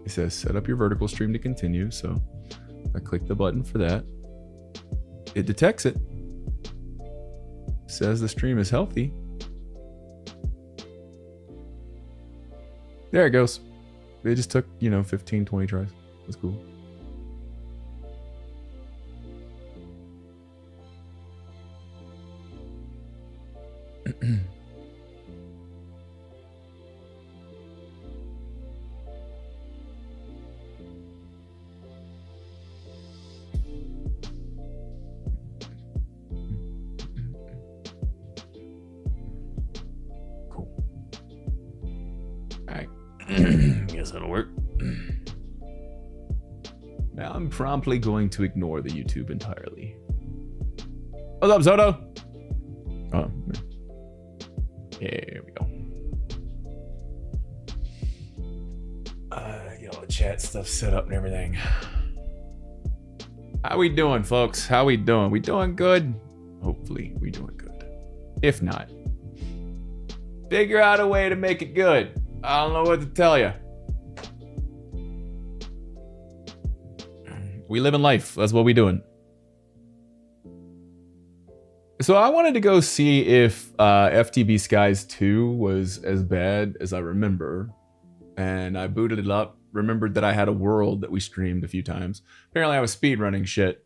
It says set up your vertical stream to continue. So I click the button for that. It detects it. Says the stream is healthy. There it goes. It just took, 15, 20 tries. That's cool. Guess that'll work. Now I'm promptly going to ignore the YouTube entirely. What's up, Zoto? Oh, here we go. Get all the chat stuff set up and everything. How we doing, folks? How we doing? We doing good? Hopefully, we doing good. If not, figure out a way to make it good. I don't know what to tell you. We live in life. That's what we doing. So I wanted to go see if FTB Skies 2 was as bad as I remember. And I booted it up. Remembered that I had a world that we streamed a few times. Apparently I was speedrunning shit.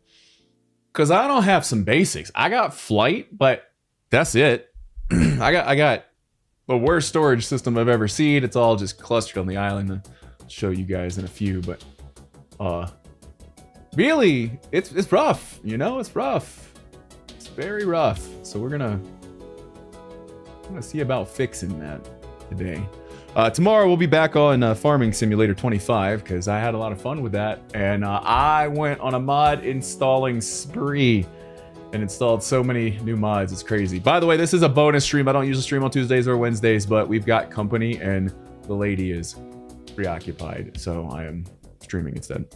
Because I don't have some basics. I got flight, but that's it. I got the worst storage system I've ever seen. It's all just clustered on the island. I'll show you guys in a few, but really, it's rough. It's rough. It's very rough. So we're gonna see about fixing that today. Tomorrow we'll be back on Farming Simulator 25 because I had a lot of fun with that, and I went on a mod installing spree. And installed so many new mods. It's crazy. By the way, this is a bonus stream. I don't usually stream on Tuesdays or Wednesdays, but we've got company and the lady is preoccupied. So I am streaming instead.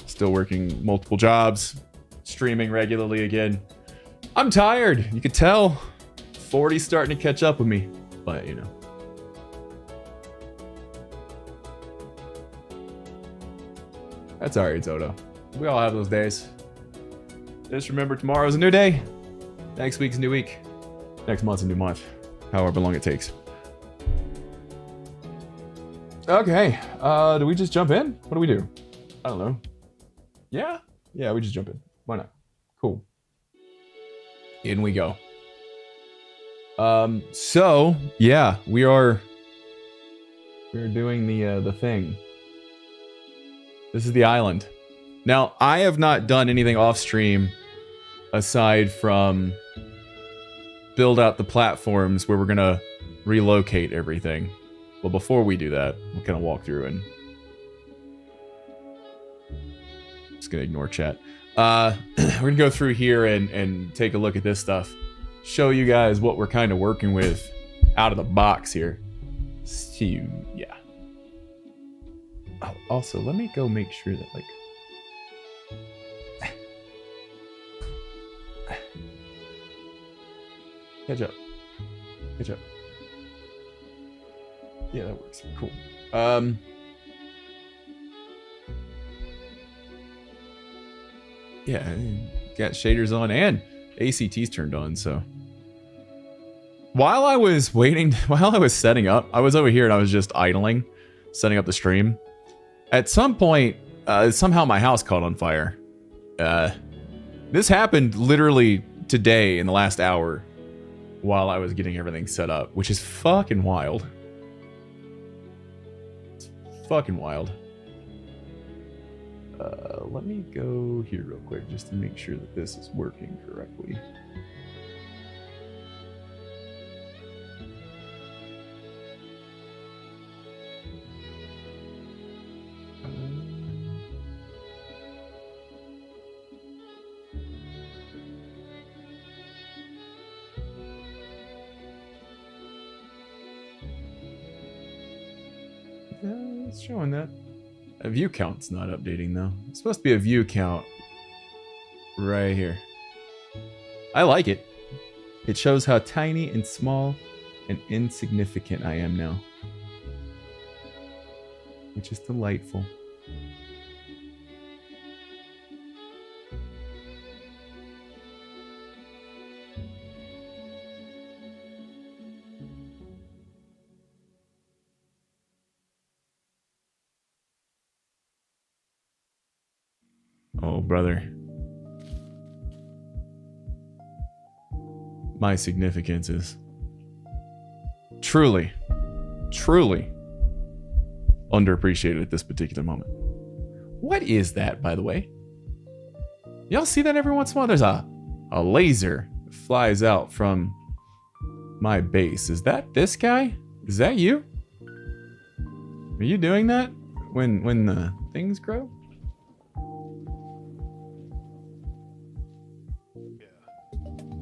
Still working multiple jobs. Streaming regularly again. I'm tired. You could tell. 40's starting to catch up with me. But, That's alright, Zoto. We all have those days. Just remember, tomorrow's a new day. Next week's a new week. Next month's a new month. However long it takes. Okay. Do we just jump in? What do we do? I don't know. Yeah? Yeah, we just jump in. Why not? Cool. In we go. So, yeah, we're doing the thing. This is the island. Now, I have not done anything off stream aside from build out the platforms where we're gonna relocate everything. Well, before we do that, we'll kind of walk through and just gonna ignore chat. We're gonna go through here and take a look at this stuff. Show you guys what we're kind of working with out of the box here. So, yeah. Oh, also, let me go make sure that, like, catch up. Catch up. Yeah, that works. Cool. Yeah, got shaders on and ACT's turned on, so. While I was setting up, I was over here and I was just idling, setting up the stream. At some point, somehow my house caught on fire. This happened literally today in the last hour while I was getting everything set up, which is fucking wild. It's fucking wild. Let me go here real quick just to make sure that this is working correctly. It's showing that. A view count's not updating though. It's supposed to be a view count right here. I like it. It shows how tiny and small and insignificant I am now. which is delightful. Oh, brother. My significance is truly underappreciated at this particular moment. What is that, by the way? Y'all see that every once in a while? There's a laser that flies out from my base. Is that this guy? Is that you? Are you doing that when the things grow?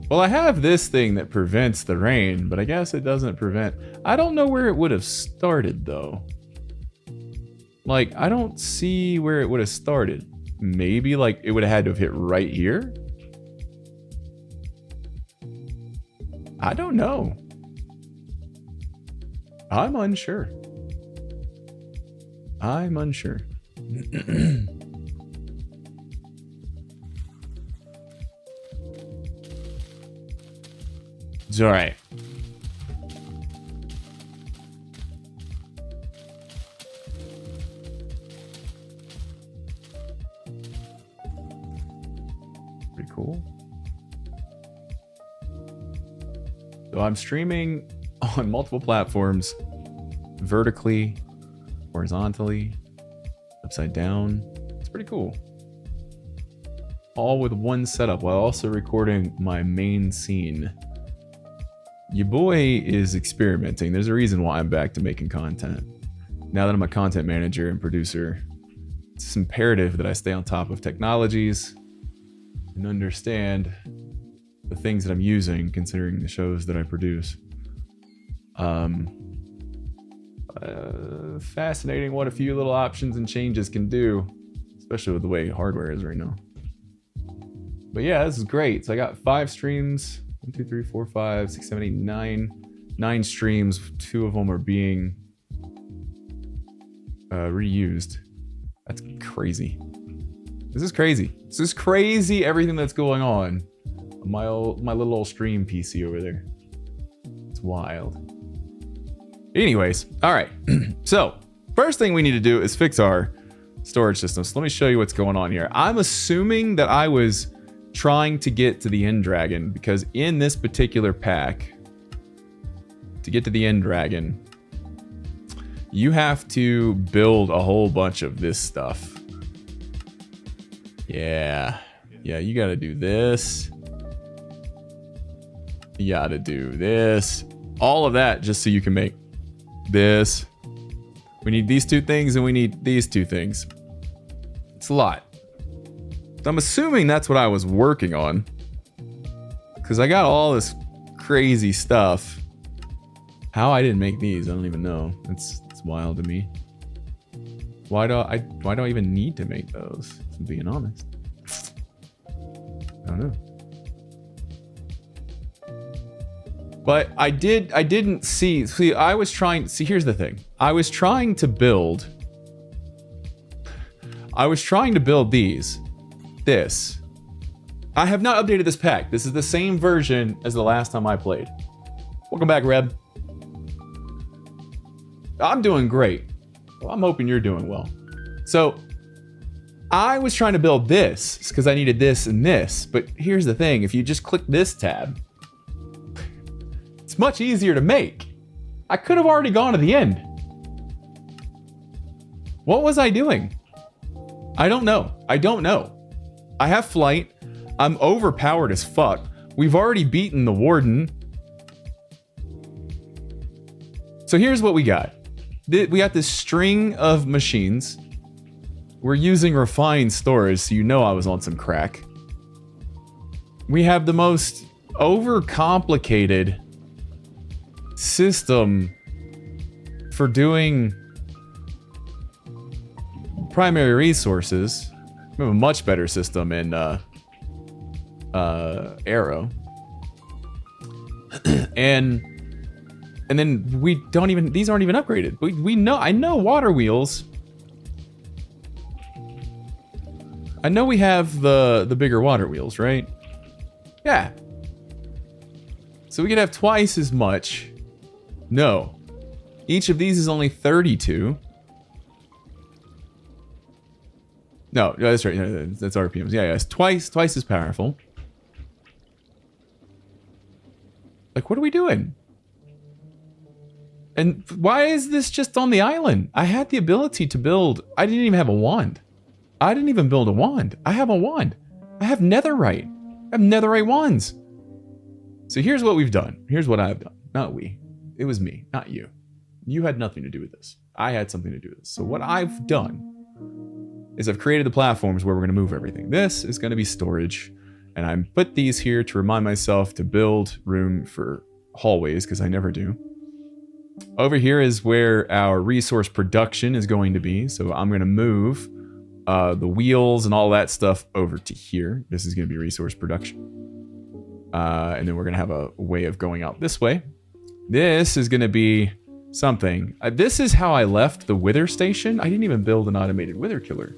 Well, I have this thing that prevents the rain, but I guess it doesn't prevent... I don't know where it would have started, though. Like, I don't see where it would have started. Maybe, like, it would have had to have hit right here? I don't know. I'm unsure. I'm unsure. It's all right. Pretty cool. So I'm streaming on multiple platforms, vertically, horizontally, upside down. It's pretty cool. All with one setup while also recording my main scene. Your boy is experimenting. There's a reason why I'm back to making content. Now that I'm a content manager and producer, it's imperative that I stay on top of technologies and understand the things that I'm using, considering the shows that I produce. Fascinating what a few little options and changes can do, especially with the way hardware is right now. But yeah, this is great. So I got 5 streams. 1, 2, 3, 4, 5, 6, 7, 8, 9. 9 streams. 2 of them are being reused. That's crazy. This is crazy. This is crazy, everything that's going on. My little old stream PC over there. It's wild. Anyways, all right. So, first thing we need to do is fix our storage system. So let me show you what's going on here. I'm assuming that I was trying to get to the end dragon, because in this particular pack, to get to the end dragon, you have to build a whole bunch of this stuff. Yeah, you gotta do this. You gotta do this. All of that just so you can make this. We need these 2 things and we need these 2 things. It's a lot. I'm assuming that's what I was working on, because I got all this crazy stuff. How I didn't make these, I don't even know. It's wild to me. Why do I even need to make those? If I'm being honest, I don't know. But I didn't see. See, I was trying. See, here's the thing. I was trying to build these. This. I have not updated this pack. This is the same version as the last time I played. Welcome back, Reb. I'm doing great. Well, I'm hoping you're doing well. So, I was trying to build this because I needed this and this. But here's the thing. If you just click this tab, it's much easier to make. I could have already gone to the end. What was I doing? I don't know. I have flight. I'm overpowered as fuck. We've already beaten the warden. So here's what we got. We got this string of machines. We're using refined storage, so you know I was on some crack. We have the most overcomplicated system for doing primary resources. We have a much better system in Aero. and then we don't even, these aren't even upgraded. We know, I know water wheels I know we have the bigger water wheels, right? Yeah. So we could have twice as much. No. Each of these is only 32. No, that's right. That's RPMs. Yeah, it's twice as powerful. Like, what are we doing? And why is this just on the island? I had the ability to build... I didn't even have a wand. I didn't even build a wand. I have a wand. I have netherite. I have netherite wands. So here's what we've done. Here's what I've done. Not we. It was me, not you. You had nothing to do with this. I had something to do with this. So what I've done is I've created the platforms where we're going to move everything. This is going to be storage. And I put these here to remind myself to build room for hallways, because I never do. Over here is where our resource production is going to be. So I'm going to move the wheels and all that stuff over to here. This is going to be resource production. And then we're going to have a way of going out this way. This is going to be something. This is how I left the wither station. I didn't even build an automated wither killer.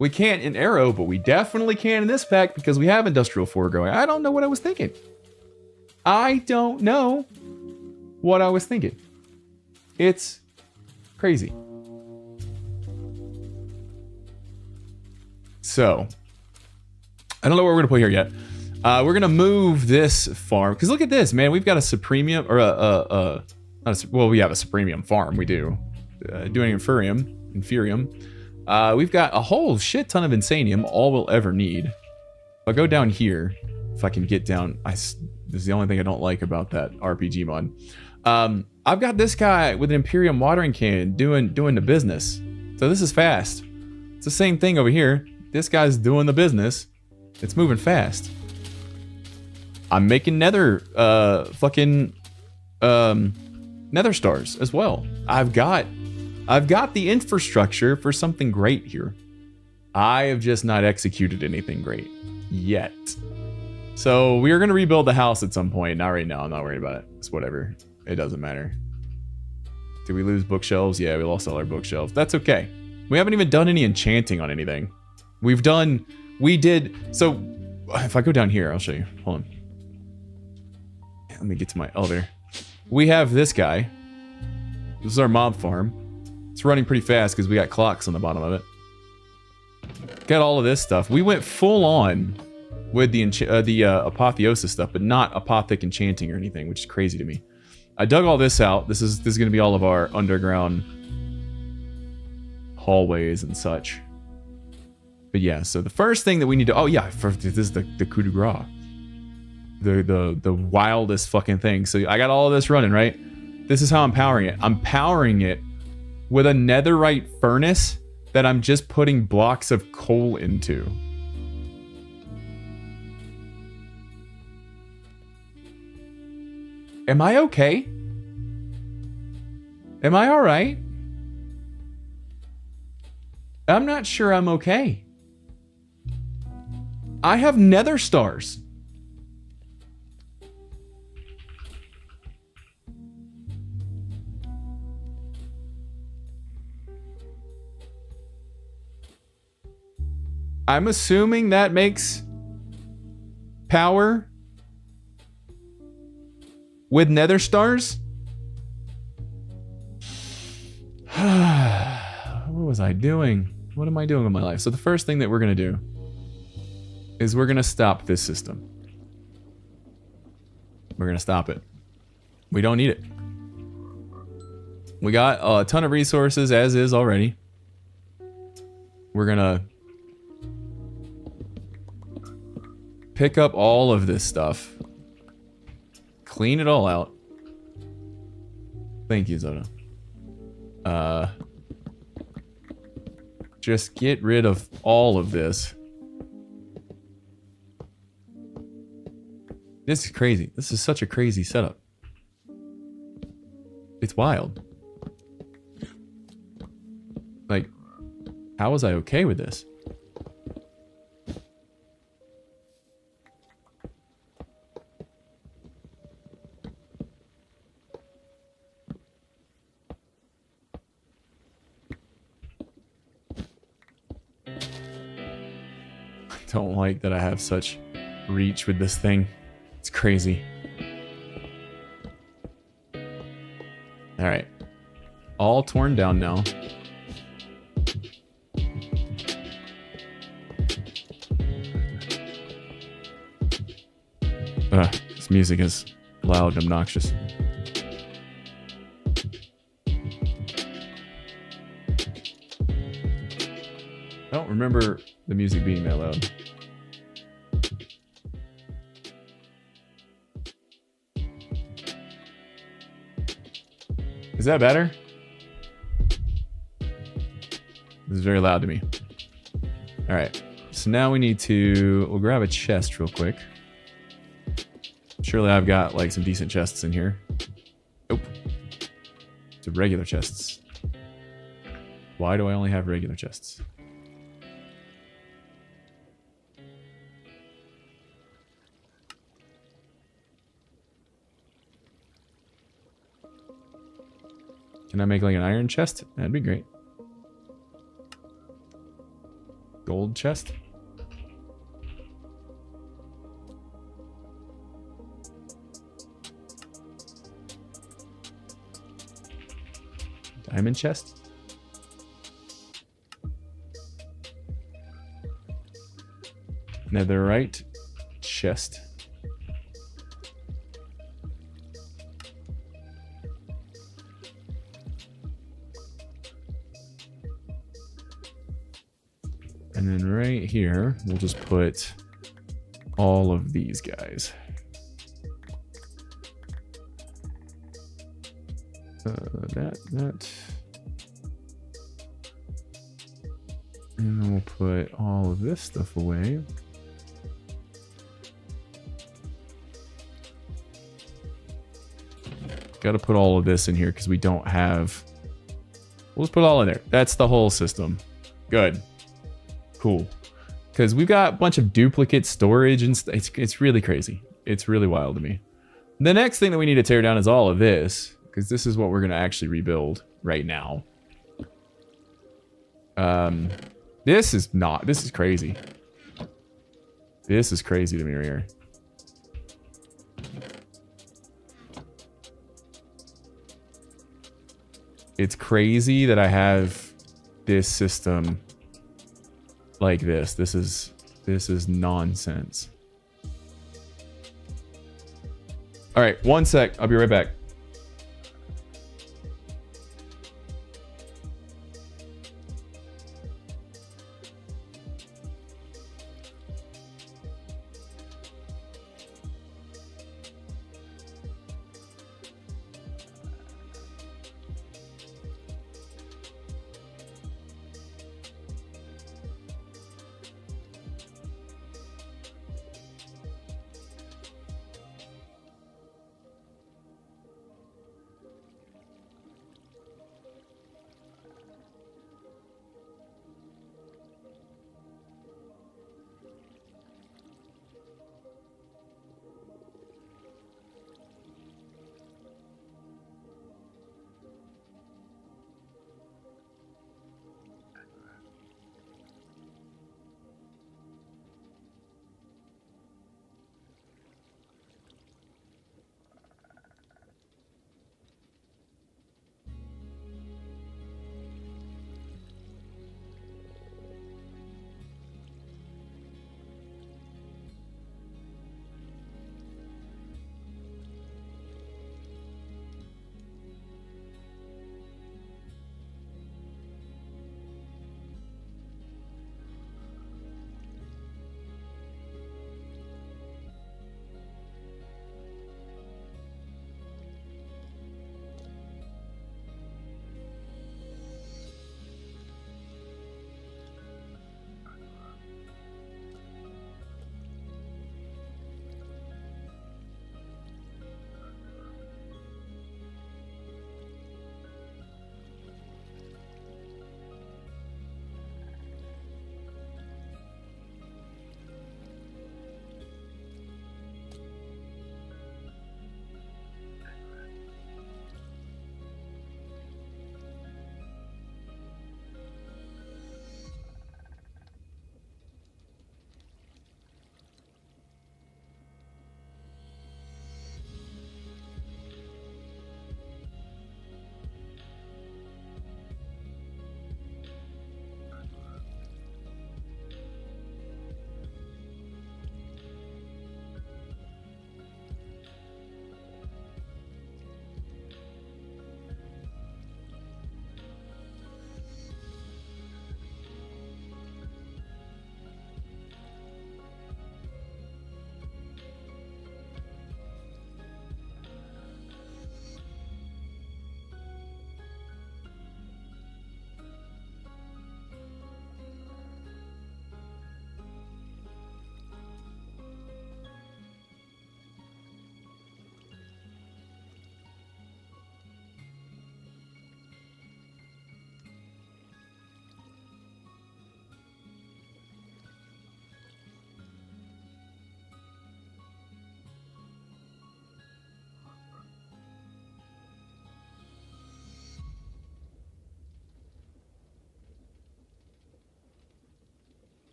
We can't in Aero, but we definitely can in this pack because we have Industrial 4 going. I don't know what I was thinking. I don't know what I was thinking. It's crazy. So, I don't know what we're going to put here yet. We're going to move this farm. Because look at this, man. We've got a Supremium, or well, we have a Supremium farm. We do. Doing Inferium. We've got a whole shit ton of Insanium, all we'll ever need. I'll go down here, if I can get down. This is the only thing I don't like about that RPG mod. I've got this guy with an Imperium watering can doing the business. So this is fast. It's the same thing over here. This guy's doing the business. It's moving fast. I'm making nether stars as well. I've got the infrastructure for something great here. I have just not executed anything great yet. So we are going to rebuild the house at some point. Not right now. I'm not worried about it. It's whatever. It doesn't matter. Did we lose bookshelves? Yeah, we lost all our bookshelves. That's okay. We haven't even done any enchanting on anything. We did. So if I go down here, I'll show you. Hold on. Let me get to my elevator. We have this guy. This is our mob farm. It's running pretty fast because we got clocks on the bottom of it. Got all of this stuff. We went full on with the apotheosis stuff, but not apothic enchanting or anything, which is crazy to me. I dug all this out. This is going to be all of our underground hallways and such. But yeah, so the first thing that we need to... Oh yeah, this is the coup de grace. The wildest fucking thing. So I got all of this running, right? This is how I'm powering it. I'm powering it with a netherite furnace that I'm just putting blocks of coal into. Am I okay? Am I alright? I'm not sure I'm okay. I have nether stars. I'm assuming that makes power with nether stars. What was I doing? What am I doing with my life? So the first thing that we're going to do is we're going to stop this system. We're going to stop it. We don't need it. We got a ton of resources as is already. We're going to pick up all of this stuff. Clean it all out. Thank you, Zoda. Just get rid of all of this. This is crazy. This is such a crazy setup. It's wild. Like, how was I okay with this? don't like that I have such reach with this thing. It's crazy. All right. All torn down now. This music is loud and obnoxious. I don't remember the music being that loud. Is that better? This is very loud to me. All right. So now we need to... We'll grab a chest real quick. Surely I've got like some decent chests in here. Nope. It's regular chests. Why do I only have regular chests? Can I make like an iron chest? That'd be great. Gold chest? Diamond chest? Netherite chest. And then right here, we'll just put all of these guys. That. And then we'll put all of this stuff away. Got to put all of this in here because we don't have... We'll just put it all in there. That's the whole system. Good. Cool. Because we've got a bunch of duplicate storage and it's really crazy. It's really wild to me. The next thing that we need to tear down is all of this, because this is what we're going to actually rebuild right now. This is crazy. This is crazy to me right here. It's crazy that I have this system like this. This is nonsense. All right, one sec. I'll be right back.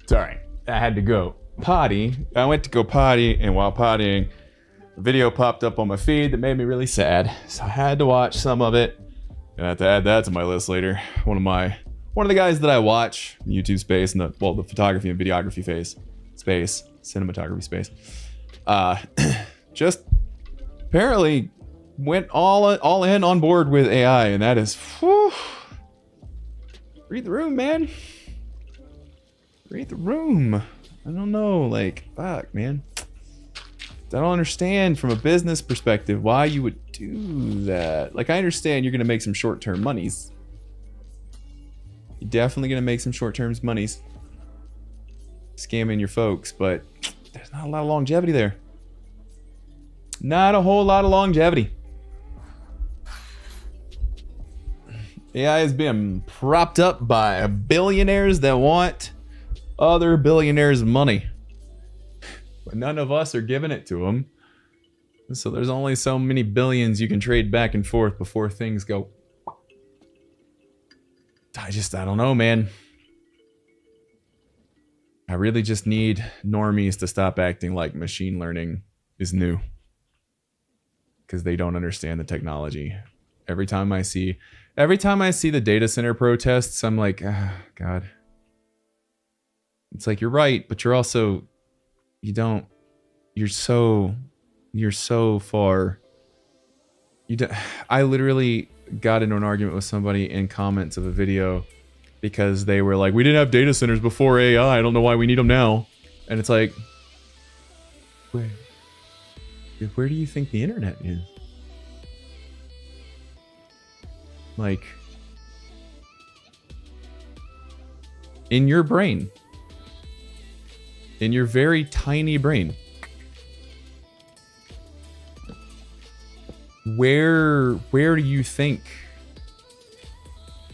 Sorry, I had to go potty. I went to go potty, and while pottying, a video popped up on my feed that made me really sad. So I had to watch some of it. I have to add that to my list later. One of the guys that I watch, YouTube space, and the photography and videography space, cinematography space, just apparently went all in on board with AI, and that is, whew, read the room, man. Read the room. I don't know, like, fuck, man. I don't understand from a business perspective why you would do that. Like, I understand you're gonna make some short-term monies. You're definitely gonna make some short-term monies scamming your folks, but there's not a lot of longevity there. Not a whole lot of longevity. AI is being propped up by billionaires that want other billionaires' money, but none of us are giving it to them. So there's only so many billions you can trade back and forth before things go. I don't know, man. I really just need normies to stop acting like machine learning is new, because they don't understand the technology. Every time I see the data center protests, I'm like, ah, God. It's like, you're right, but you're also, you're so far. I literally got into an argument with somebody in comments of a video because they were like, we didn't have data centers before AI. I don't know why we need them now. And it's like, where do you think the internet is? Like, in your brain. In your very tiny brain. Where do you think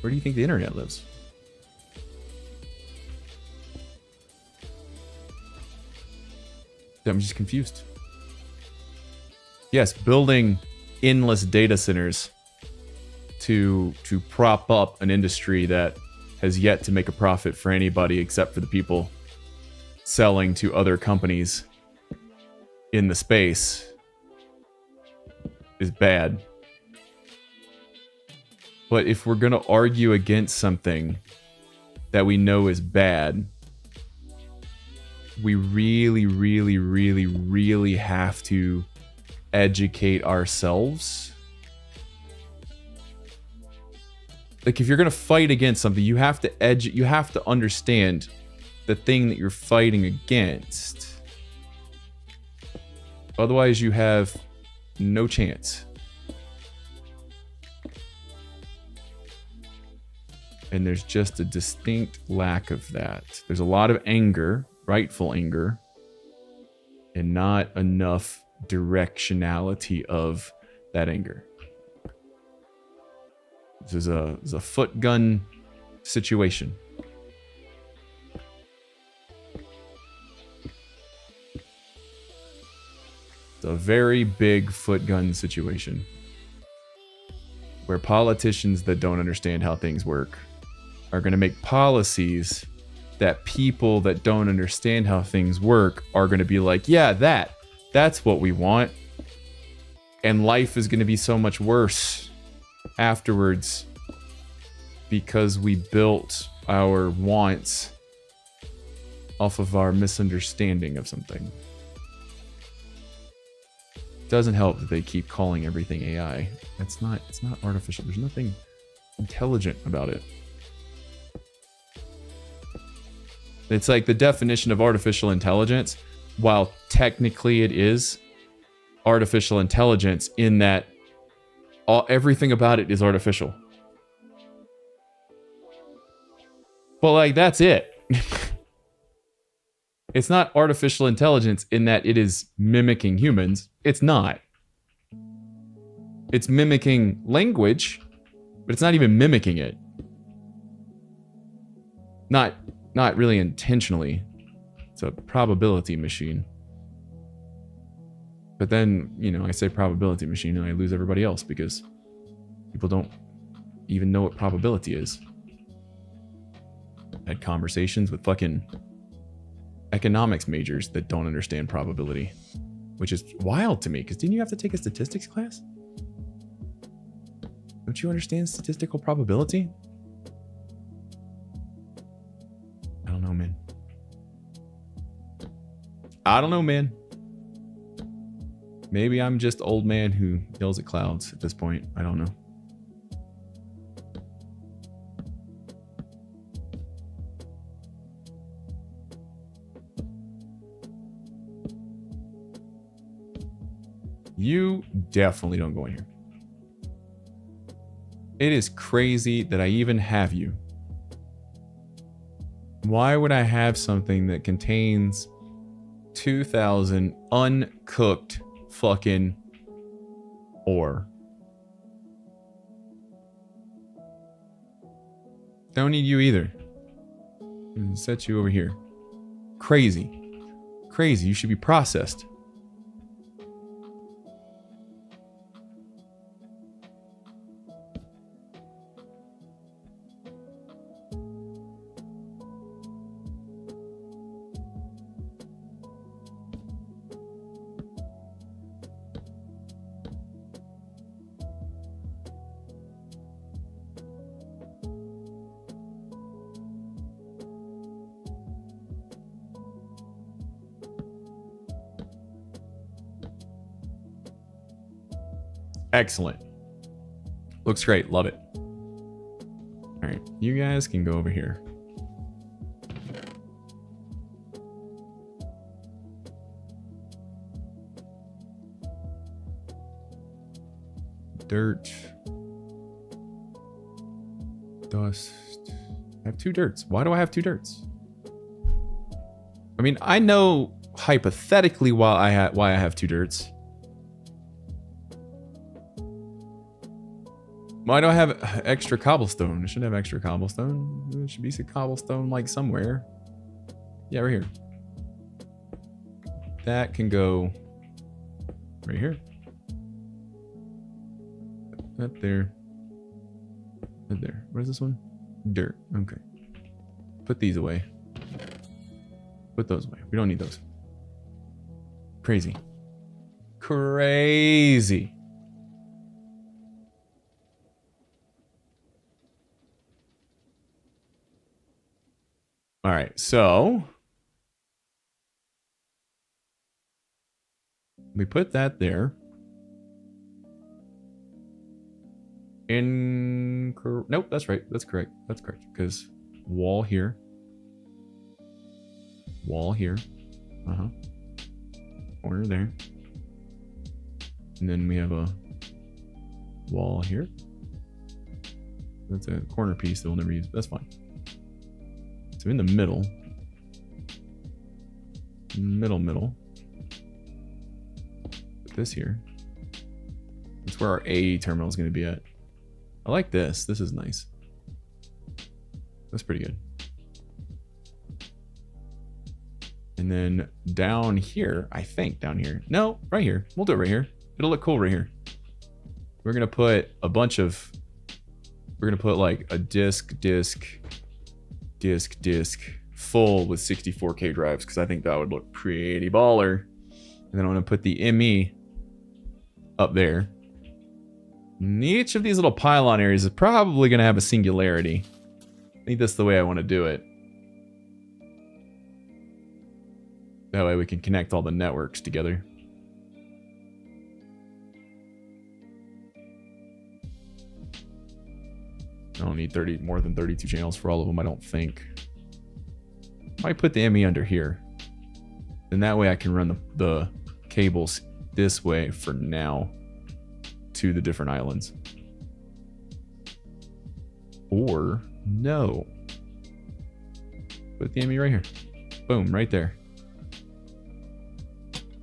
the internet lives? I'm just confused. Yes, building endless data centers to prop up an industry that has yet to make a profit for anybody except for the people selling to other companies in the space is bad. But if we're going to argue against something that we know is bad, we really, really, really, really have to educate ourselves. Like, if you're going to fight against something, you have to understand the thing that you're fighting against. Otherwise, you have no chance. And there's just a distinct lack of that. There's a lot of anger, rightful anger, and not enough directionality of that anger. This is a foot gun situation. It's a very big foot gun situation where politicians that don't understand how things work are going to make policies that people that don't understand how things work are going to be like, yeah, that's what we want. And life is going to be so much worse afterwards because we built our wants off of our misunderstanding of something. Doesn't help that they keep calling everything AI. It's not artificial. There's intelligent about it. It's like the definition of artificial intelligence, while technically it is artificial intelligence in that everything about it is artificial. But like, that's it. It's not artificial intelligence in that it is mimicking humans. It's not. It's mimicking language, but it's not even mimicking it. Not really intentionally. It's a probability machine. But then, you know, I say probability machine and I lose everybody else because people don't even know what probability is. I had conversations with fucking economics majors that don't understand probability, which is wild to me, because didn't you have to take a statistics class? Don't you understand statistical probability? I don't know, man. I don't know, man. Maybe I'm just old man who yells at clouds at this point. I don't know. You definitely don't go in here. It is crazy that I even have you. Why would I have something that contains 2,000 uncooked fucking ore? Don't need you either. Set you over here. Crazy. Crazy. You should be processed. Excellent. Looks great. Love it. All right. You guys can go over here. Dirt. Dust. I have 2 dirts. Why do I have 2 dirts? I mean, I know hypothetically why I have 2 dirts. Why do I have extra cobblestone? I should have extra cobblestone. There should be some cobblestone like somewhere. Yeah, right here. That can go right here. Up there. Up there. What is this one? Dirt. Okay. Put these away. Put those away. We don't need those. Crazy. Crazy. All right, so we put that there. Nope, that's right. That's correct. That's correct. Because wall here. Wall here. Corner there. And then we have a wall here. That's a corner piece that we'll never use. That's fine. So in the middle. Middle. Put this here. That's where our A terminal is going to be at. I like this. This is nice. That's pretty good. And then down here, I think down here. No, right here. We'll do it right here. It'll look cool right here. We're going to put a bunch of... We're going to put like a disc full with 64K drives, because I think that would look pretty baller. And then I'm going to put the ME up there. And each of these little pylon areas is probably going to have a singularity. I think that's the way I want to do it. That way we can connect all the networks together. I don't need more than 32 channels for all of them, I don't think. Might put the ME under here. And that way I can run the cables this way for now to the different islands. Or no. Put the ME right here. Boom, right there.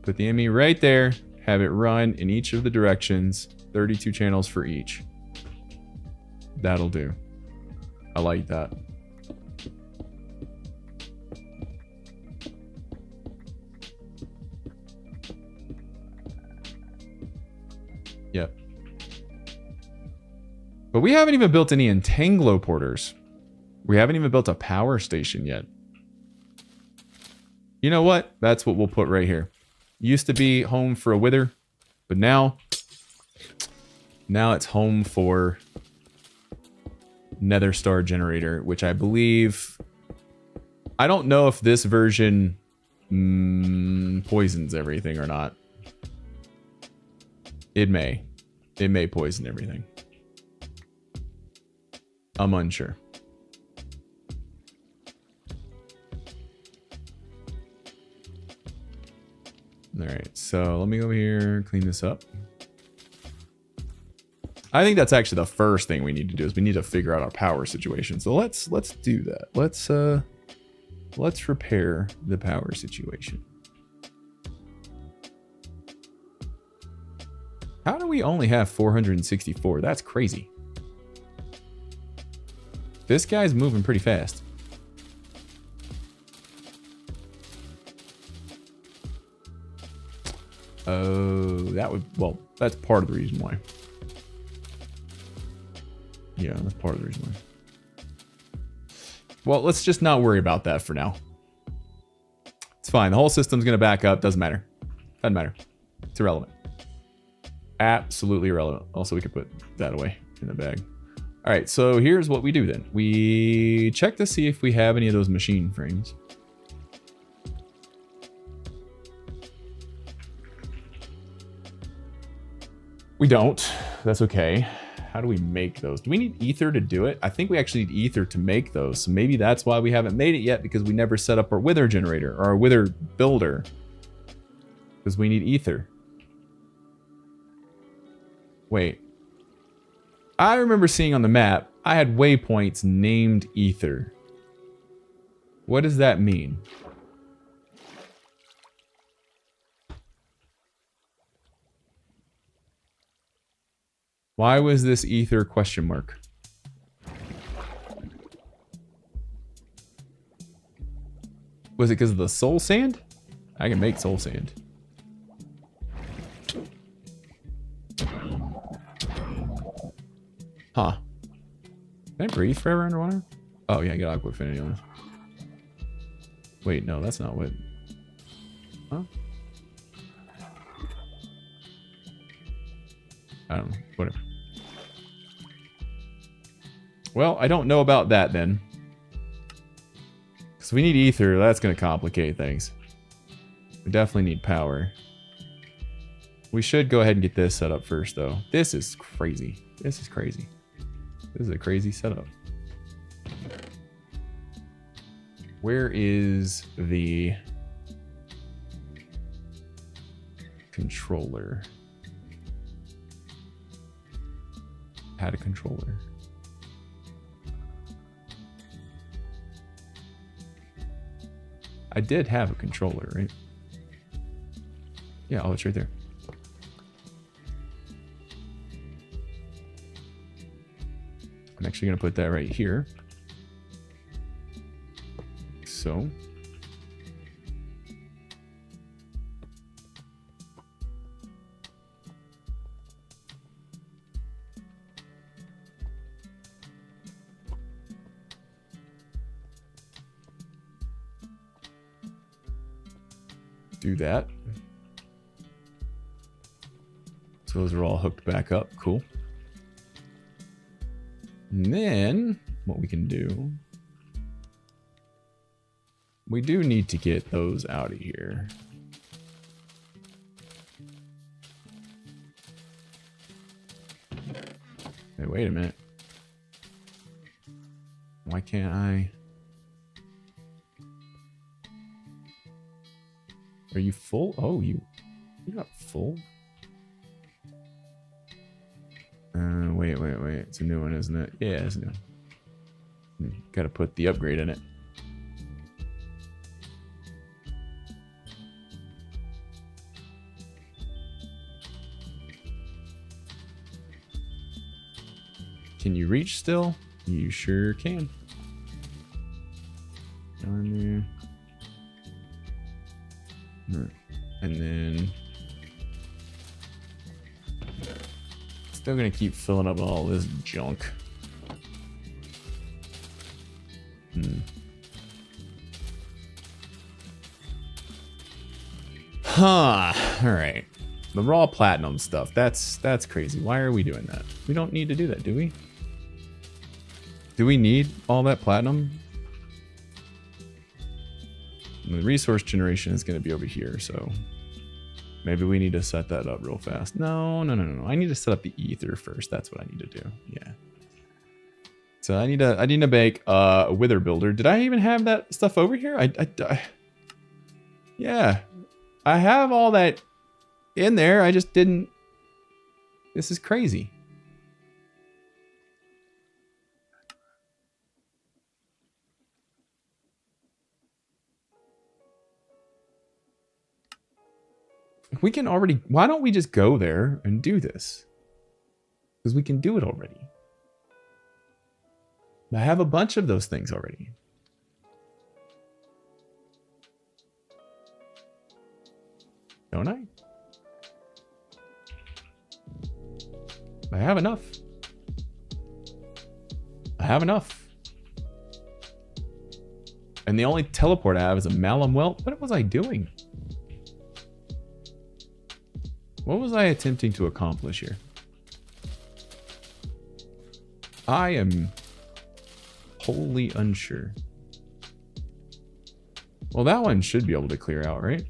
Put the ME right there. Have it run in each of the directions. 32 channels for each. That'll do. I like that. Yep. But we haven't even built any entangloporters. We haven't even built a power station yet. You know what? That's what we'll put right here. Used to be home for a wither, but now it's home for Nether Star Generator, which I believe... I don't know if this version poisons everything or not. It may. It may poison everything. I'm unsure. Alright, so let me go over here, clean this up. I think that's actually the first thing we need to do is we need to figure out our power situation. So let's do that. Let's repair the power situation. How do we only have 464? That's crazy. This guy's moving pretty fast. Oh, that would... Well, that's part of the reason why. Yeah, that's part of the reason why. Well, let's just not worry about that for now. It's fine. The whole system's going to back up. Doesn't matter. Doesn't matter. It's irrelevant. Absolutely irrelevant. Also, we could put that away in the bag. All right, so here's what we do then. We check to see if we have any of those machine frames. We don't. That's okay. How do we make those? Do we need ether to do it? I think we actually need ether to make those. So maybe that's why we haven't made it yet, because we never set up our wither generator or our wither builder. Because we need ether. Wait. I remember seeing on the map, I had waypoints named ether. What does that mean? Why was this ether question mark? Was it because of the soul sand? I can make soul sand. Huh. Can I breathe forever underwater? Oh yeah, I got aqua affinity on it. Wait, no, that's not what... Huh? I don't know. Whatever. Well, I don't know about that then. Because we need ether. That's going to complicate things. We definitely need power. We should go ahead and get this set up first, though. This is crazy. This is crazy. This is a crazy setup. Where is the controller? Had a controller. I did have a controller, right? Yeah, oh, it's right there. I'm actually going to put that right here. So. Do that. So those are all hooked back up. Cool. And then what we can do, we do need to get those out of here. Hey, wait a minute. Why can't I? Are you full? Oh, you're not full. Wait. It's a new one, isn't it? Yeah, it's a new one. Got to put the upgrade in it. Can you reach still? You sure can. Down there. And then still gonna keep filling up all this junk. Huh. Alright. The raw platinum stuff. That's crazy. Why are we doing that? We don't need to do that, do we? Do we need all that platinum? The resource generation is going to be over here, so maybe we need to set that up real fast. No. I need to set up the ether first. That's what I need to do. Yeah. So I need to make a wither builder. Did I even have that stuff over here? Yeah, I have all that in there. I just didn't. This is crazy. We can already, why don't we just go there and do this? Because we can do it already. I have a bunch of those things already. Don't I? I have enough. I have enough. And the only teleport I have is a Malum Welt. What was I doing? What was I attempting to accomplish here? I am wholly unsure. Well, that one should be able to clear out, right?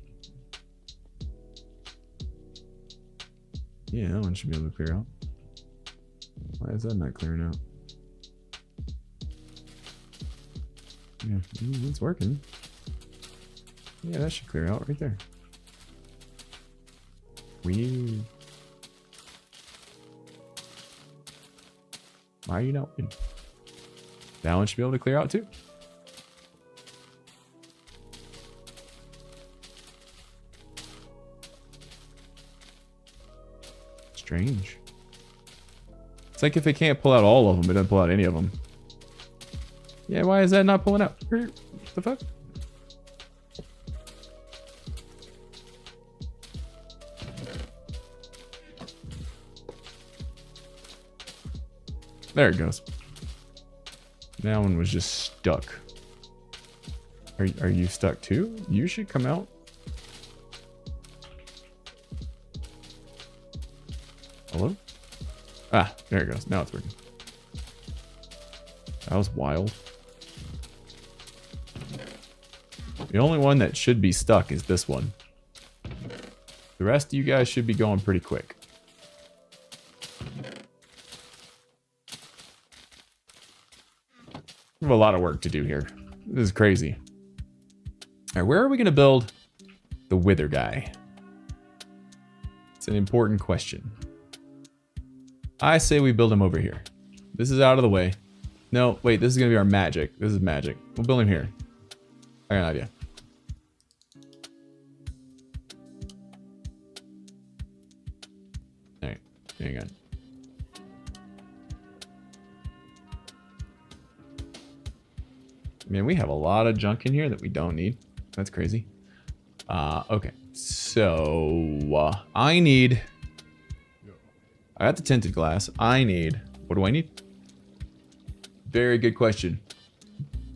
Yeah, that one should be able to clear out. Why is that not clearing out? Yeah, it's working. Yeah, that should clear out right there. Weird. Why are you not winning? That one should be able to clear out too. Strange. It's like if it can't pull out all of them, it doesn't pull out any of them. Yeah, why is that not pulling out? What the fuck? There it goes. That one was just stuck. Are you stuck too? You should come out. Hello? Ah, there it goes. Now it's working. That was wild. The only one that should be stuck is this one. The rest of you guys should be going pretty quick. We have a lot of work to do here. This is crazy. All right, where are we going to build the wither guy? It's an important question. I say we build him over here. This is out of the way. No, wait, this is going to be our magic. This is magic. We'll build him here. I got an idea. All right, hang on. Man, we have a lot of junk in here that we don't need. That's crazy. Okay, so I got the tinted glass. What do I need? Very good question.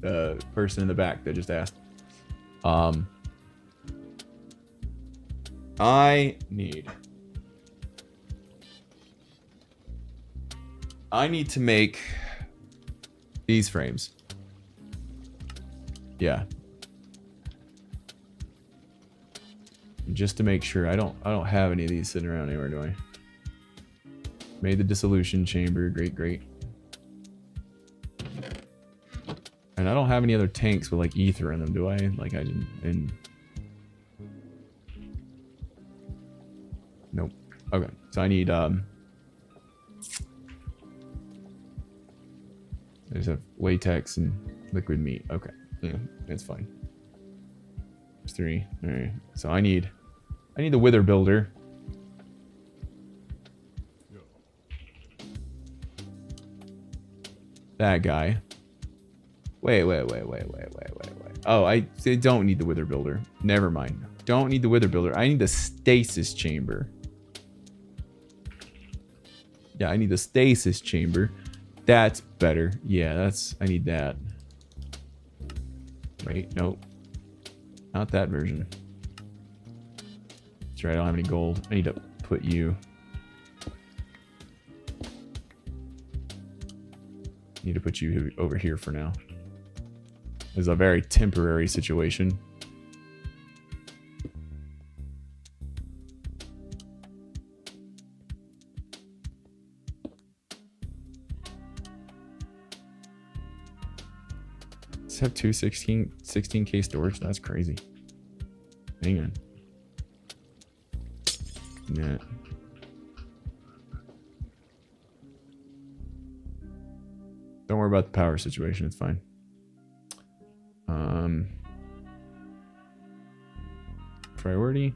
The person in the back that just asked. I need to make these frames. Yeah. Just to make sure I don't have any of these sitting around anywhere, do I? Made the dissolution chamber. Great. And I don't have any other tanks with like ether in them, do I? Like I didn't. Nope. Okay, so I need I just have latex and liquid meat. Okay, yeah, that's fine. There's 3. All right, so I need the wither builder. That guy. Wait. Oh, I don't need the wither builder. Never mind. Don't need the wither builder. I need the stasis chamber. Yeah, I need the stasis chamber. That's better. Yeah, I need that. Wait, nope. Not that version. That's right, I don't have any gold. I need to put you. Need to put you over here for now. This is a very temporary situation. Let's have 16K storage. That's crazy. Hang on. Yeah. Don't worry about the power situation. It's fine. Priority.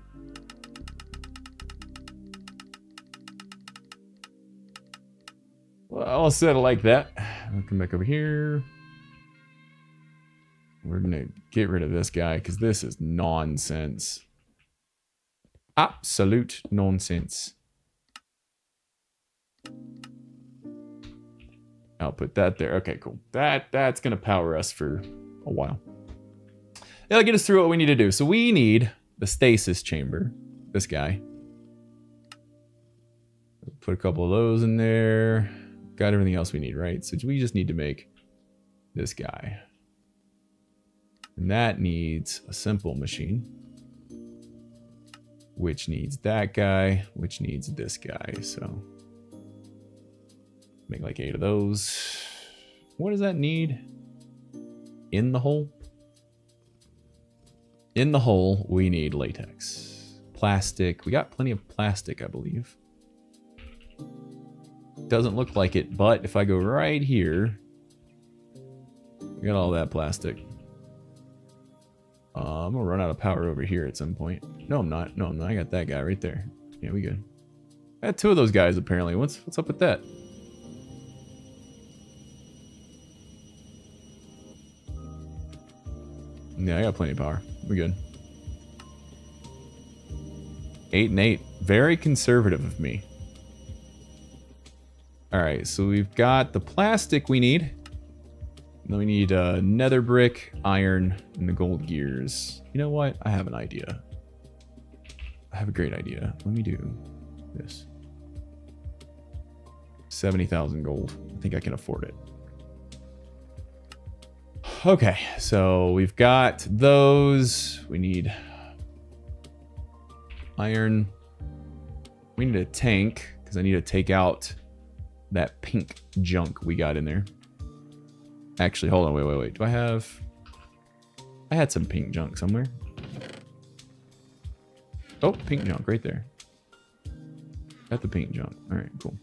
Well, I'll set it like that. I'll come back over here. We're gonna get rid of this guy because this is nonsense. Absolute nonsense. I'll put that there. Okay, cool. That's gonna power us for a while. It'll get us through what we need to do. So we need the stasis chamber. This guy. Put a couple of those in there. Got everything else we need, right? So we just need to make this guy. And that needs a simple machine. Which needs that guy. Which needs this guy. So make like 8 of those. What does that need? In the hole? In the hole, we need latex. Plastic. We got plenty of plastic, I believe. Doesn't look like it, but if I go right here, we got all that plastic. I'm gonna run out of power over here at some point. No, I'm not. No, I'm not. I got that guy right there. Yeah, we good. I had 2 of those guys apparently. What's up with that? Yeah, I got plenty of power. We good. 8 and 8. Very conservative of me. Alright, so we've got the plastic we need. Then we need nether brick, iron, and the gold gears. You know what? I have an idea. I have a great idea. Let me do this. 70,000 gold. I think I can afford it. Okay, so we've got those. We need iron. We need a tank because I need to take out that pink junk we got in there. Actually, hold on. Wait. Do I have... I had some pink junk somewhere. Oh, pink junk right there. Got the pink junk. All right, cool.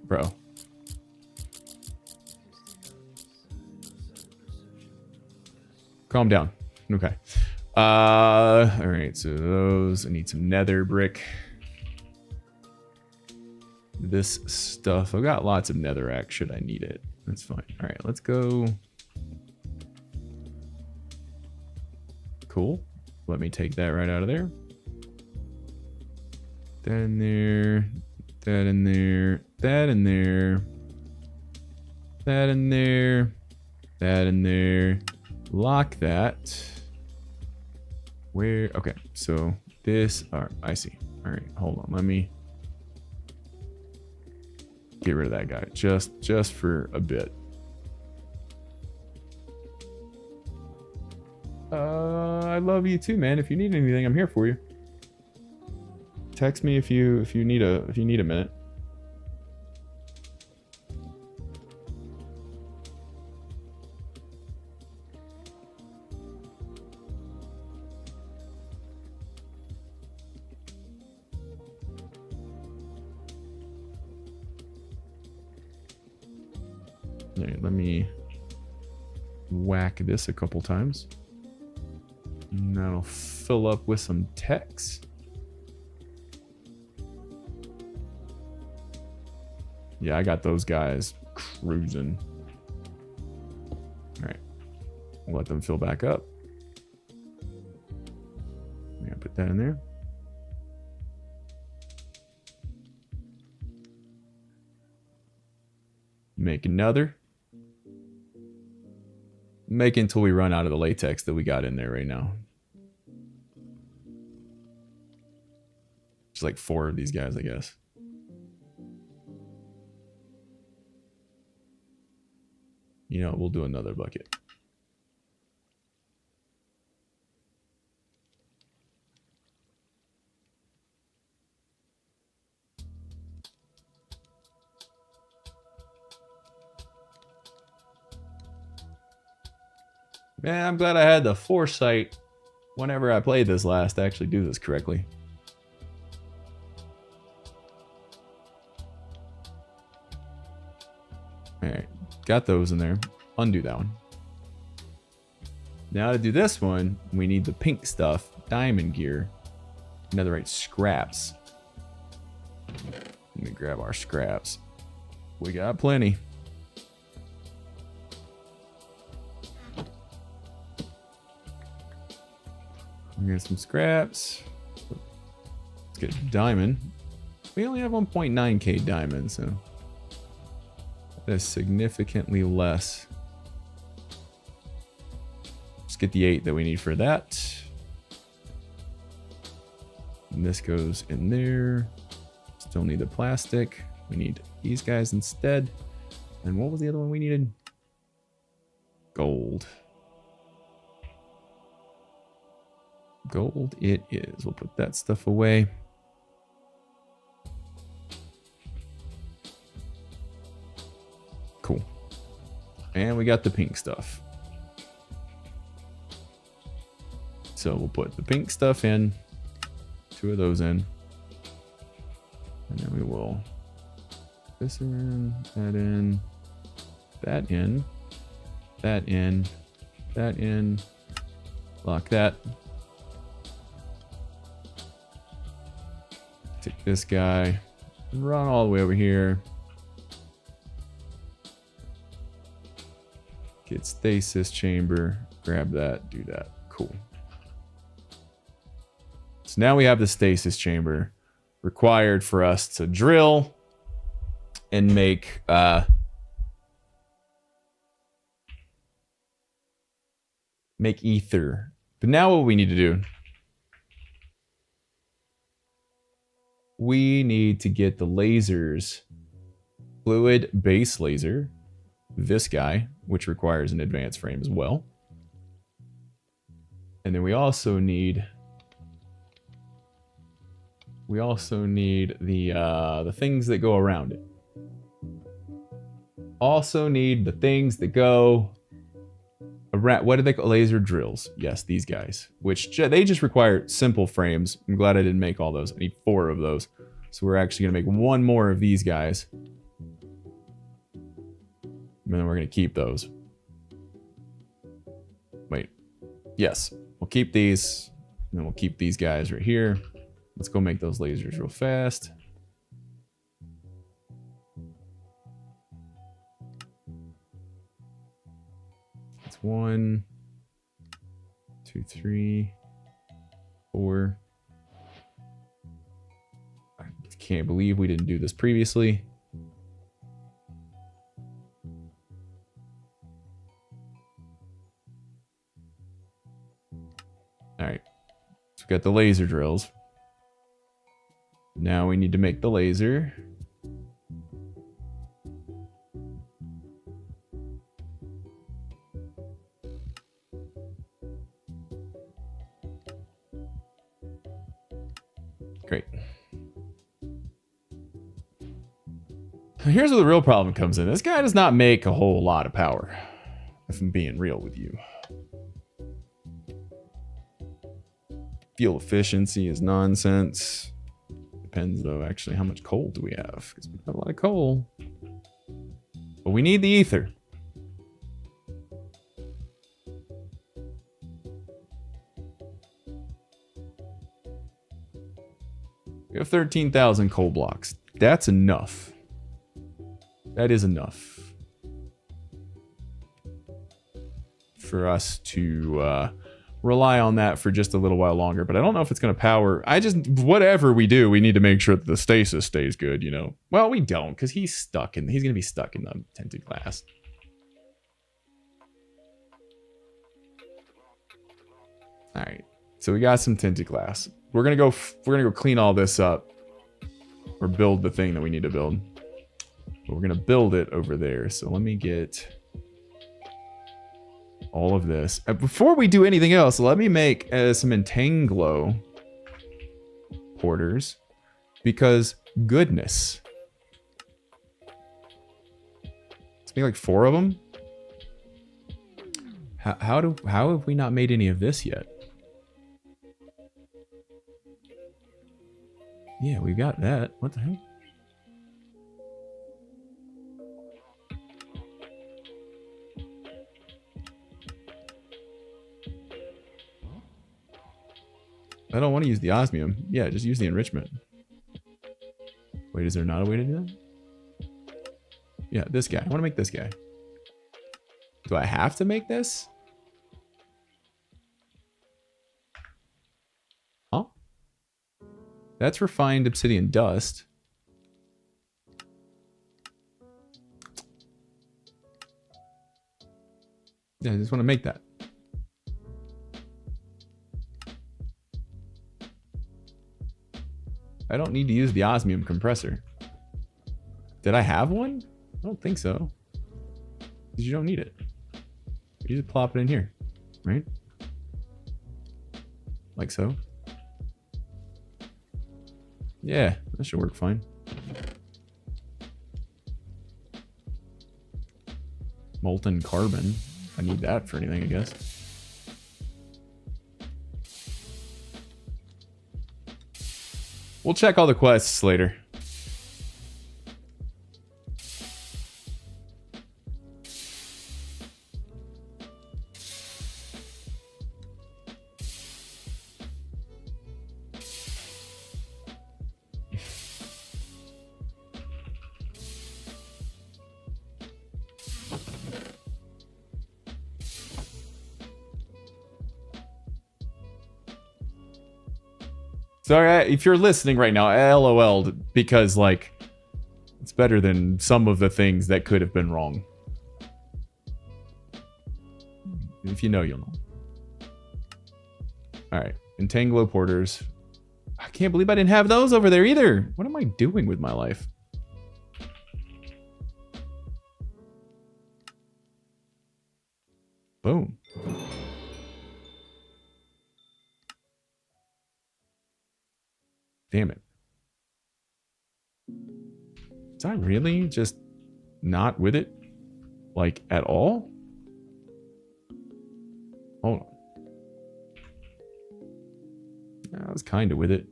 Bro. Calm down. Okay. All right, so those, I need some nether brick. This stuff, I've got lots of netherrack should I need it. That's fine. All right, let's go. Cool. Let me take that right out of there. That in there. That in there. That in there. That in there. That in there. Lock that. Where? Okay, so this. I see. All right, hold on. Let me get rid of that guy just for a bit. I love you too, man. If you need anything, I'm here for you. Text me if you need a minute. All right, let me whack this a couple times. And that'll fill up with some text. Yeah, I got those guys cruising. All right, we'll let them fill back up. Yeah, put that in there. Make another. Make until we run out of the latex that we got in there right now. Just like 4 of these guys, I guess. You know, we'll do another bucket. Man, I'm glad I had the foresight whenever I played this last to actually do this correctly. Alright, got those in there. Undo that one. Now to do this one, we need the pink stuff, diamond gear, netherite scraps. Let me grab our scraps. We got plenty. We got some scraps. Let's get diamond. We only have 1.9k diamond, so that's significantly less. Let's get the 8 that we need for that. And this goes in there. Still need the plastic. We need these guys instead. And what was the other one we needed? Gold. Gold it is. We'll put that stuff away. Cool. And we got the pink stuff. So we'll put the pink stuff in. 2 of those in. And then we will put this in, that in, that in, that in, that in. Lock that. Take this guy and run all the way over here. Get stasis chamber. Grab that. Do that. Cool. So now we have the stasis chamber required for us to drill and make ether. But now what we need to do, we need to get the lasers, fluid base laser, this guy, which requires an advanced frame as well. And then we also need the things that go around it. Also need the things that go around. What do they call laser drills? Yes, these guys, which they just require simple frames. I'm glad I didn't make all those. I need 4 of those. So we're actually gonna make 1 more of these guys. And then we're gonna keep those. Wait, yes, we'll keep these. And then we'll keep these guys right here. Let's go make those lasers real fast. It's 1, 2, 3, 4. I can't believe we didn't do this previously. All right, so we got the laser drills. Now we need to make the laser. Great. Here's where the real problem comes in. This guy does not make a whole lot of power, if I'm being real with you. Fuel efficiency is nonsense. Depends, though, actually, how much coal do we have? Because we have a lot of coal. But we need the ether. We have 13,000 coal blocks. That's enough. That is enough for us to rely on that for just a little while longer. But I don't know if it's going to power. Whatever we do, we need to make sure that the stasis stays good, you know? Well, we don't, because he's going to be stuck in the tinted glass. All right. So we got some tinted glass. We're going to go clean all this up or build the thing that we need to build. But we're going to build it over there. So let me get all of this. Before we do anything else, let me make some Entanglo porters. Because goodness. Let's make like 4 of them. How have we not made any of this yet? Yeah, we got that. What the heck? I don't want to use the osmium. Yeah, just use the enrichment. Wait, is there not a way to do that? Yeah, this guy. I want to make this guy. Do I have to make this? Huh? That's refined obsidian dust. Yeah, I just want to make that. I don't need to use the osmium compressor. Did I have one? I don't think so. Because you don't need it. You just plop it in here, right? Like so. Yeah, that should work fine. Molten carbon. I need that for anything, I guess. We'll check all the quests later. Sorry, if you're listening right now, I LOL'd because, like, it's better than some of the things that could have been wrong. If you know, you'll know. Alright, Entanglo porters. I can't believe I didn't have those over there either. What am I doing with my life? Boom. Damn it. Was I really just not with it? Like, at all? Hold on. I was kind of with it.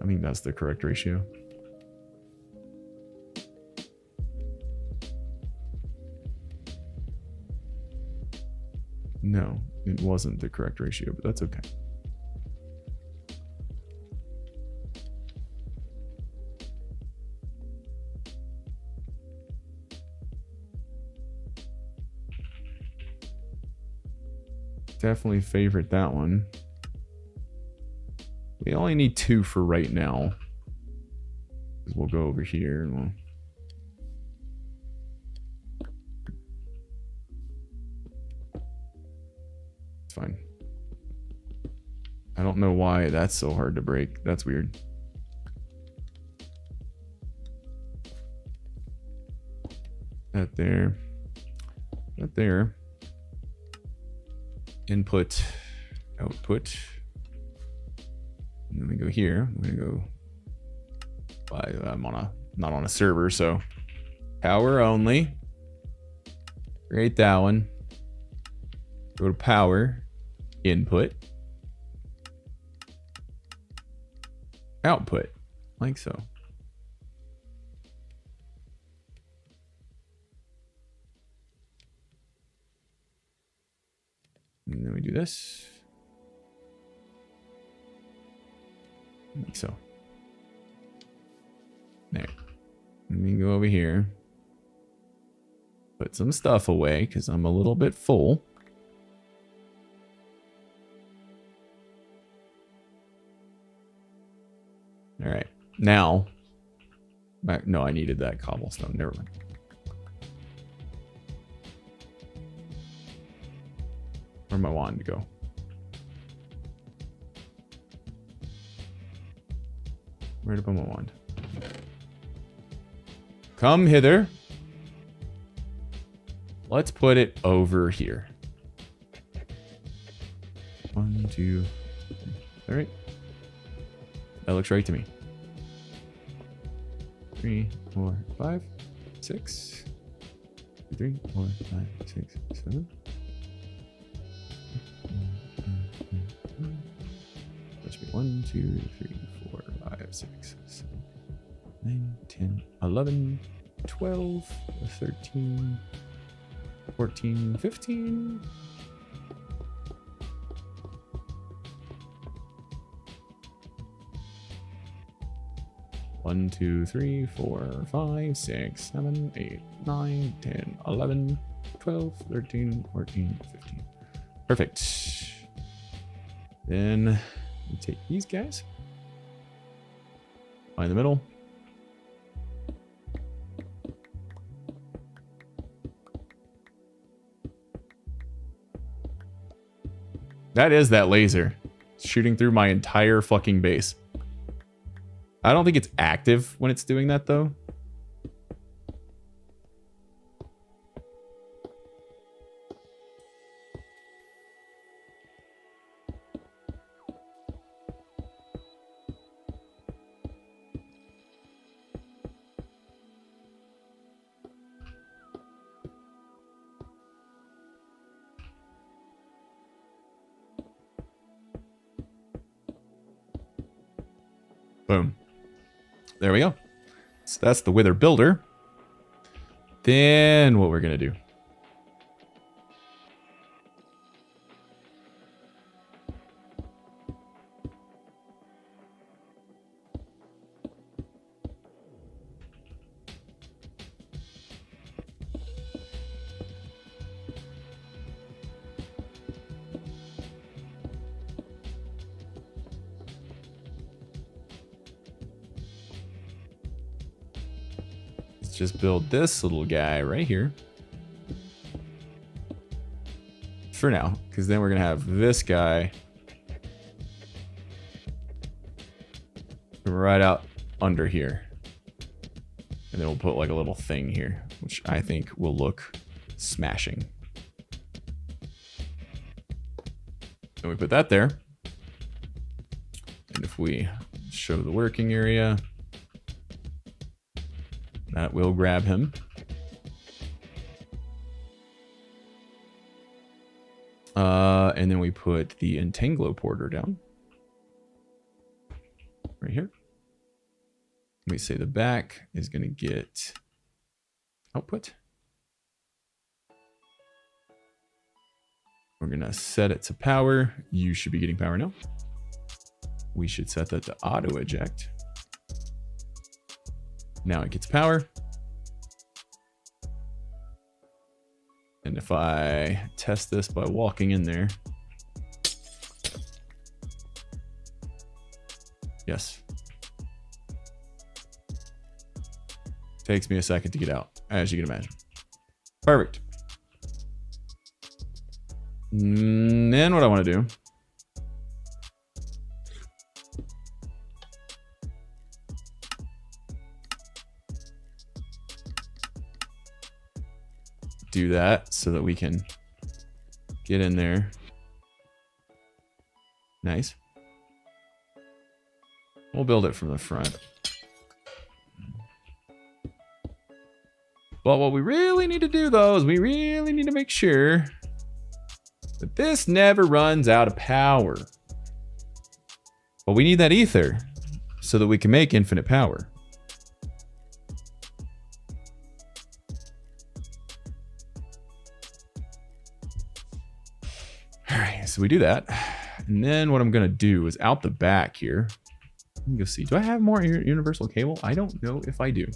I think that's the correct ratio. No, it wasn't the correct ratio, but that's okay. Definitely favorite that one. We only need 2 for right now. We'll go over here and we'll... It's fine. I don't know why that's so hard to break. That's weird. That there. That there. input, output. And then we go here. I'm gonna go. I'm not on a server, so power only. Create that one. Go to power, input, output, like so. And then we do this. Like so. There. Let me go over here. Put some stuff away because I'm a little bit full. All right. Now. No, I needed that cobblestone. Never mind. Where'd my wand go? Where'd I put my wand? Come hither. Let's put it over here. 1, 2, 3. All right. That looks right to me. 3, 4, 5, 6. 3, 4, 5, 6, 7. That should be 1, 2, 3, 4, 5, 6, 7, 9, 10, 11, 12, 13, 14, 15. One, 2, 3, 4, 5, 6, 7, 8, 9, 10, 11, 12, 13, 14, 15. Perfect. Then we take these guys. Find the middle. That is that laser. It's shooting through my entire fucking base. I don't think it's active when it's doing that, though. Boom. There we go. So that's the Wither Builder. Then what we're going to do. Just build this little guy right here. For now, because then we're going to have this guy right out under here. And then we'll put like a little thing here, which I think will look smashing. And we put that there. And if we show the working area, that will grab him. And then we put the Entanglo Porter down. Right here. We say the back is going to get output. We're going to set it to power. You should be getting power now. We should set that to auto eject. Now it gets power. And if I test this by walking in there. Yes. Takes me a second to get out, as you can imagine. Perfect. And then what I want to do. Do that so that we can get in there Nice. We'll build it from the front. But what we really need to do, though, is we really need to make sure that this never runs out of power. But we need that ether so that we can make infinite power. All right, so we do that. And then what I'm going to do is out the back here. Let me go see. Do I have more universal cable? I don't know if I do.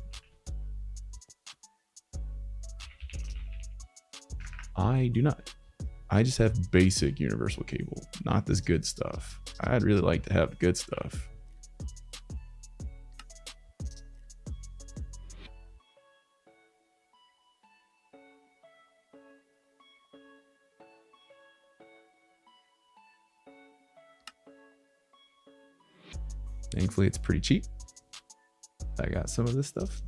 I do not. I just have basic universal cable, not this good stuff. I'd really like to have good stuff. Thankfully, it's pretty cheap. I got some of this stuff.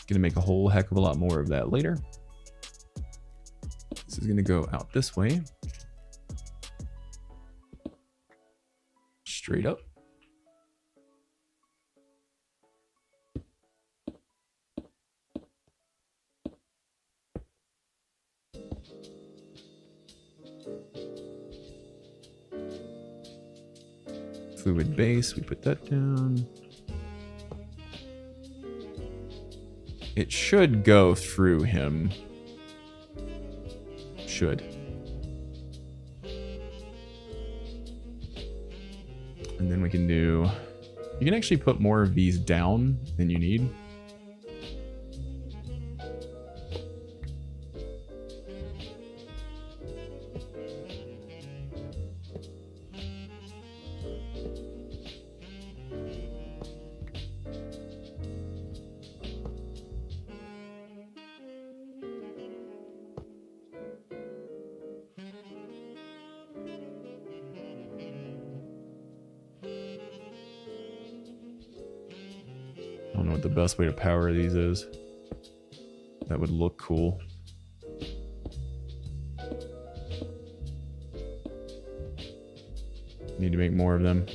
Gonna make a whole heck of a lot more of that later. This is gonna go out this way. Straight up. Fluid base, we put that down. It should go through him. Should. And then we can do... You can actually put more of these down than you need. I don't know what the best way to power these is. That would look cool. Need to make more of them.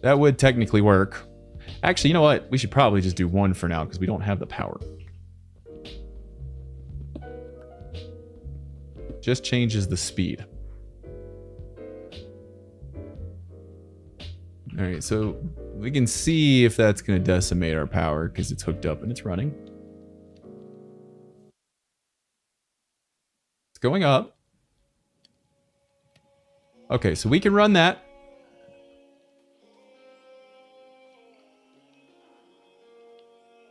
That would technically work. Actually, you know what? We should probably just do one for now because we don't have the power. Just changes the speed. All right, so we can see if that's going to decimate our power because it's hooked up and it's running. It's going up. Okay, so we can run that.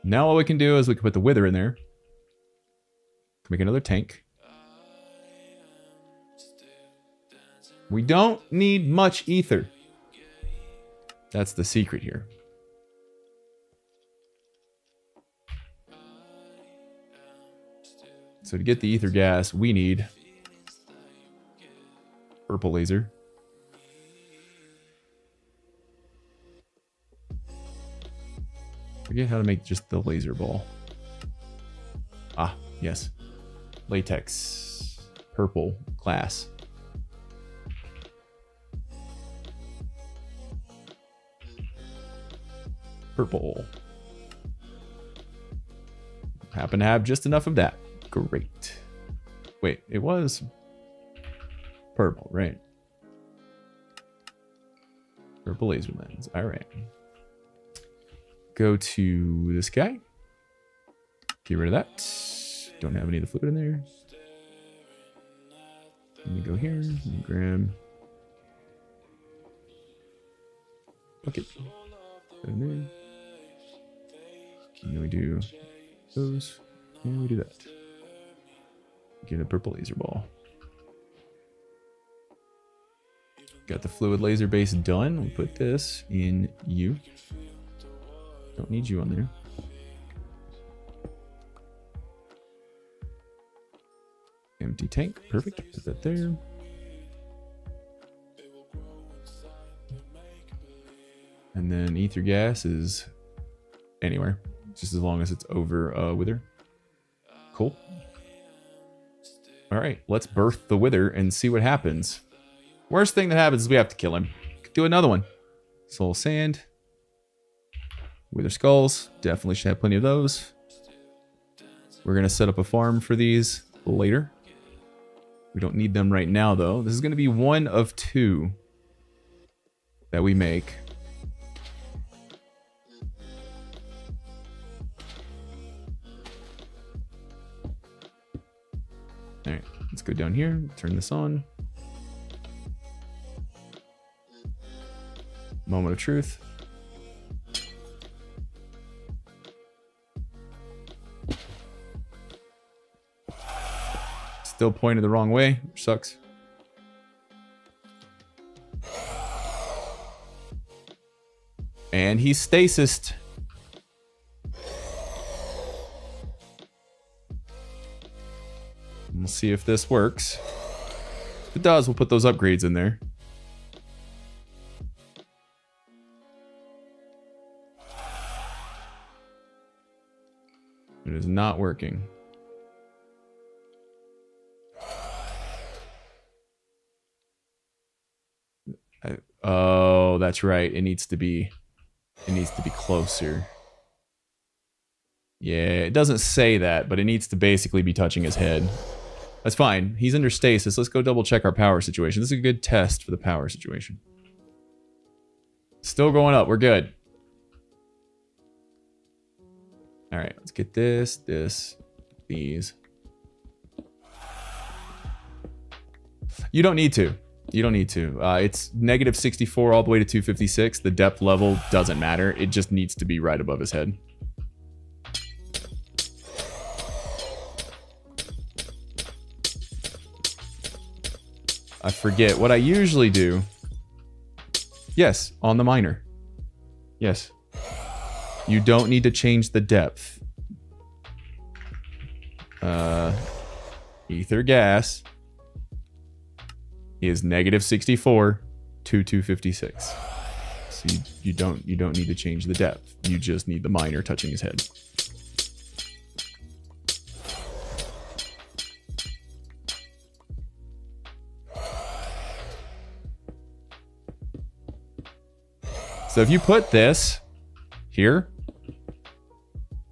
Now what we can do is we can put the wither in there. Make another tank. We don't need much ether. That's the secret here. So to get the ether gas, we need purple laser. Forget how to make just the laser ball. Ah, yes. Latex. Purple glass. Purple. Happen to have just enough of that. Great. Wait, it was purple, right? Purple laser lens. All right. Go to this guy. Get rid of that. Don't have any of the fluid in there. Let me go here and grab. Okay. And then we do those, and we do that. Get a purple laser ball. Got the fluid laser base done. We put this in you. Don't need you on there. Empty tank. Perfect. Put that there. And then ether gas is anywhere, just as long as it's over wither. Cool. All right, let's birth the wither and see what happens. Worst thing that happens is we have to kill him. Do another one. Soul sand. Wither skulls. Definitely should have plenty of those. We're going to set up a farm for these later. We don't need them right now, though. This is going to be one of two that we make. All right, let's go down here, turn this on. Moment of truth. Still pointed the wrong way, which sucks. And he's stasised. We'll see if this works. If it does, we'll put those upgrades in there. It is not working. Oh, that's right. It needs to be closer. Yeah, it doesn't say that, but it needs to basically be touching his head. That's fine. He's under stasis. Let's go double check our power situation. This is a good test for the power situation. Still going up. We're good. All right, let's get this, these. You don't need to. You don't need to. It's negative 64 all the way to 256. The depth level doesn't matter. It just needs to be right above his head. I forget what I usually do. Yes, on the miner. Yes. You don't need to change the depth. Ether gas is negative 64 to 256. So you don't need to change the depth. You just need the miner touching his head. So if you put this here,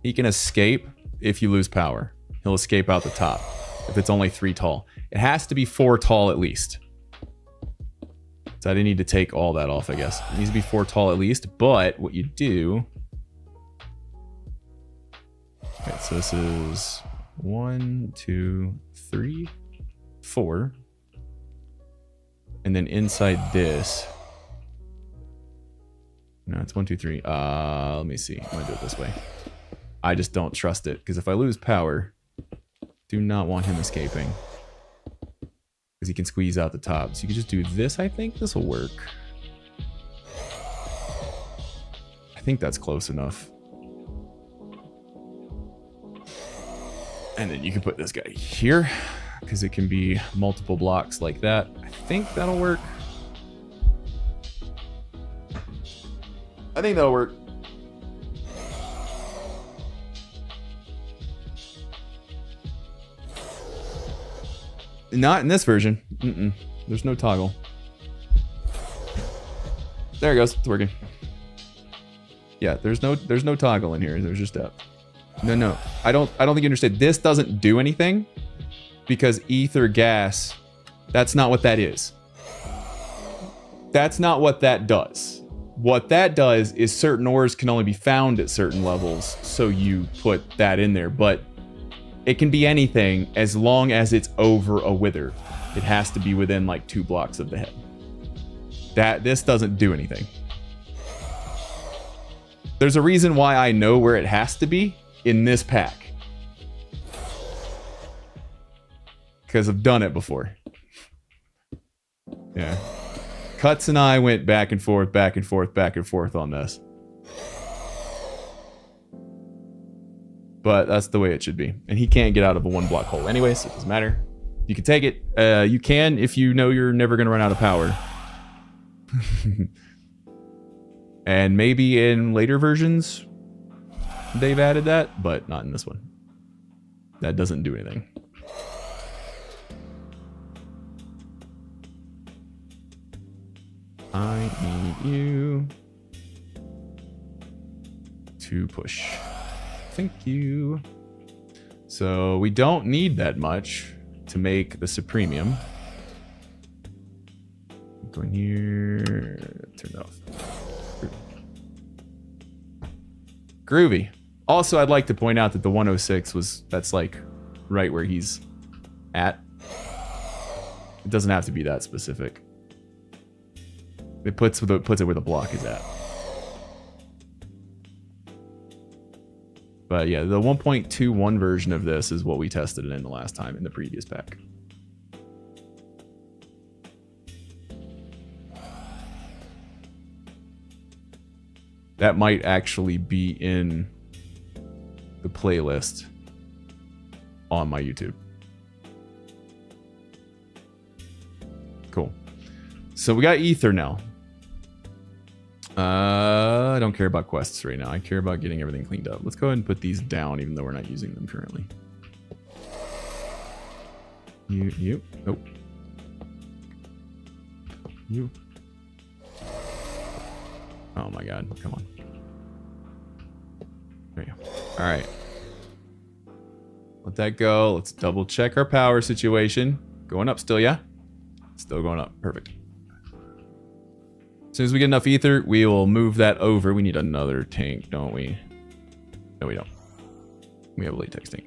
he can escape if you lose power. He'll escape out the top if it's only 3 tall. It has to be 4 tall at least. So I didn't need to take all that off, I guess. It needs to be 4 tall at least, but what you do... Okay, so this is 1, 2, 3, 4. And then inside this... No, it's 1, 2, 3. Let me see. I'm gonna do it this way. I just don't trust it, because if I lose power, do not want him escaping. Because he can squeeze out the top. So you can just do this, I think. This will work. I think that's close enough. And then you can put this guy here, because it can be multiple blocks like that. I think that'll work. I think that'll work. Not in this version. There's no toggle. There it goes. It's working. Yeah, there's no toggle in here. There's just depth. No. I don't think you understand. This doesn't do anything because ether gas. That's not what that is. That's not what that does. What that does is certain ores can only be found at certain levels, so you put that in there. But it can be anything as long as it's over a wither. It has to be within like 2 blocks of the head. This doesn't do anything. There's a reason why I know where it has to be in this pack. Because I've done it before. Yeah. Cuts and I went back and forth on this. But that's the way it should be. And he can't get out of a 1 block hole anyway, so it doesn't matter. You can take it. You can if you know you're never going to run out of power. And maybe in later versions they've added that, but not in this one. That doesn't do anything. I need you to push. Thank you. So we don't need that much to make the Supremium. Go in here. Turn it off. Groovy. Also, I'd like to point out that the 106 that's like right where he's at. It doesn't have to be that specific. It puts it where the block is at. But yeah, the 1.21 version of this is what we tested it in the last time in the previous pack. That might actually be in the playlist on my YouTube. Cool. So we got Ether now. I don't care about quests right now. I care about getting everything cleaned up. Let's go ahead and put these down, even though we're not using them currently. You. Nope. You. Oh my god. Come on. There you go. All right. Let that go. Let's double check our power situation. Going up still, yeah? Still going up. Perfect. As soon as we get enough ether, we will move that over. We need another tank, don't we? No, we don't. We have a latex tank.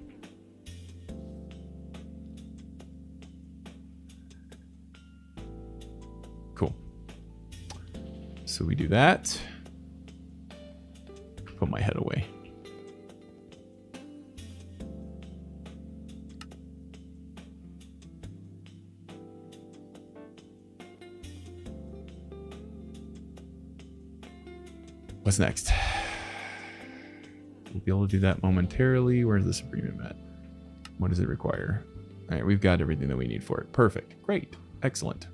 Cool. So we do that. Put my head away. What's next? We'll be able to do that momentarily. Where's the Supremium at? What does it require? All right, we've got everything that we need for it. Perfect. Great. Excellent.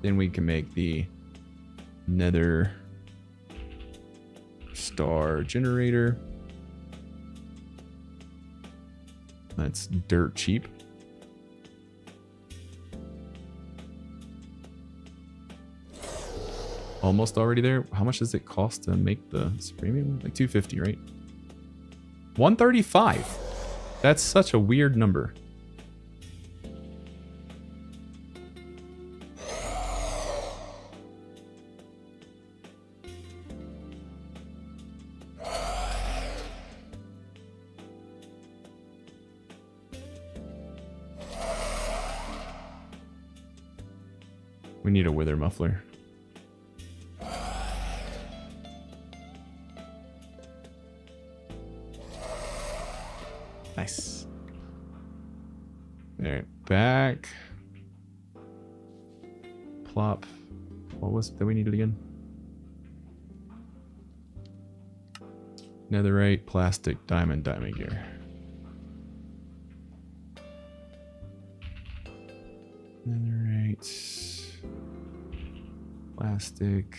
Then we can make the Nether Star generator. That's dirt cheap. Almost already there. How much does it cost to make the Supremium? Like 250, right? 135. That's such a weird number. We need a wither muffler. Nice. All right, back. Plop. What was it that we needed again? Netherite, plastic, diamond gear. Netherite, plastic,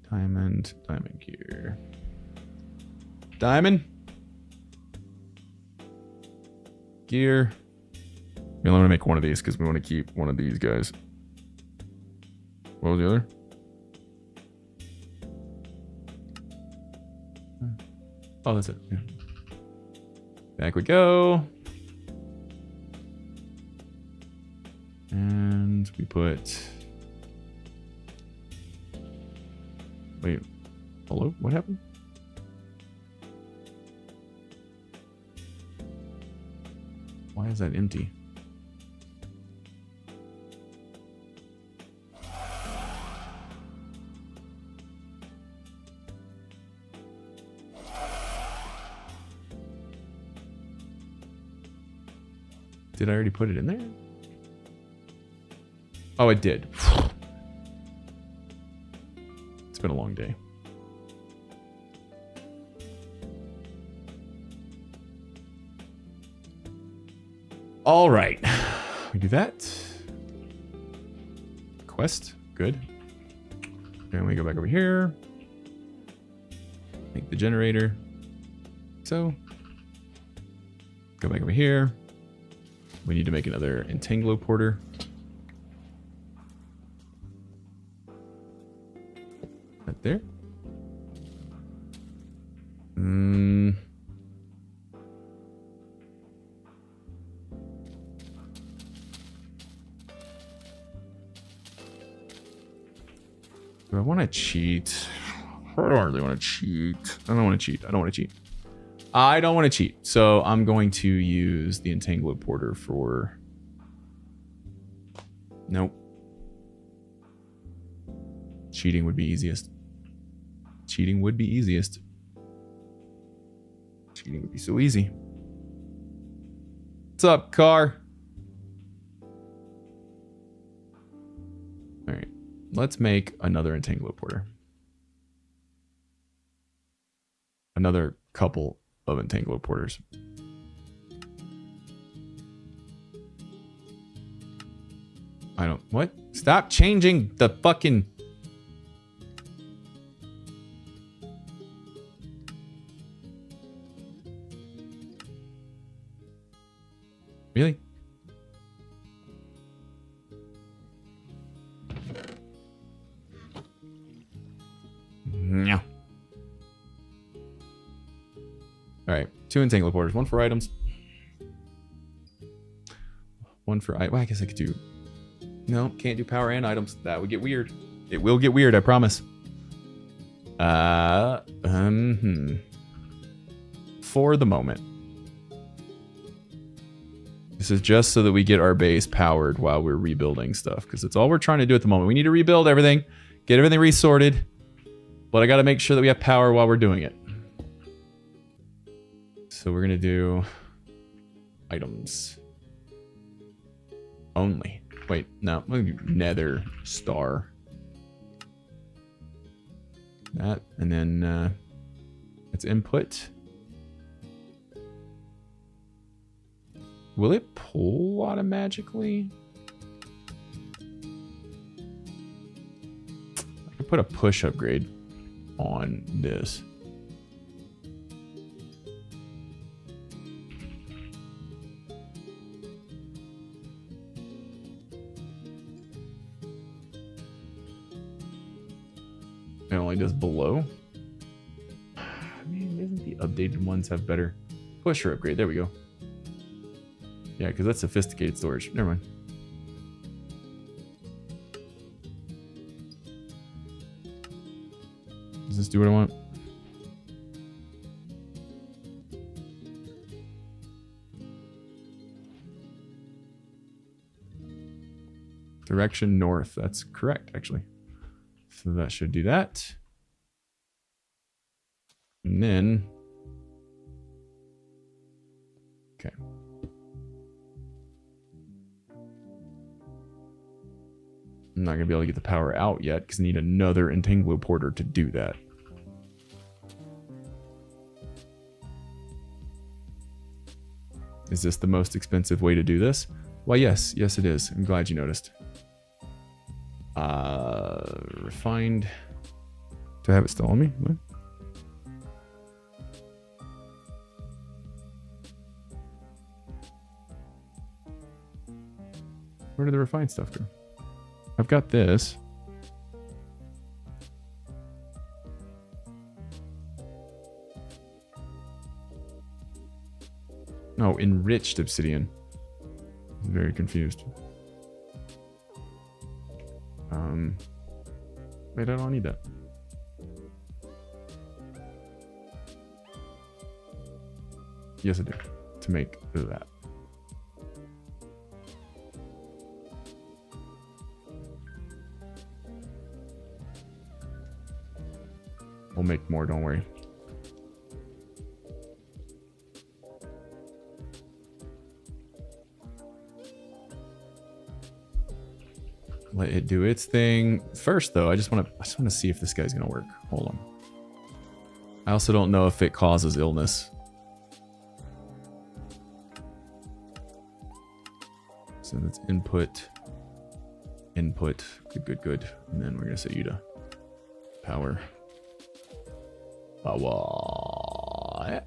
diamond gear. Diamond gear. We only want to make one of these because we want to keep one of these guys. What was the other? Oh, that's it. Yeah. Back we go. And we put... Wait. Hello? What happened? Why is that empty? Did I already put it in there? Oh, it did. It's been a long day. All right. We do that. Quest. Good. And we go back over here. Make the generator. So go back over here. We need to make another entangloporter. Right there. Do I want to cheat? I don't really want to cheat. I don't want to cheat. I don't want to cheat. I don't want to cheat. So I'm going to use the entangloporter for... Nope. Cheating would be easiest. Cheating would be easiest. Cheating would be so easy. What's up, car? All right. Let's make another entangloporter. Another couple of entangloporters. I don't... What? Stop changing the fucking... Really? No. All right, 2 entangloporters, 1 for items, 1 for well, I guess I could do. No, can't do power and items. That would get weird. It will get weird, I promise. For the moment. This is just so that we get our base powered while we're rebuilding stuff, because it's all we're trying to do at the moment. We need to rebuild everything, get everything resorted, but I got to make sure that we have power while we're doing it. So we're going to do items only. Wait, no, nether star. That, and then it's input. Will it pull automatically? I could put a push upgrade on this. It only does below. I mean, isn't the updated ones have better pusher upgrade? There we go. Yeah, because that's sophisticated storage. Never mind. Does this do what I want? Direction north. That's correct, actually. So that should do that. And then... Okay. I'm not going to be able to get the power out yet because I need another entangloporter to do that. Is this the most expensive way to do this? Why, yes. Yes, it is. I'm glad you noticed. Refined. Do I have it still on me? What? Where did the refined stuff go? I've got this. Oh, enriched obsidian. I'm very confused. Wait, I don't need that. Yes, I do. To make that. We'll make more, don't worry. Let it do its thing. First, though, I just want to see if this guy's gonna work. Hold on. I also don't know if it causes illness. So that's input. Good. And then we're gonna set you to Power. Power.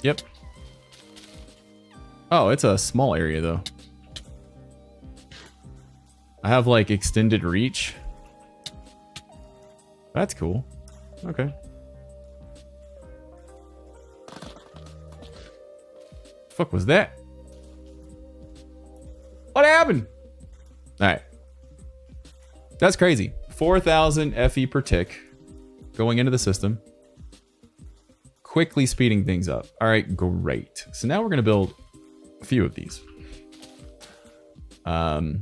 Yep. Oh, it's a small area though. I have like extended reach. That's cool. Okay. Fuck was that? What happened? All right. That's crazy. 4,000 FE per tick going into the system. Quickly speeding things up. All right, great. So now we're going to build a few of these. We're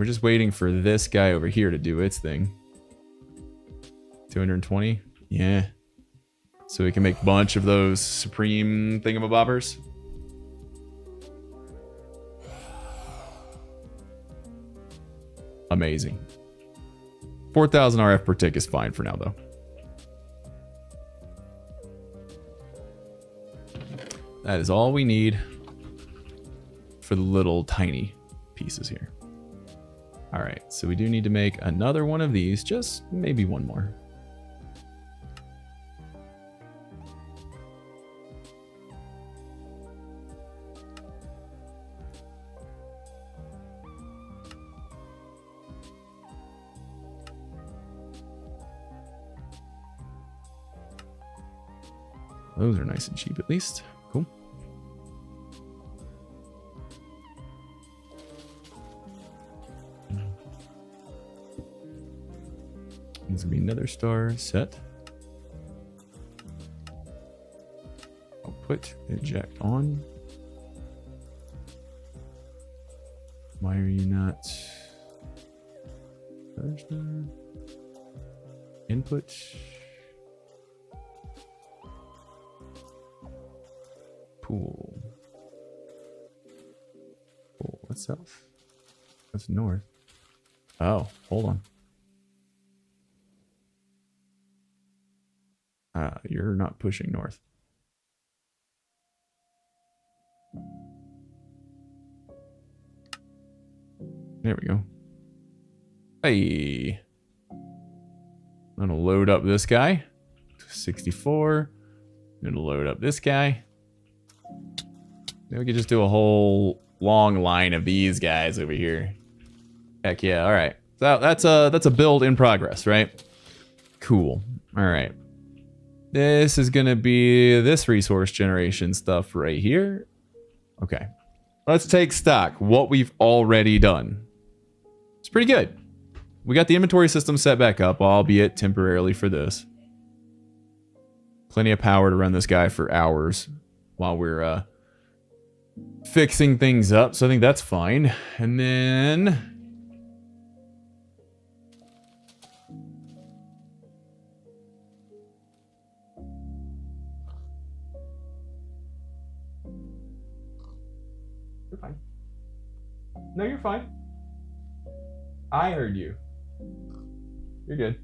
just waiting for this guy over here to do its thing. 220? Yeah. So we can make a bunch of those supreme thingamabobbers. Amazing. 4,000 RF per tick is fine for now, though. That is all we need for the little tiny pieces here. All right, so we do need to make another one of these, just maybe one more. Those are nice and cheap at least. Cool. There's gonna be another star set. I'll put eject on. Why are you not? Input. Pool. Pool. What's south? That's north. Oh, hold on. You're not pushing north. There we go. Hey. I'm gonna load up this guy. 64. I'm gonna load up this guy. Then we could just do a whole long line of these guys over here. Heck yeah, all right. So that's a build in progress, right? Cool. All right. This is gonna be this resource generation stuff right here. Okay. Let's take stock. What we've already done. It's pretty good. We got the inventory system set back up, albeit temporarily for this. Plenty of power to run this guy for hours while we're fixing things up, so I think that's fine. And then you're fine. No, you're fine. I heard you. You're good.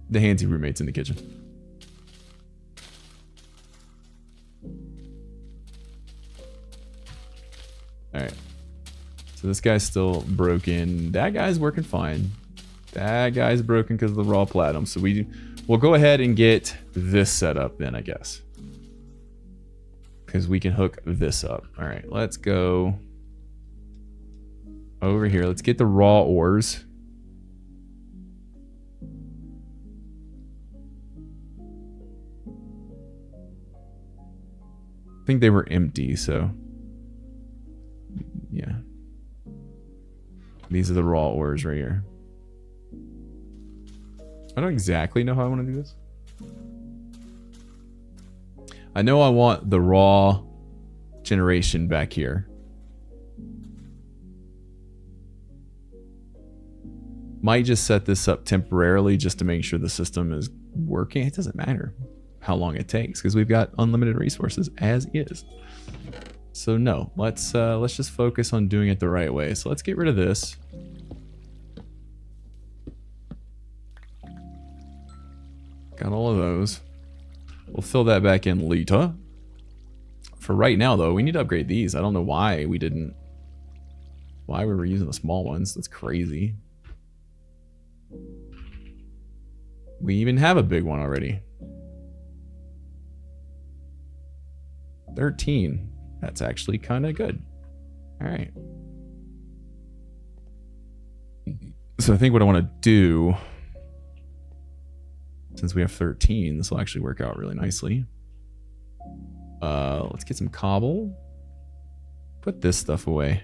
The handsy roommate's in the kitchen. Alright. So this guy's still broken. That guy's working fine. That guy's broken because of the raw platinum. So we'll go ahead and get this set up then, I guess. Because we can hook this up. Alright, let's go over here. Let's get the raw ores. I think they were empty, so yeah. These are the raw ores right here. I don't exactly know how I want to do this. I know I want the raw generation back here. Might just set this up temporarily just to make sure the system is working. It doesn't matter how long it takes because we've got unlimited resources as is. So no, let's just focus on doing it the right way. So let's get rid of this. Got all of those. We'll fill that back in later. For right now, though, we need to upgrade these. I don't know why we didn't. Why we were using the small ones. That's crazy. We even have a big one already. 13. That's actually kind of good. All right. So I think what I want to do, since we have 13, this will actually work out really nicely. Let's get some cobble. Put this stuff away.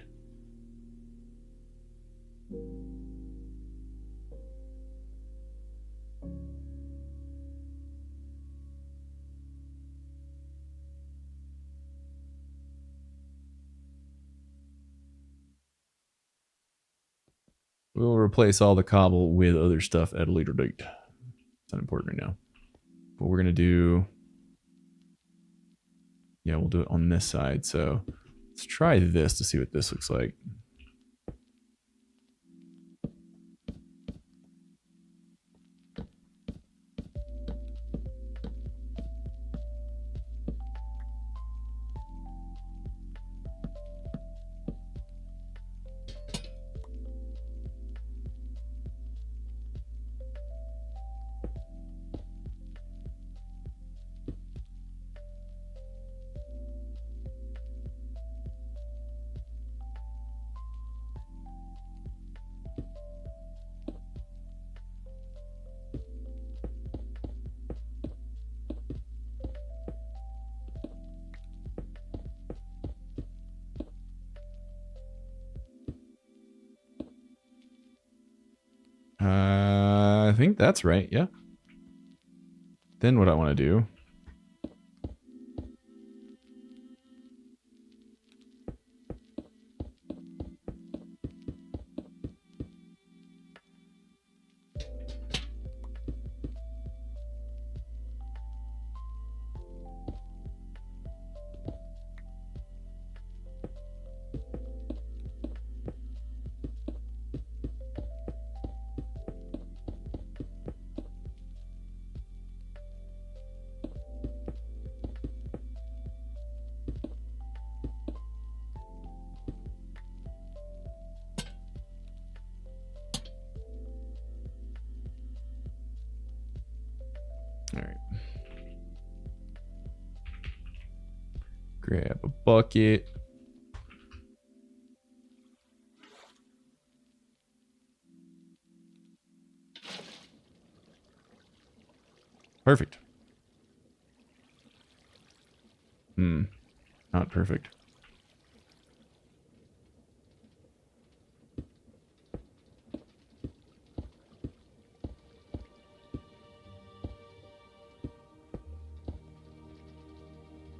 We'll replace all the cobble with other stuff at a later date. It's not important right now. But we're going to do... Yeah, we'll do it on this side. So let's try this to see what this looks like. I think that's right, yeah. Then what I want to do... All right. Grab a bucket. Perfect. Not perfect.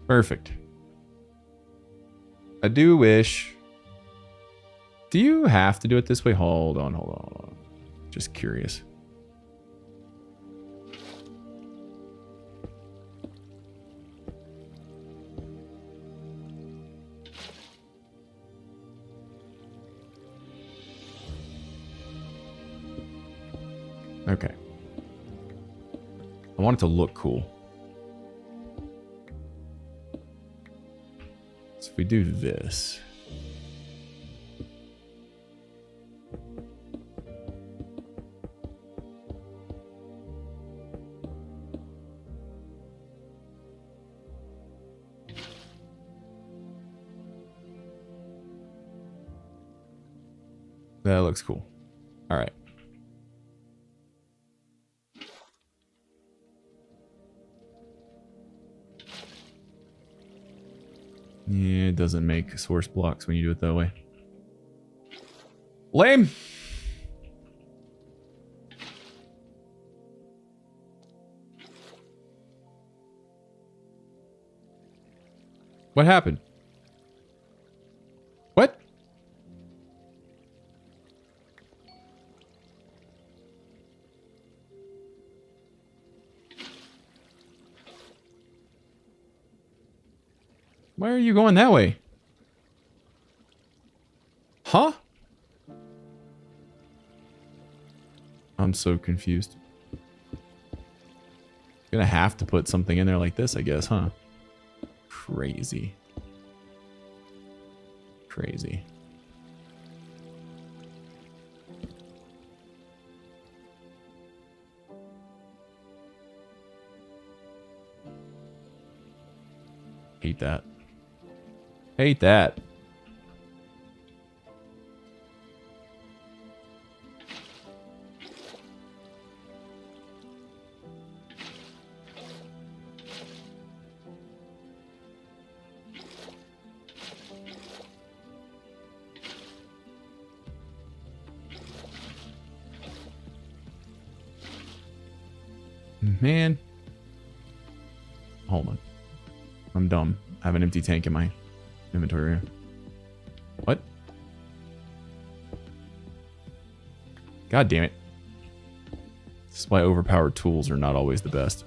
Perfect. I do wish... Do you have to do it this way? Hold on, hold on, hold on. Just curious. Okay. I want it to look cool. So if we do this... That looks cool. All right. Yeah, it doesn't make source blocks when you do it that way. Lame. What happened? What? Why are you going that way? Huh? I'm so confused. Gonna have to put something in there like this, I guess, huh? Crazy. Crazy. Hate that. Hate that. Man. Hold on. I'm dumb. I have an empty tank in my inventory. What? God damn it. This is why overpowered tools are not always the best.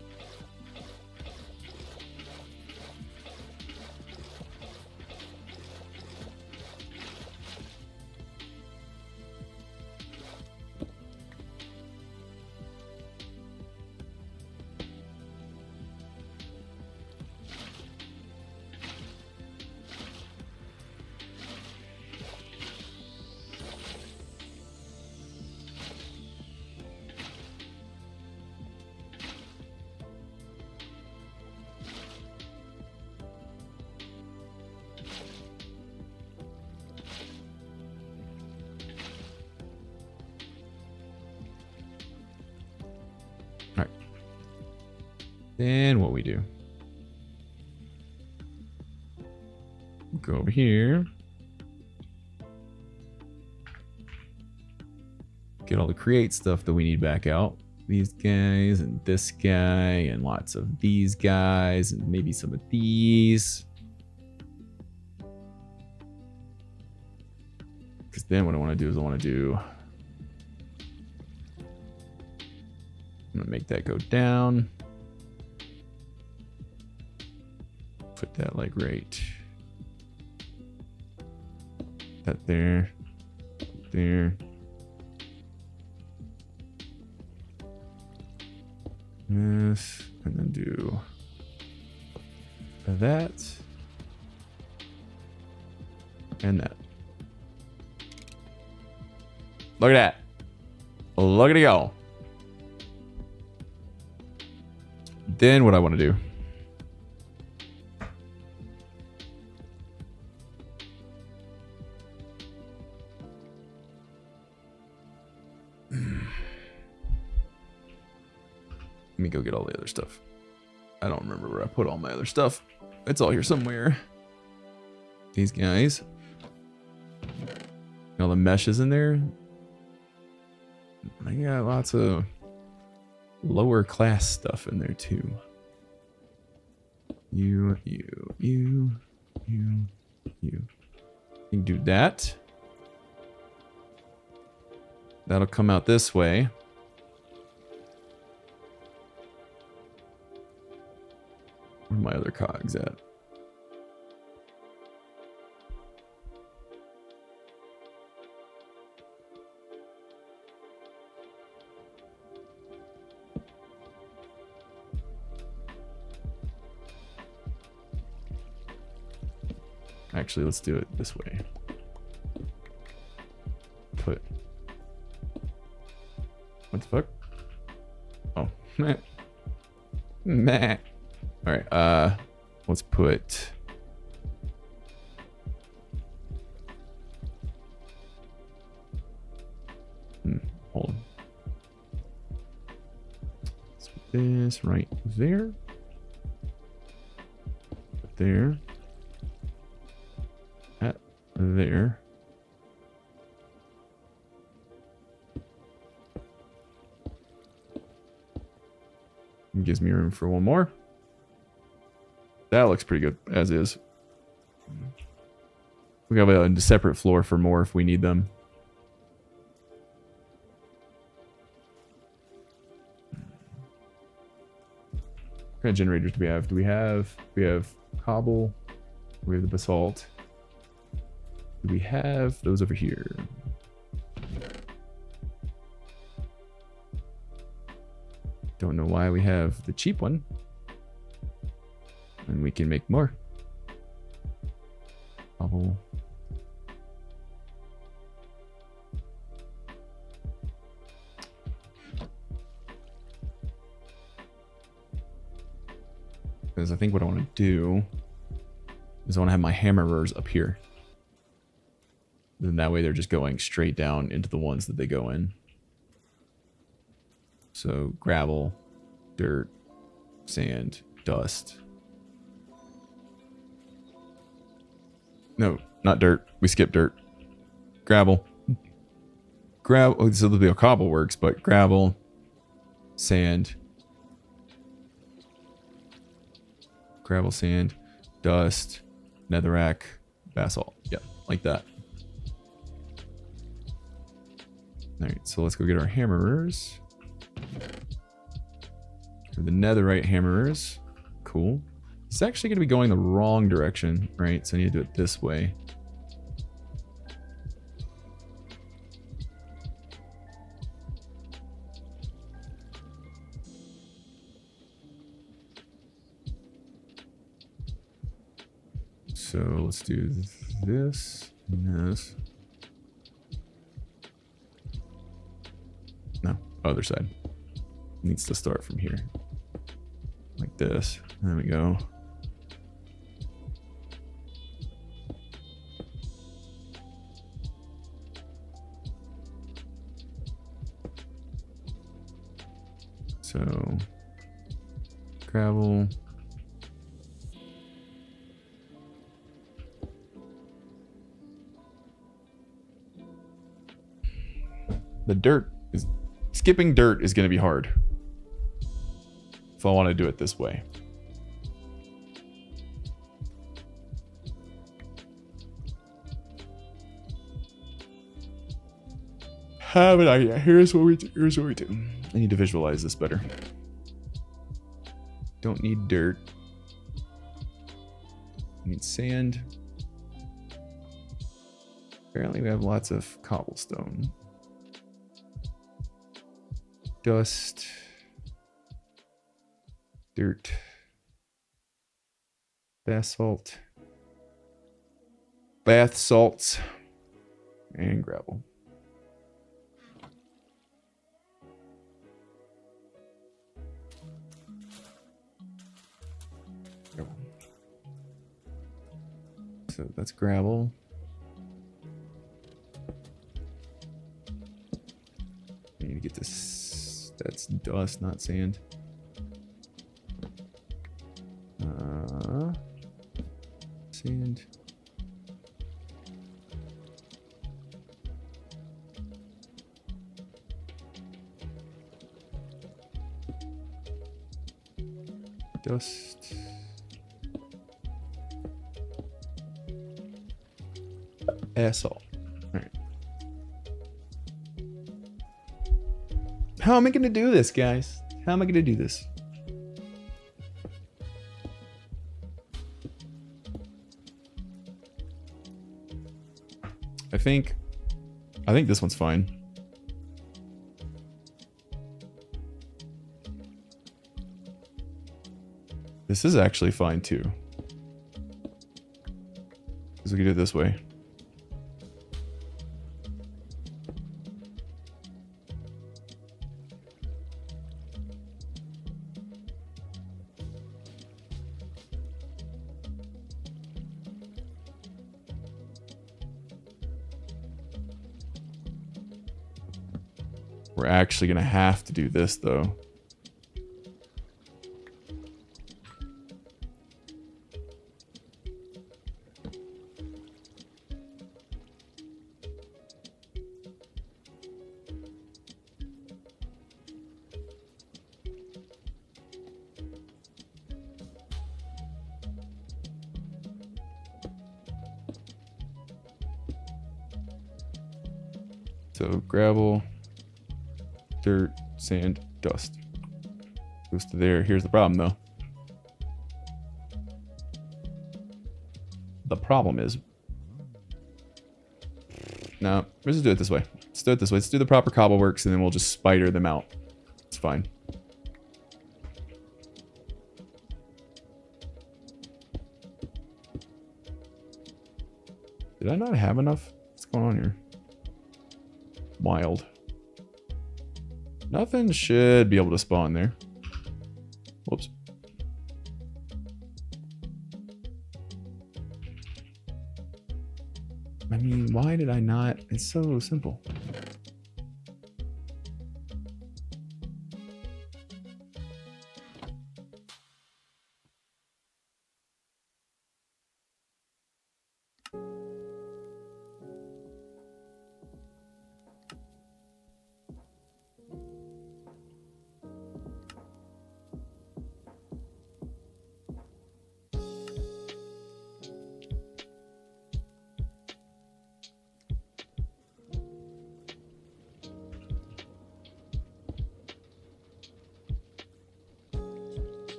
Then what we do? Go over here. Get all the create stuff that we need back out. These guys and this guy and lots of these guys and maybe some of these. Because then what I want to do is I want to do... I'm going to make that go down. Put that like right that there, there. This, and then do that and that. Look at that. Look at it go. Then what I want to do. Let me go get all the other stuff. I don't remember where I put all my other stuff. It's all here somewhere. These guys. All the meshes in there. I got lots of lower class stuff in there too. You. You can do that. That'll come out this way. Where are my other cogs at? Actually, let's do it this way. Put... What the fuck? Oh. Meh. Meh. Alright, let's put... hold on. Let's put this right there. Put there. At there. It gives me room for one more. That looks pretty good, as is. We have a separate floor for more if we need them. What kind of generators do we have? We have cobble. We have the basalt. Do we have those over here? Don't know why we have the cheap one. And we can make more. Bubble. Because I think what I want to do is I want to have my hammerers up here. Then that way they're just going straight down into the ones that they go in. So gravel, dirt, sand, dust. No, not dirt. We skipped dirt. Gravel. Gravel. So there'll be a cobble works, but gravel, sand, gravel, sand, dust, netherrack, basalt. Yeah, like that. All right, so let's go get our hammerers. The netherite hammerers. Cool. It's actually going to be going the wrong direction, right? So I need to do it this way. So let's do this and this. No, other side. Needs to start from here. Like this. There we go. So, gravel. The dirt is, skipping dirt is going to be hard if I want to do it this way. Have an idea. Here's what we do. Here's what we do. I need to visualize this better. Don't need dirt. Need sand. Apparently we have lots of cobblestone. Dust. Dirt. Basalt. Bath salts. And gravel. So that's gravel. I need to get this. That's dust, not sand. Sand. Dust. Asshole. All right. How am I going to do this, guys? How am I going to do this? I think this one's fine. This is actually fine too. Because we can do it this way. We're actually going to have to do this, though. So gravel, dirt, sand, dust. Goes to there. Here's the problem, though. The problem is... No, let's just do it this way. Let's do it this way. Let's do the proper cobble works, and then we'll just spider them out. It's fine. Did I not have enough? What's going on here? Wild. Nothing should be able to spawn there. Whoops. I mean, why did I not? It's so simple.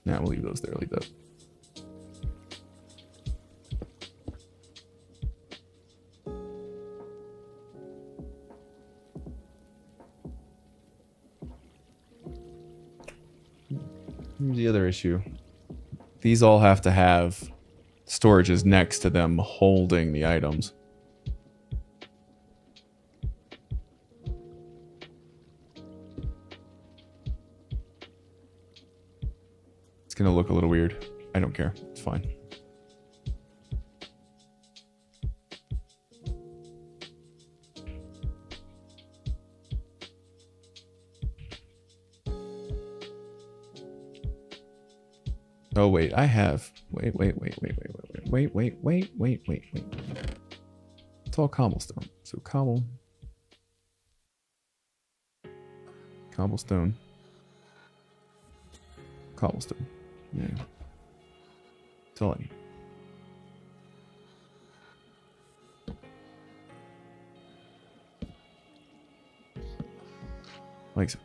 Nah, we'll leave those there like that. Here's the other issue. These all have to have storages next to them holding the items. It's gonna look a little weird. I don't care. It's fine. Oh wait, I have. Wait. It's all cobblestone. So cobblestone. Yeah. That's all I need. Like so.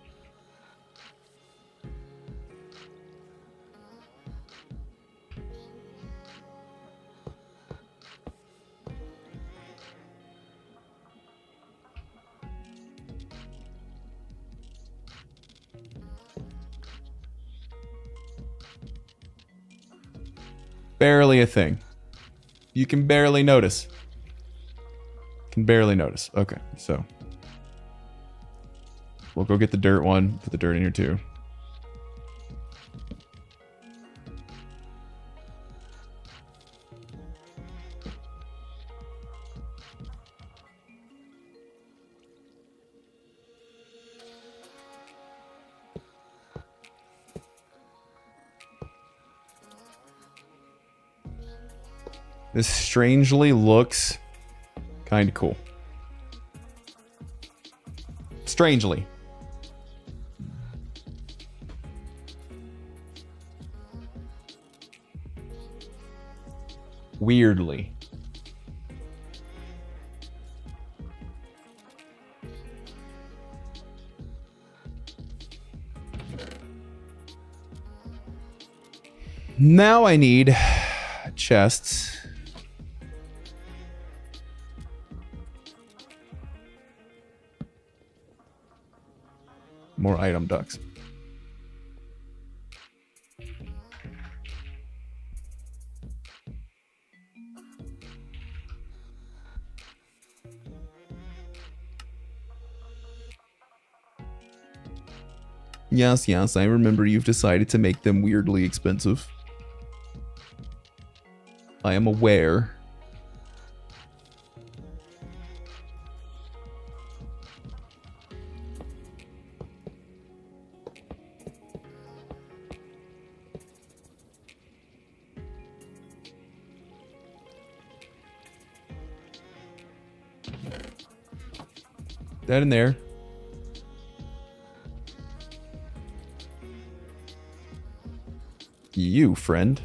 Barely a thing. You can barely notice. Okay, so we'll go get the dirt one. Put the dirt in here too. This strangely looks kind of cool. Strangely. Weirdly. Now I need chests. More item ducks. Yes, I remember you've decided to make them weirdly expensive. I am aware. That in there. You, friend,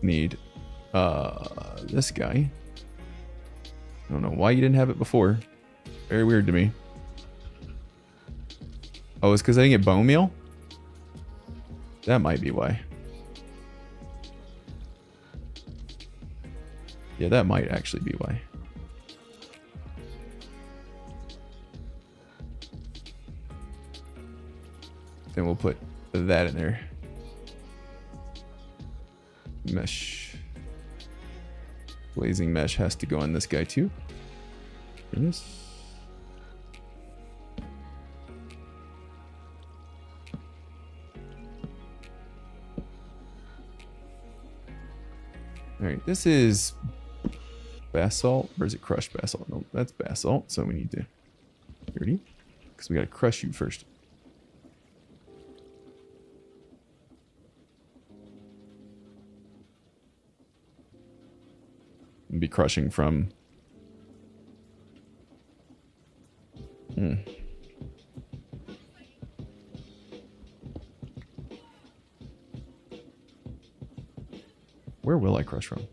need this guy. I don't know why you didn't have it before. Very weird to me. Oh, it's because I didn't get bone meal? That might be why. Yeah, that might actually be why. Then we'll put that in there. Mesh. Blazing mesh has to go on this guy too. There it is. Alright, this is basalt. Or is it crushed basalt? No, that's basalt. So we need to 30. Because we gotta crush you first. And be crushing from. Where will I crush from?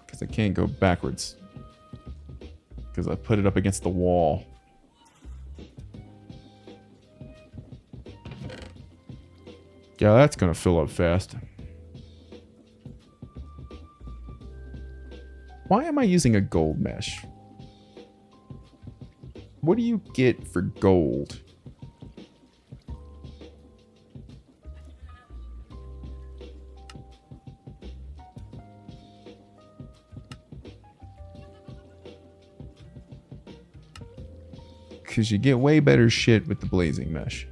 Because I can't go backwards. Because I put it up against the wall. Yeah, that's gonna fill up fast. Why am I using a gold mesh? What do you get for gold? Because you get way better shit with the blazing mesh.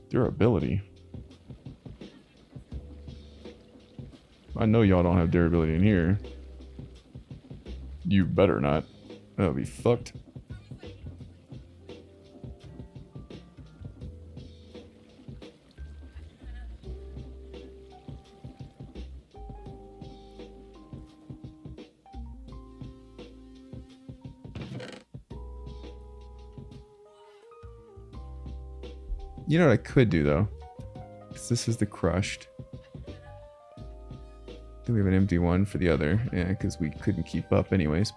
Durability. I know y'all don't have durability in here. You better not. That'll be fucked. You know what I could do though? Because this is the crushed. Do we have an empty one for the other? Yeah, because we couldn't keep up anyways.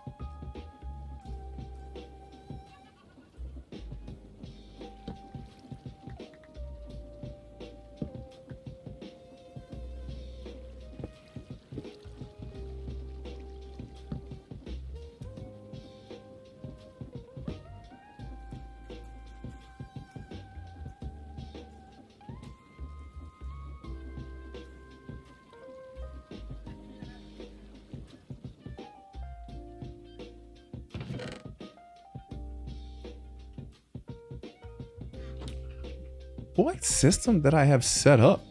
What system did I have set up?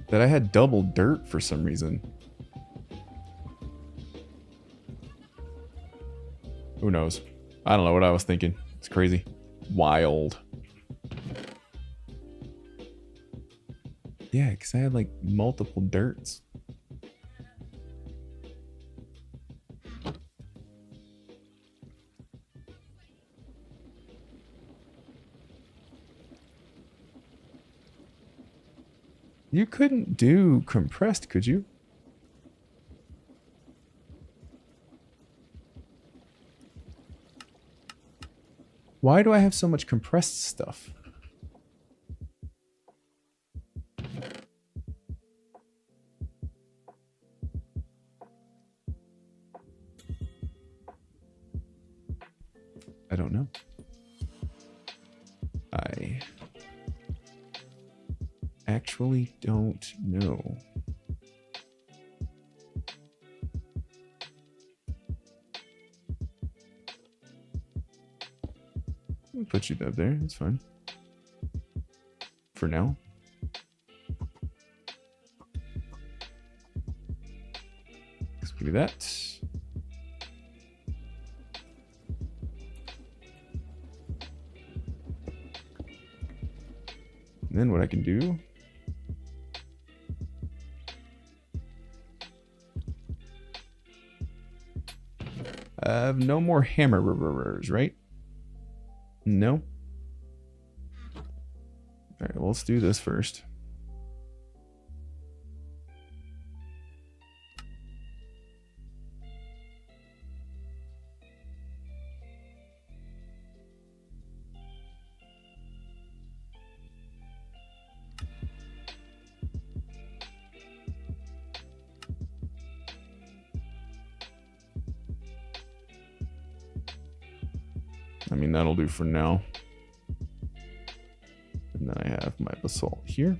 That I had double dirt for some reason. Who knows? I don't know what I was thinking. It's crazy. Wild. Yeah, because I had like multiple dirts. You couldn't do compressed, could you? Why do I have so much compressed stuff? I don't know. I actually don't know. I'll put you up there, it's fine. For now. Let's do that. And then what I can do have no more hammerers, right? No. All right, well, let's do this first. I mean, that'll do for now. And then I have my basalt here.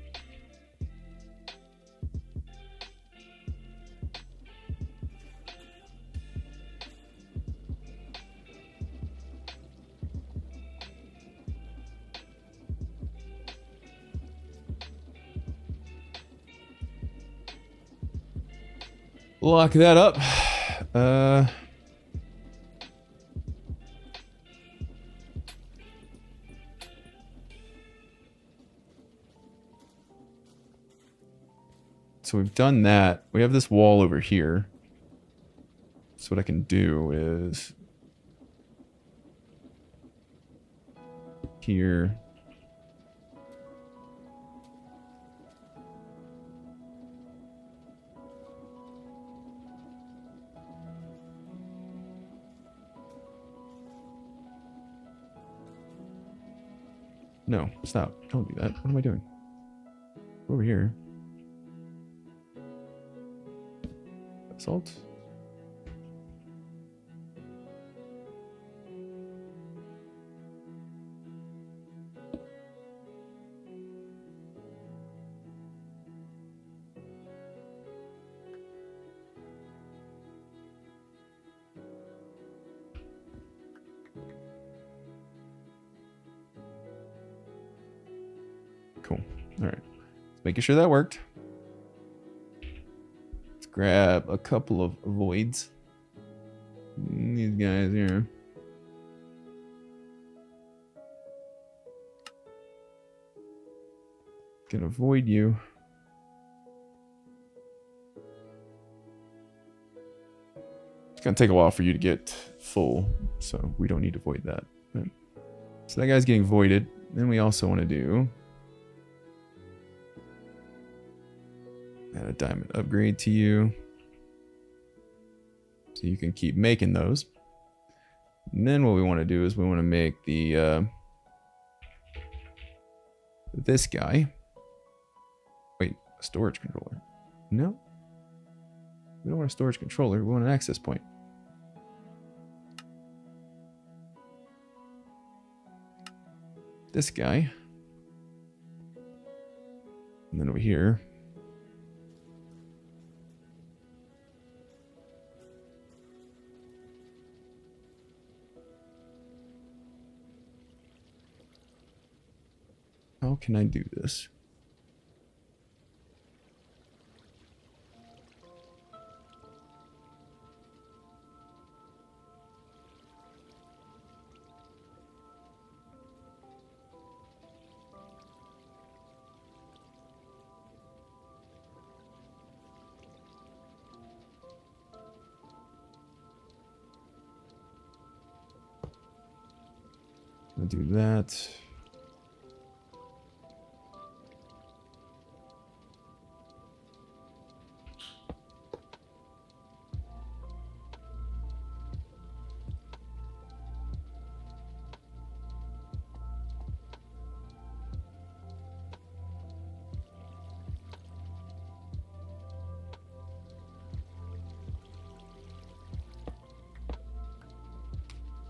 Lock that up. So we've done that. We have this wall over here. So what I can do is here. No, stop. Don't do that. What am I doing? Over here. Salt. Cool. All right. Making sure that worked. Let's grab a couple of voids. These guys here. Gonna void you. It's gonna take a while for you to get full, so we don't need to void that. So that guy's getting voided. Then we also want to do add a diamond upgrade to you, so you can keep making those. And then what we want to do is we want to make the this guy. Wait, a storage controller? No, we don't want a storage controller. We want an access point. This guy, and then over here. How can I do this? I'll do that.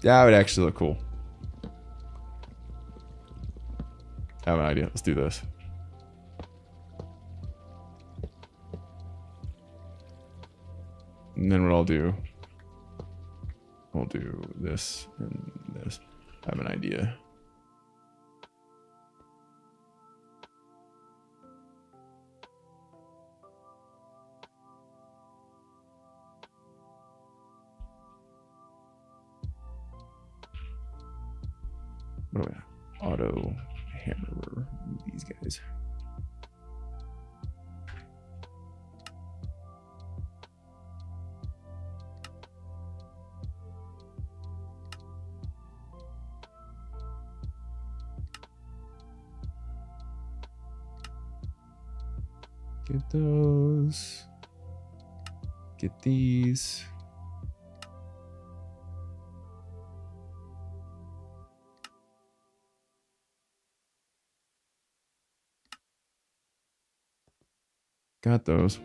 That would actually look cool. I have an idea. Let's do this. And then what I'll do this and this. I have an idea. What do we have? Auto hammerer. These guys. Get those. Get these. Got those.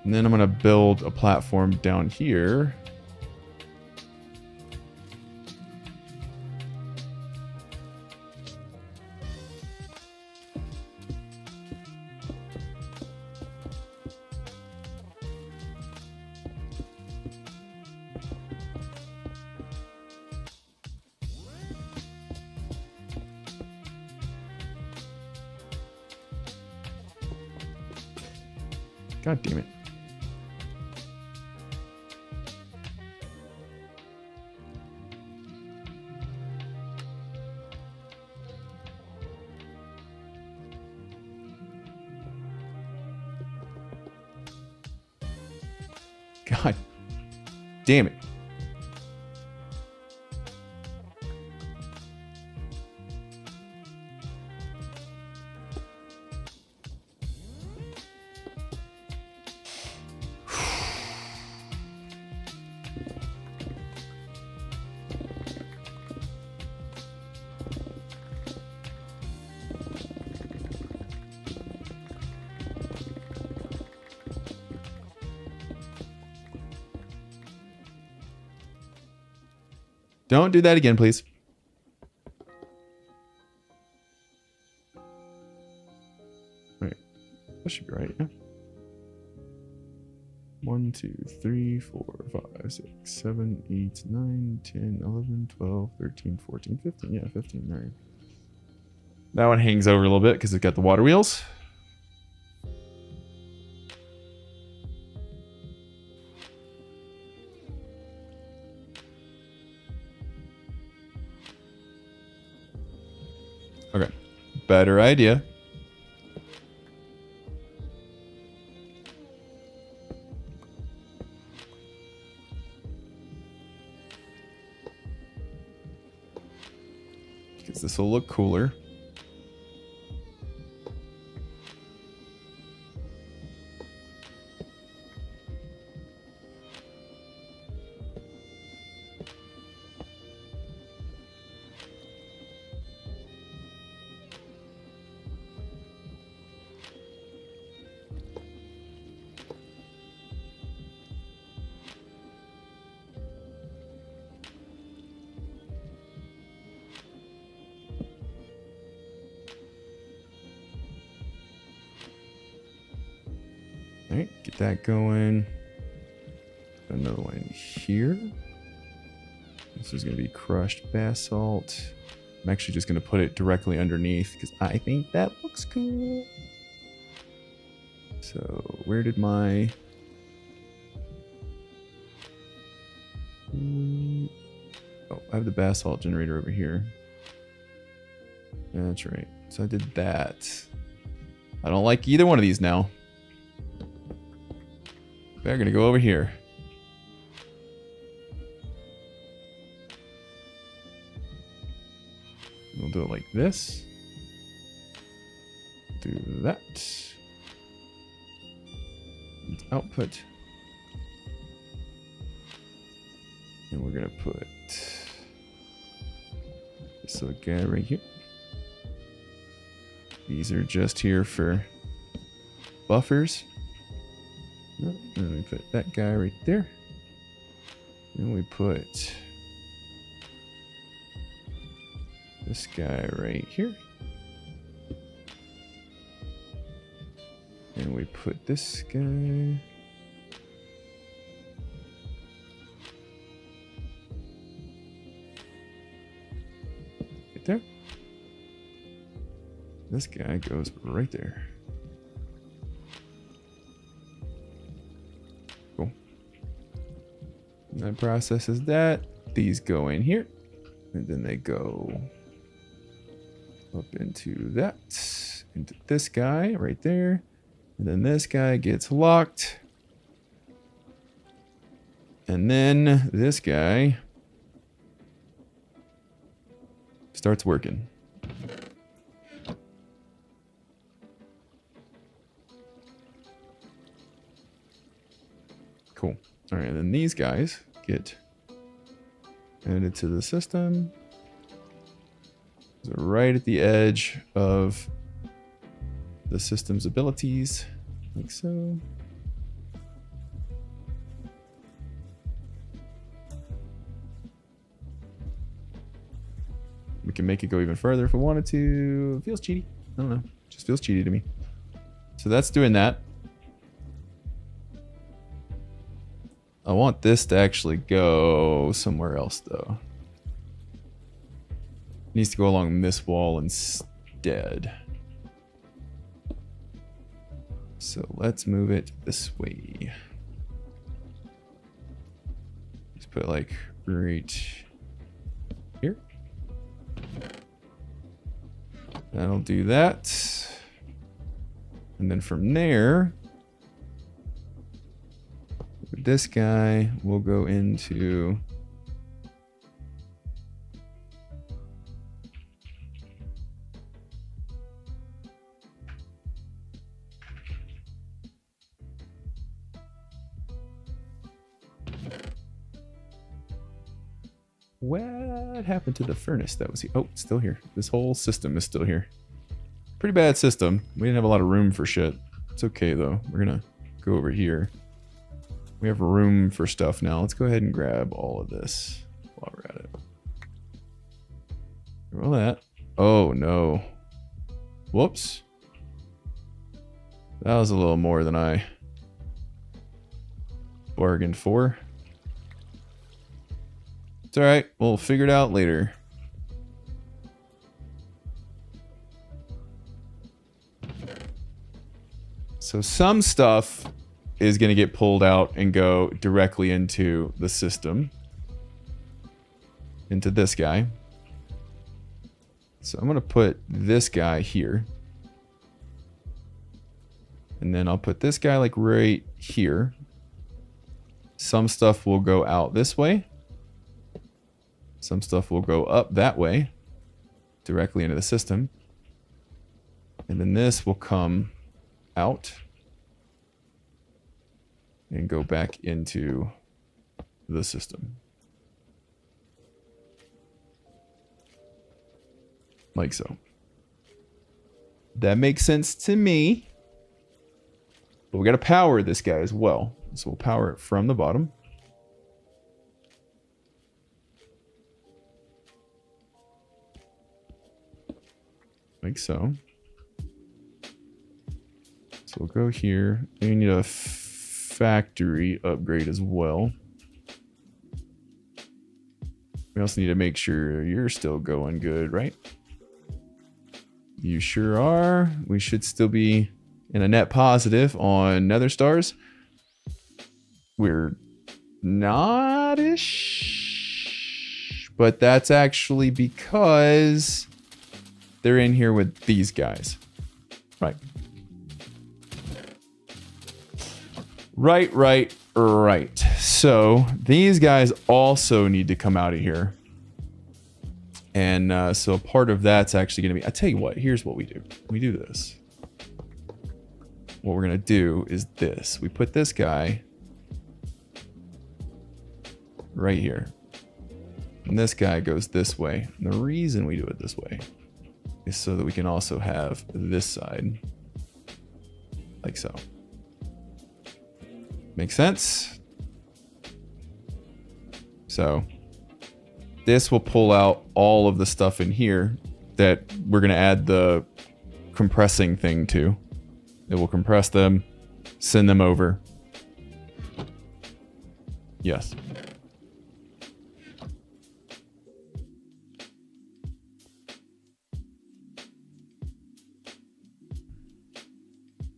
And then I'm going to build a platform down here. God damn it. God damn it. Don't do that again, please. Right. That should be right, yeah. 1, 2, 3, 4, 5, 6, 7, 8, 9, 10, 11, 12, 13, 14, 15. Yeah, 15. All right. That one hangs over a little bit because it's got the water wheels. Okay. Better idea. Because this will look cooler. Alright, get that going. Another one here. This is going to be crushed basalt. I'm actually just going to put it directly underneath because I think that looks cool. So, where did my... Oh, I have the basalt generator over here. That's right. So I did that. I don't like either one of these now. They're going to go over here. We'll do it like this. Do that. And output. And we're going to put this little guy right here. These are just here for buffers. And we put that guy right there. And we put this guy right here. And we put this guy right there. This guy goes right there. Cool. And that processes that. These go in here. And then they go up into that. Into this guy right there. And then this guy gets locked. And then this guy starts working. Cool. All right, and then these guys get added to the system. So right at the edge of the system's abilities, like so. We can make it go even further if we wanted to. It feels cheaty. I don't know. Just feels cheaty to me. So that's doing that. I want this to actually go somewhere else, though. It needs to go along this wall instead. So let's move it this way. Just put it like right here. That'll do that. And then from there, this guy will go into what happened to the furnace that was here? Oh, it's still here. This whole system is still here. Pretty bad system. We didn't have a lot of room for shit. It's okay though. We're gonna go over here. We have room for stuff now. Let's go ahead and grab all of this while we're at it. Roll that. Oh no. Whoops. That was a little more than I bargained for. It's alright. We'll figure it out later. So some stuff is going to get pulled out and go directly into the system. Into this guy. So I'm going to put this guy here. And then I'll put this guy like right here. Some stuff will go out this way. Some stuff will go up that way. Directly into the system. And then this will come out. And go back into the system. Like so. That makes sense to me. But we got to power this guy as well. So we'll power it from the bottom. Like so. So we'll go here. And we need a factory upgrade as well. We also need to make sure you're still going good, right? You sure are. We should still be in a net positive on nether stars. We're not-ish. But that's actually because they're in here with these guys. Right. Right. So these guys also need to come out of here. And so part of that's actually going to be... I tell you what, here's what we do. We do this. What we're going to do is this. We put this guy right here. And this guy goes this way. And the reason we do it this way is so that we can also have this side. Like so. Make sense? So this will pull out all of the stuff in here that we're going to add the compressing thing to. It will compress them, send them over. Yes.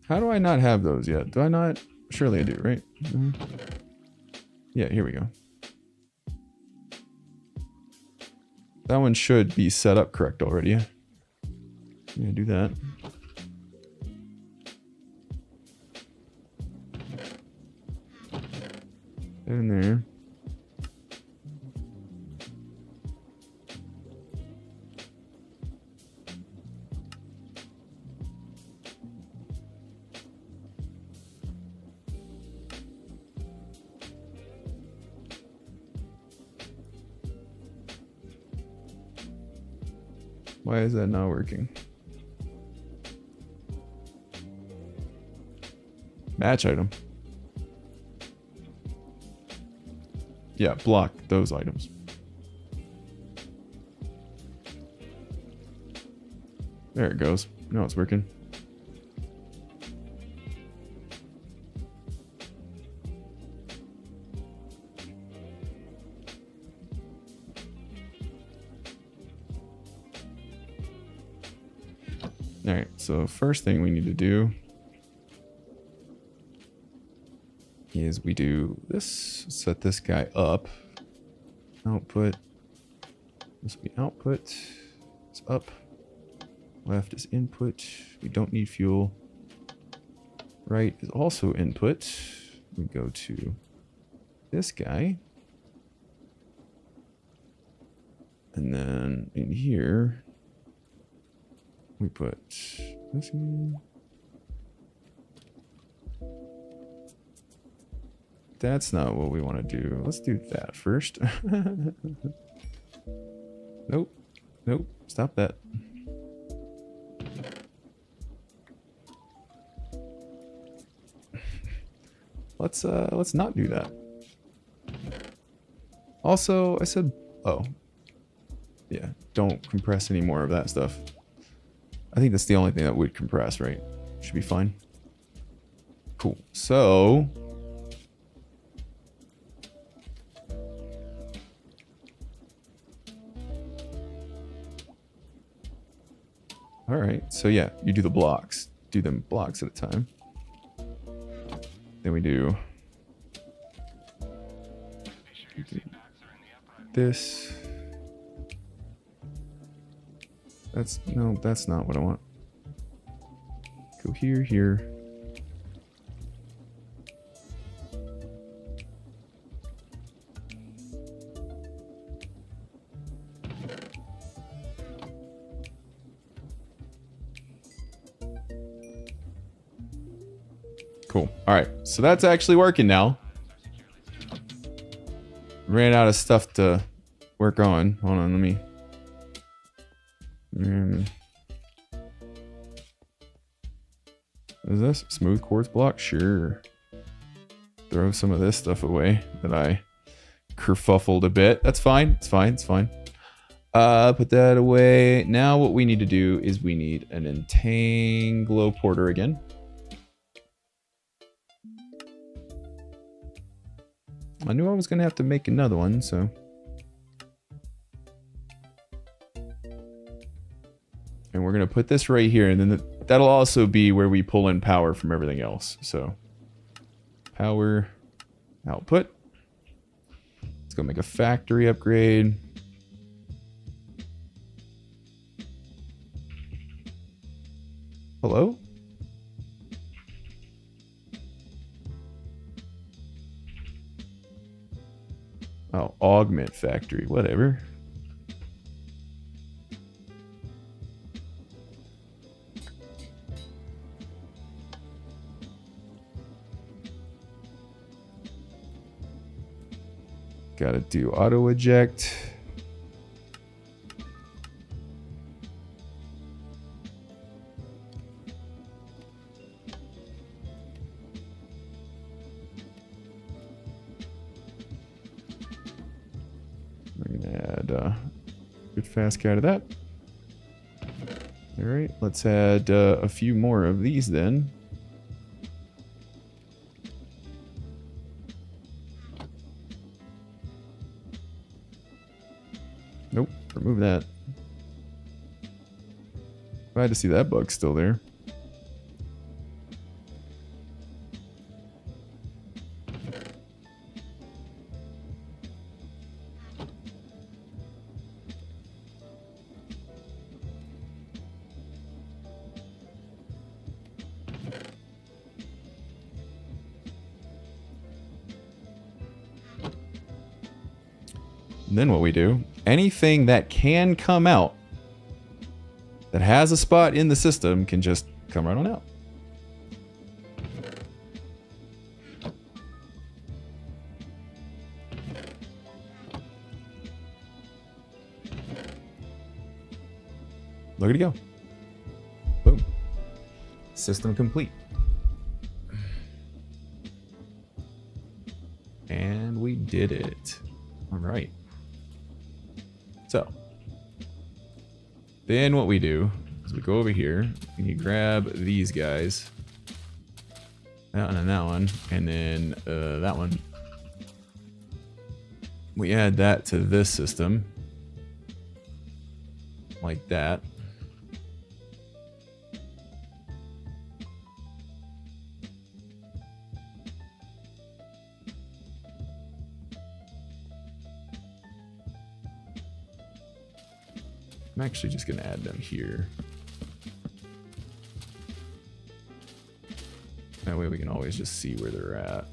How do I not have those yet? Do I not? Surely I do, right? Mm-hmm. Yeah, here we go. That one should be set up correct already. Yeah, do that. In there. Why is that not working? Match item. Yeah, block those items. There it goes. Now it's working. All right, so first thing we need to do is we do this, set this guy up. Output. This will be output. It's up. Left is input. We don't need fuel. Right is also input. We go to this guy. And then in here, we put this in. That's not what we want to do. Let's do that first. Nope. Nope. Stop that. Let's not do that. Also, I said, oh. Yeah, don't compress any more of that stuff. I think that's the only thing that would compress, right? Should be fine. Cool. So all right, so yeah, you do the blocks. Do them blocks at a time. Then we do this. That's not what I want. Go here, here. Cool. All right, so that's actually working now. Ran out of stuff to work on. Hold on, let me. What is this? Smooth quartz block? Sure. Throw some of this stuff away that I kerfuffled a bit. That's fine. It's fine. It's fine. Put that away. Now what we need to do is we need an entangloporter again. I knew I was going to have to make another one, so. And we're going to put this right here, and then that'll also be where we pull in power from everything else. So, power, output. Let's go make a factory upgrade. Hello? Oh, augment factory, whatever. Gotta do auto eject. We're gonna add a good fast guy to that. All right, let's add a few more of these then. Nope, remove that. Glad to see that bug's still there. And then what we do, anything that can come out that has a spot in the system can just come right on out. Look at it go. Boom. System complete. And we did it. All right. So then what we do is we go over here and you grab these guys. That one and that one. And then that one. We add that to this system. Like that. I'm actually just going to add them here. That way we can always just see where they're at.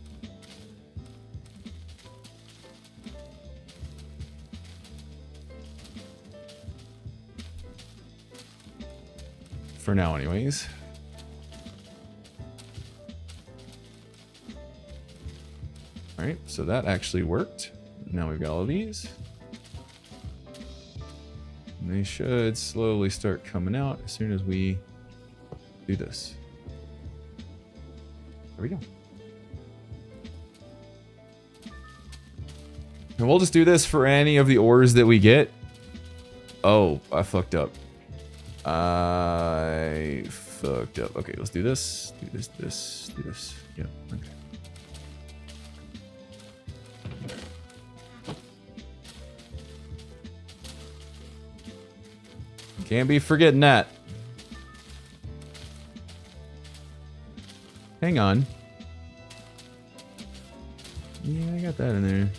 For now anyways. Alright, so that actually worked. Now we've got all of these. And they should slowly start coming out as soon as we do this. There we go. And we'll just do this for any of the ores that we get. Oh, I fucked up. I fucked up. Okay, let's do this. Do this, do this. Yeah, okay. Can't be forgetting that. Hang on. Yeah, I got that in there.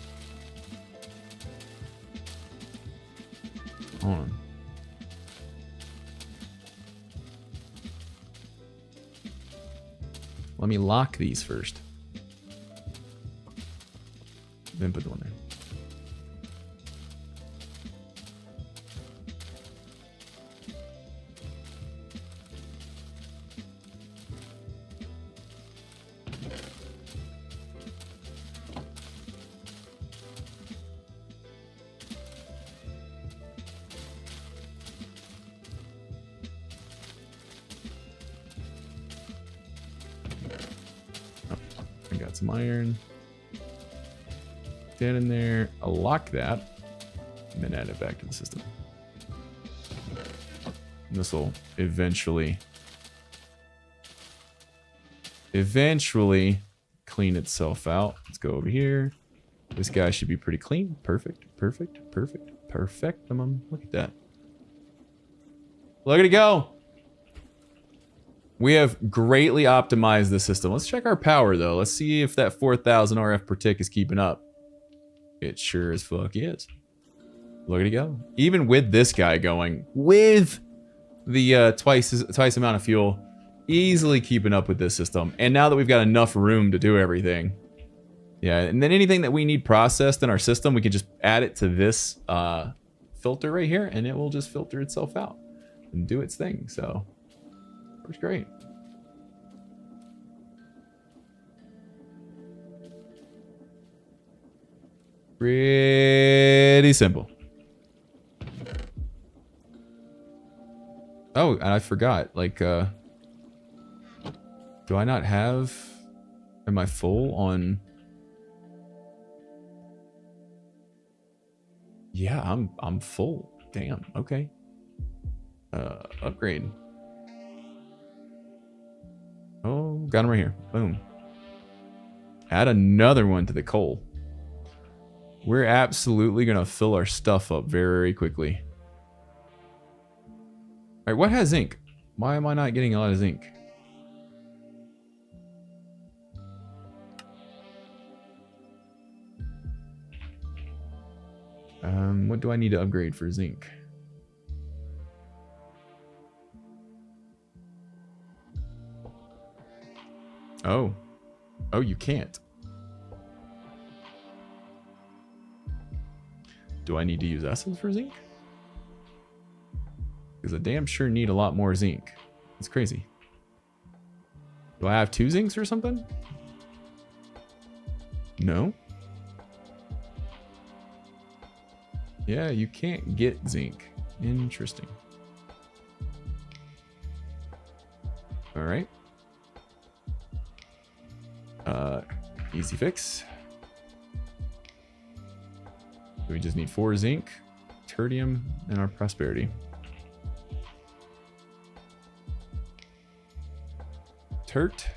Hold on. Let me lock these first. Then put the one there. Some iron. Get in there. I'll lock that. And then add it back to the system. This will eventually clean itself out. Let's go over here. This guy should be pretty clean. Perfect. Perfect. Perfect. Perfect. Look at that. Look at it go. We have greatly optimized the system. Let's check our power, though. Let's see if that 4,000 RF per tick is keeping up. It sure as fuck is. Look at it go. Even with this guy going, with the twice amount of fuel, easily keeping up with this system. And now that we've got enough room to do everything. Yeah, and then anything that we need processed in our system, we can just add it to this filter right here, and it will just filter itself out and do its thing. So... works great. Pretty simple. Oh, and I forgot. Like, do I not have... am I full on... yeah, I'm full. Damn, okay. Upgrade. Oh, got him right here. Boom. Add another one to the coal. We're absolutely going to fill our stuff up very quickly. Alright, what has zinc? Why am I not getting a lot of zinc? What do I need to upgrade for zinc? Oh. Oh, you can't. Do I need to use S's for zinc? Because I damn sure need a lot more zinc. It's crazy. Do I have 2 zincs or something? No. Yeah, you can't get zinc. Interesting. All right. Easy fix. So we just need 4 zinc, tertium, and our prosperity. Tert.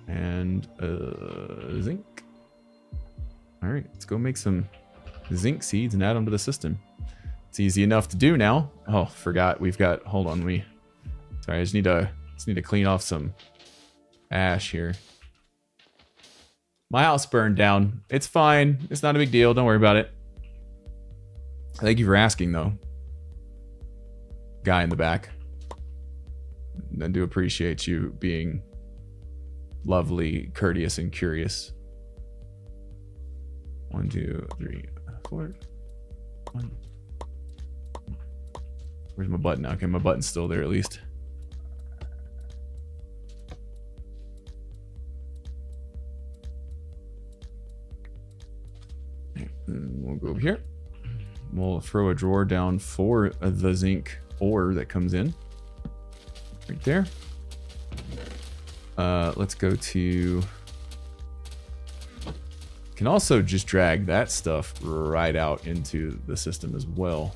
And zinc. All right, let's go make some zinc seeds and add them to the system. It's easy enough to do now. Oh, forgot we've got. Hold on, sorry, I just need to clean off some ash here. My house burned down. It's fine. It's not a big deal. Don't worry about it. Thank you for asking, though. Guy in the back. I do appreciate you being lovely, courteous, and curious. 1, 2, 3, 4. 1. Where's my button? Okay, my button's still there at least. And we'll go over here. We'll throw a drawer down for the zinc ore that comes in. Right there. Let's go to... Can also just drag that stuff right out into the system as well.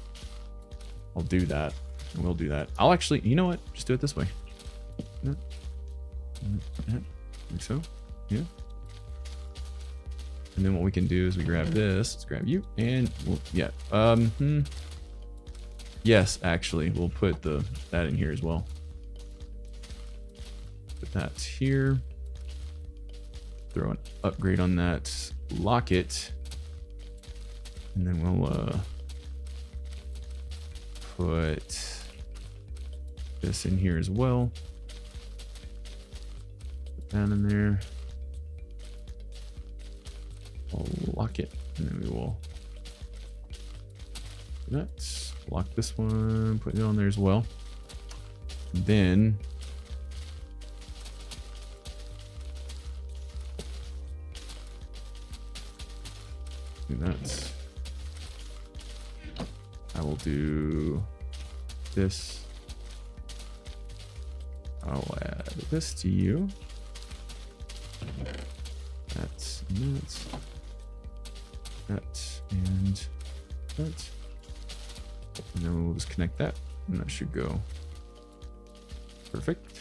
I'll do that. And we'll do that. I'll actually... You know what? Just do it this way. No. Like so. Yeah. And then what we can do is we grab this. Let's grab you. And we'll... Yeah. Yes, actually. We'll put that in here as well. Put that here. Throw an upgrade on that. Lock it. And then we'll put this in here as well. Put that in there. I'll lock it. And then we will do that. Lock this one. Put it on there as well. Then do that. I will do this. I'll add this to you. That and that and that. And then we'll just connect that, and that should go perfect.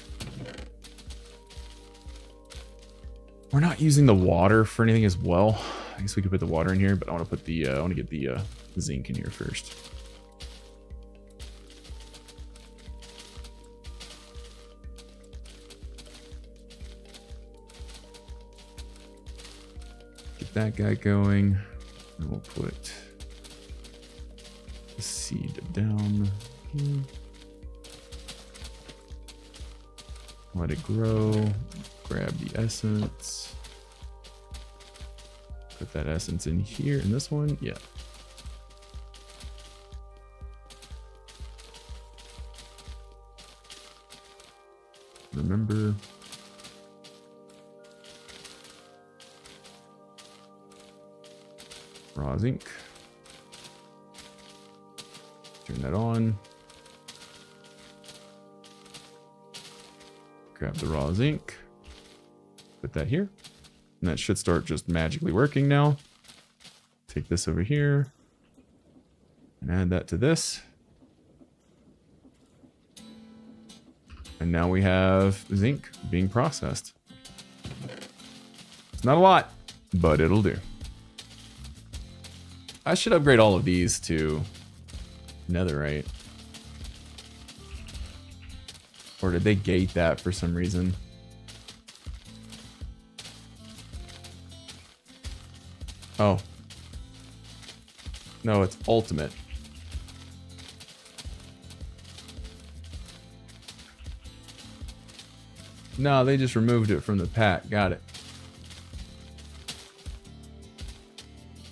We're not using the water for anything as well. I guess we could put the water in here, but I want to put the I want to get the zinc in here first. Get that guy going, and we'll put the seed down here. Let it grow. Grab the essence. Put that essence in here. In this one, yeah. Remember. Raw zinc. Turn that on. Grab the raw zinc. Put that here. And that should start just magically working now. Take this over here. And add that to this. And now we have zinc being processed. It's not a lot, but it'll do. I should upgrade all of these to netherite. Or did they gate that for some reason? Oh. No, it's ultimate. No, they just removed it from the pack. Got it.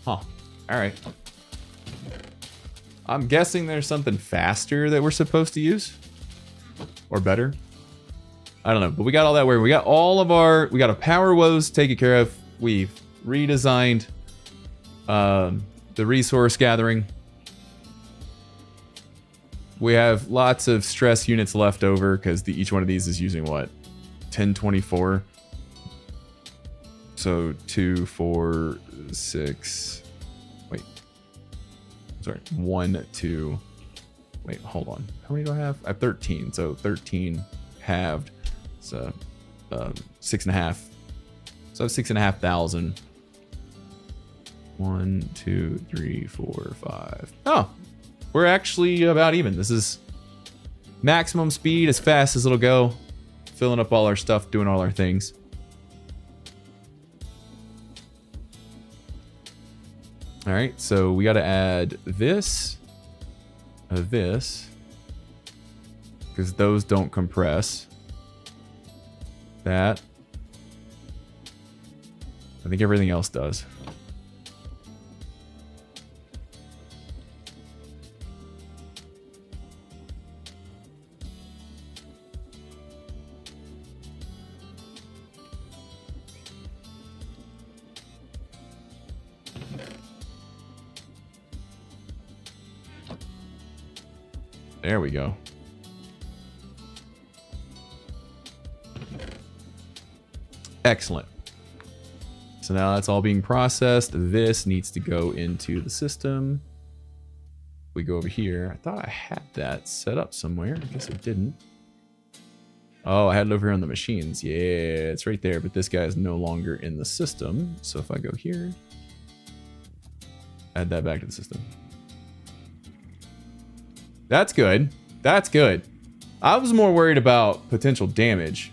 Huh. Alright. I'm guessing there's something faster that we're supposed to use. Or better. I don't know. But we got all that where we got all of our... We got our power woes taken care of. We've redesigned the resource gathering. We have lots of stress units left over because each one of these is using what? 1024. So 2, 4, 6. Wait. Sorry. 1, 2. Wait, hold on. How many do I have? I have 13. So 13 halved. So 6.5. So I have 6,500. 1, 2, 3, 4, 5. Oh, we're actually about even. This is maximum speed, as fast as it'll go. Filling up all our stuff, doing all our things. All right, so we got to add this, this, because those don't compress. That. I think everything else does. There we go. Excellent. So now that's all being processed. This needs to go into the system. We go over here. I thought I had that set up somewhere. I guess I didn't. Oh, I had it over here on the machines. Yeah, it's right there, but this guy is no longer in the system. So if I go here, add that back to the system. That's good. That's good. I was more worried about potential damage.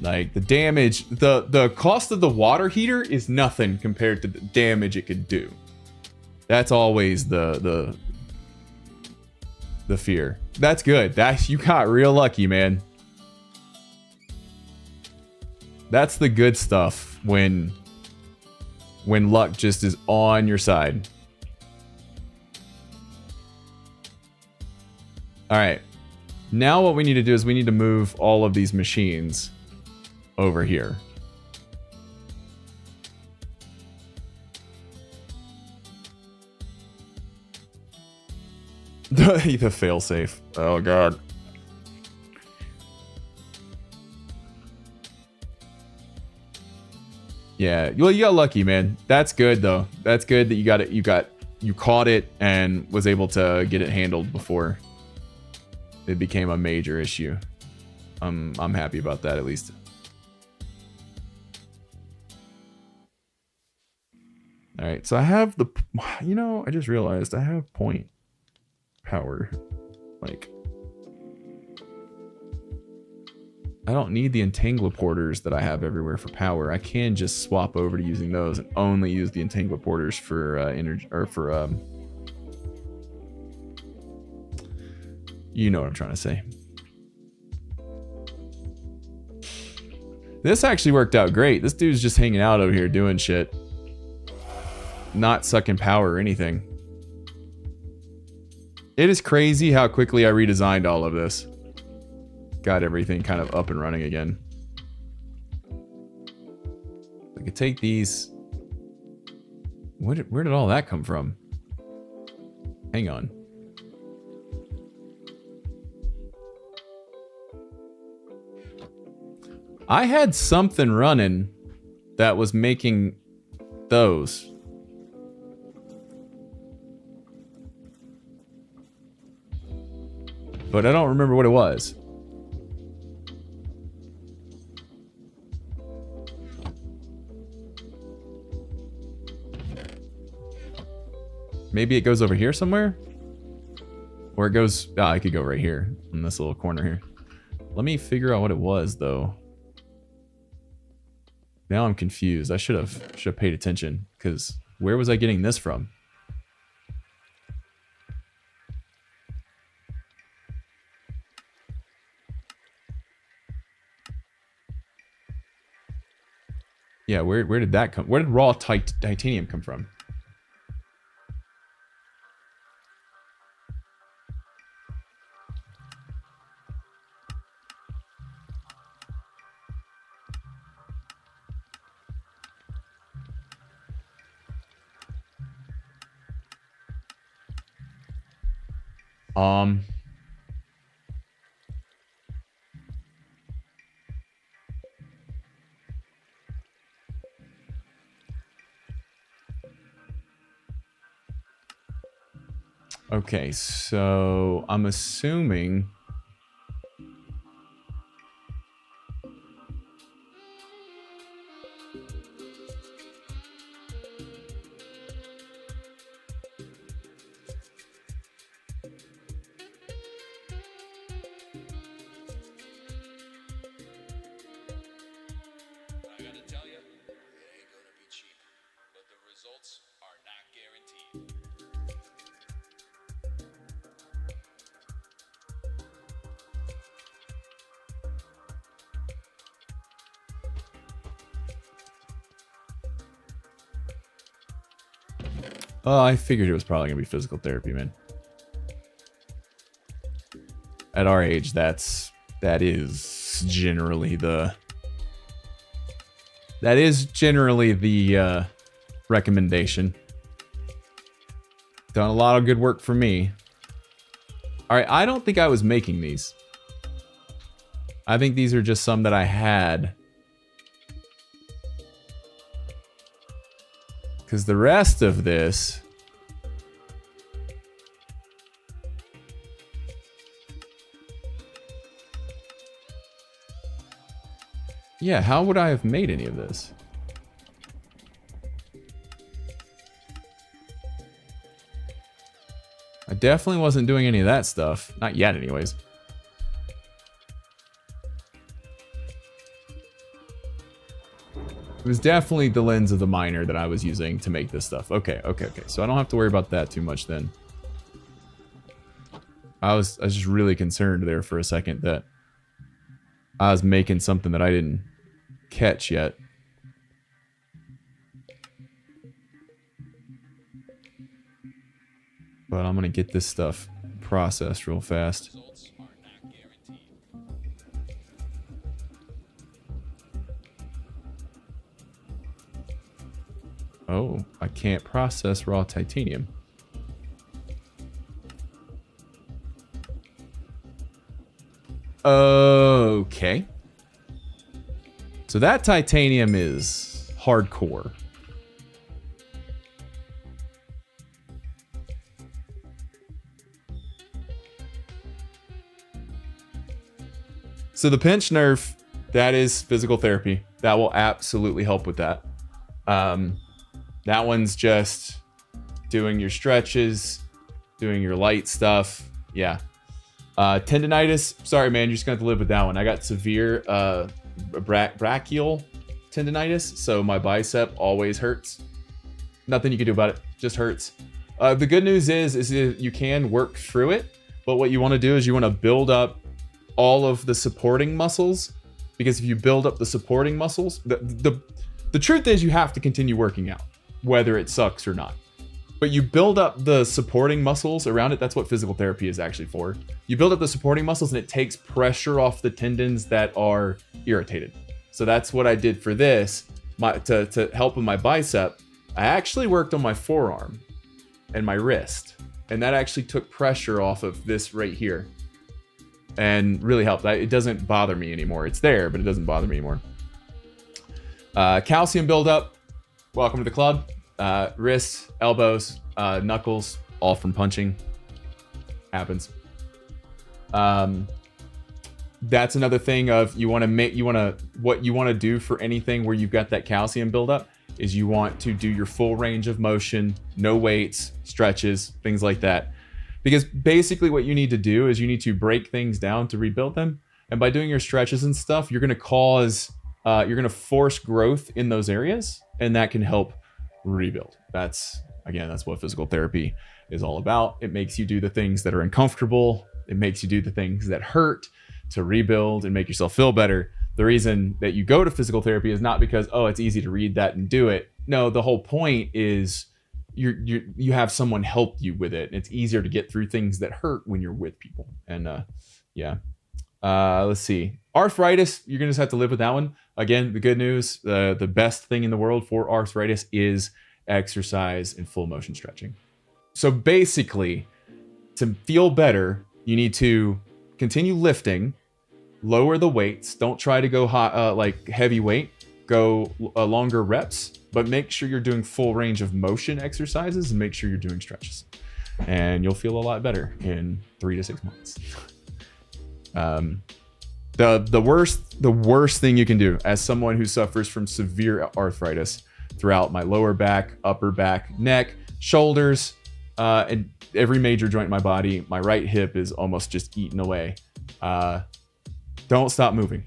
Like the damage, the cost of the water heater is nothing compared to the damage it could do. That's always the fear. That's good. You got real lucky, man. That's the good stuff when luck just is on your side. All right. Now what we need to do is we need to move all of these machines over here. The failsafe. Oh god. Yeah, well, you got lucky, man. That's good though. That's good that you got it. You caught it and was able to get it handled before it became a major issue. I'm happy about that at least. All right, so I have the, I just realized I have point power. Like, I don't need the entangleporters that I have everywhere for power. I can just swap over to using those and only use the entangleporters for energy, or for you know what I'm trying to say. This actually worked out great. This dude's just hanging out over here doing shit. Not sucking power or anything. It is crazy how quickly I redesigned all of this. Got everything kind of up and running again. I could take these. Where did all that come from? Hang on. I had something running that was making those. But I don't remember what it was. Maybe it goes over here somewhere? Or it goes... Ah, I could go right here. In this little corner here. Let me figure out what it was, though. Now I'm confused. I should have paid attention. Because where was I getting this from? Yeah, where did that come? Where did raw titanium come from? Um, okay, so I'm assuming... Oh, I figured it was probably gonna be physical therapy, man. At our age, that is generally the recommendation. Done a lot of good work for me. All right, I don't think I was making these. I think these are just some that I had. Because the rest of this... Yeah, how would I have made any of this? I definitely wasn't doing any of that stuff. Not yet, anyways. It was definitely the lens of the miner that I was using to make this stuff. Okay. So I don't have to worry about that too much then. I was just really concerned there for a second that I was making something that I didn't catch yet. But I'm gonna get this stuff processed real fast. Oh, I can't process raw titanium. Okay. So that titanium is hardcore. So the pinch nerf, that is physical therapy. That will absolutely help with that. That one's just doing your stretches, doing your light stuff. Yeah. Tendinitis, sorry man, you're just gonna have to live with that one. I got severe brachial tendinitis, so my bicep always hurts. Nothing you can do about it, just hurts. The good news is you can work through it, but what you want to do is you want to build up all of the supporting muscles, because if you build up the supporting muscles, the truth is you have to continue working out, whether it sucks or not. But you build up the supporting muscles around it. That's what physical therapy is actually for. You build up the supporting muscles and it takes pressure off the tendons that are irritated. So that's what I did for this. To help with my bicep, I actually worked on my forearm and my wrist. And that actually took pressure off of this right here. And really helped. It doesn't bother me anymore. It's there, but it doesn't bother me anymore. Calcium buildup. Welcome to the club. Wrists, elbows, knuckles, all from punching. Happens. That's another thing of what you want to do for anything where you've got that calcium buildup is you want to do your full range of motion, no weights, stretches, things like that. Because basically what you need to do is you need to break things down to rebuild them. And by doing your stretches and stuff, you're going to force growth in those areas, and that can help rebuild. That's what physical therapy is all about. It makes you do the things that are uncomfortable. It makes you do the things that hurt to rebuild and make yourself feel better. The reason that you go to physical therapy is not because, oh, it's easy to read that and do it. No, the whole point is you have someone help you with it. It's easier to get through things that hurt when you're with people. And let's see. Arthritis, you're gonna just have to live with that one. Again, the good news, the best thing in the world for arthritis is exercise and full motion stretching. So basically, to feel better, you need to continue lifting, lower the weights. Don't try to go high, like heavy weight. Go longer reps, but make sure you're doing full range of motion exercises and make sure you're doing stretches. And you'll feel a lot better in 3 to 6 months. The worst thing you can do as someone who suffers from severe arthritis throughout my lower back, upper back, neck, shoulders, and every major joint in my body, my right hip is almost just eaten away. Don't stop moving.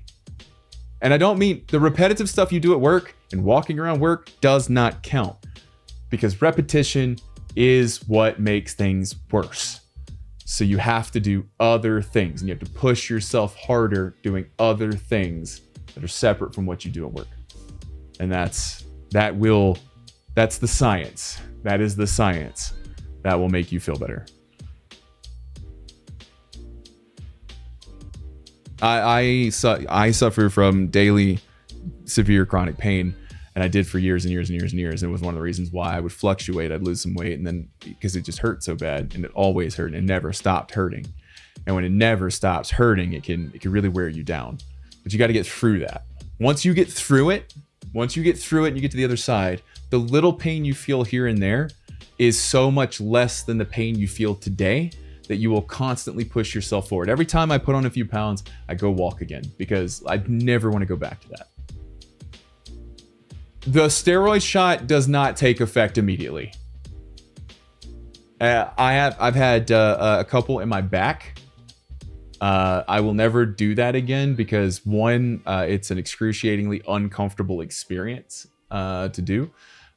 And I don't mean the repetitive stuff you do at work and walking around work does not count, because repetition is what makes things worse. So you have to do other things, and you have to push yourself harder doing other things that are separate from what you do at work. And that's the science. That is the science that will make you feel better. I suffer from daily severe chronic pain, and I did for years and years and years and years. And it was one of the reasons why I would fluctuate. I'd lose some weight, and then because it just hurt so bad, and it always hurt, and it never stopped hurting. And when it never stops hurting, it can really wear you down. But you got to get through that. Once you get through it and you get to the other side, the little pain you feel here and there is so much less than the pain you feel today that you will constantly push yourself forward. Every time I put on a few pounds, I go walk again, because I never want to go back to that. The steroid shot does not take effect immediately. I've had a couple in my back. I will never do that again, because one, it's an excruciatingly uncomfortable experience to do.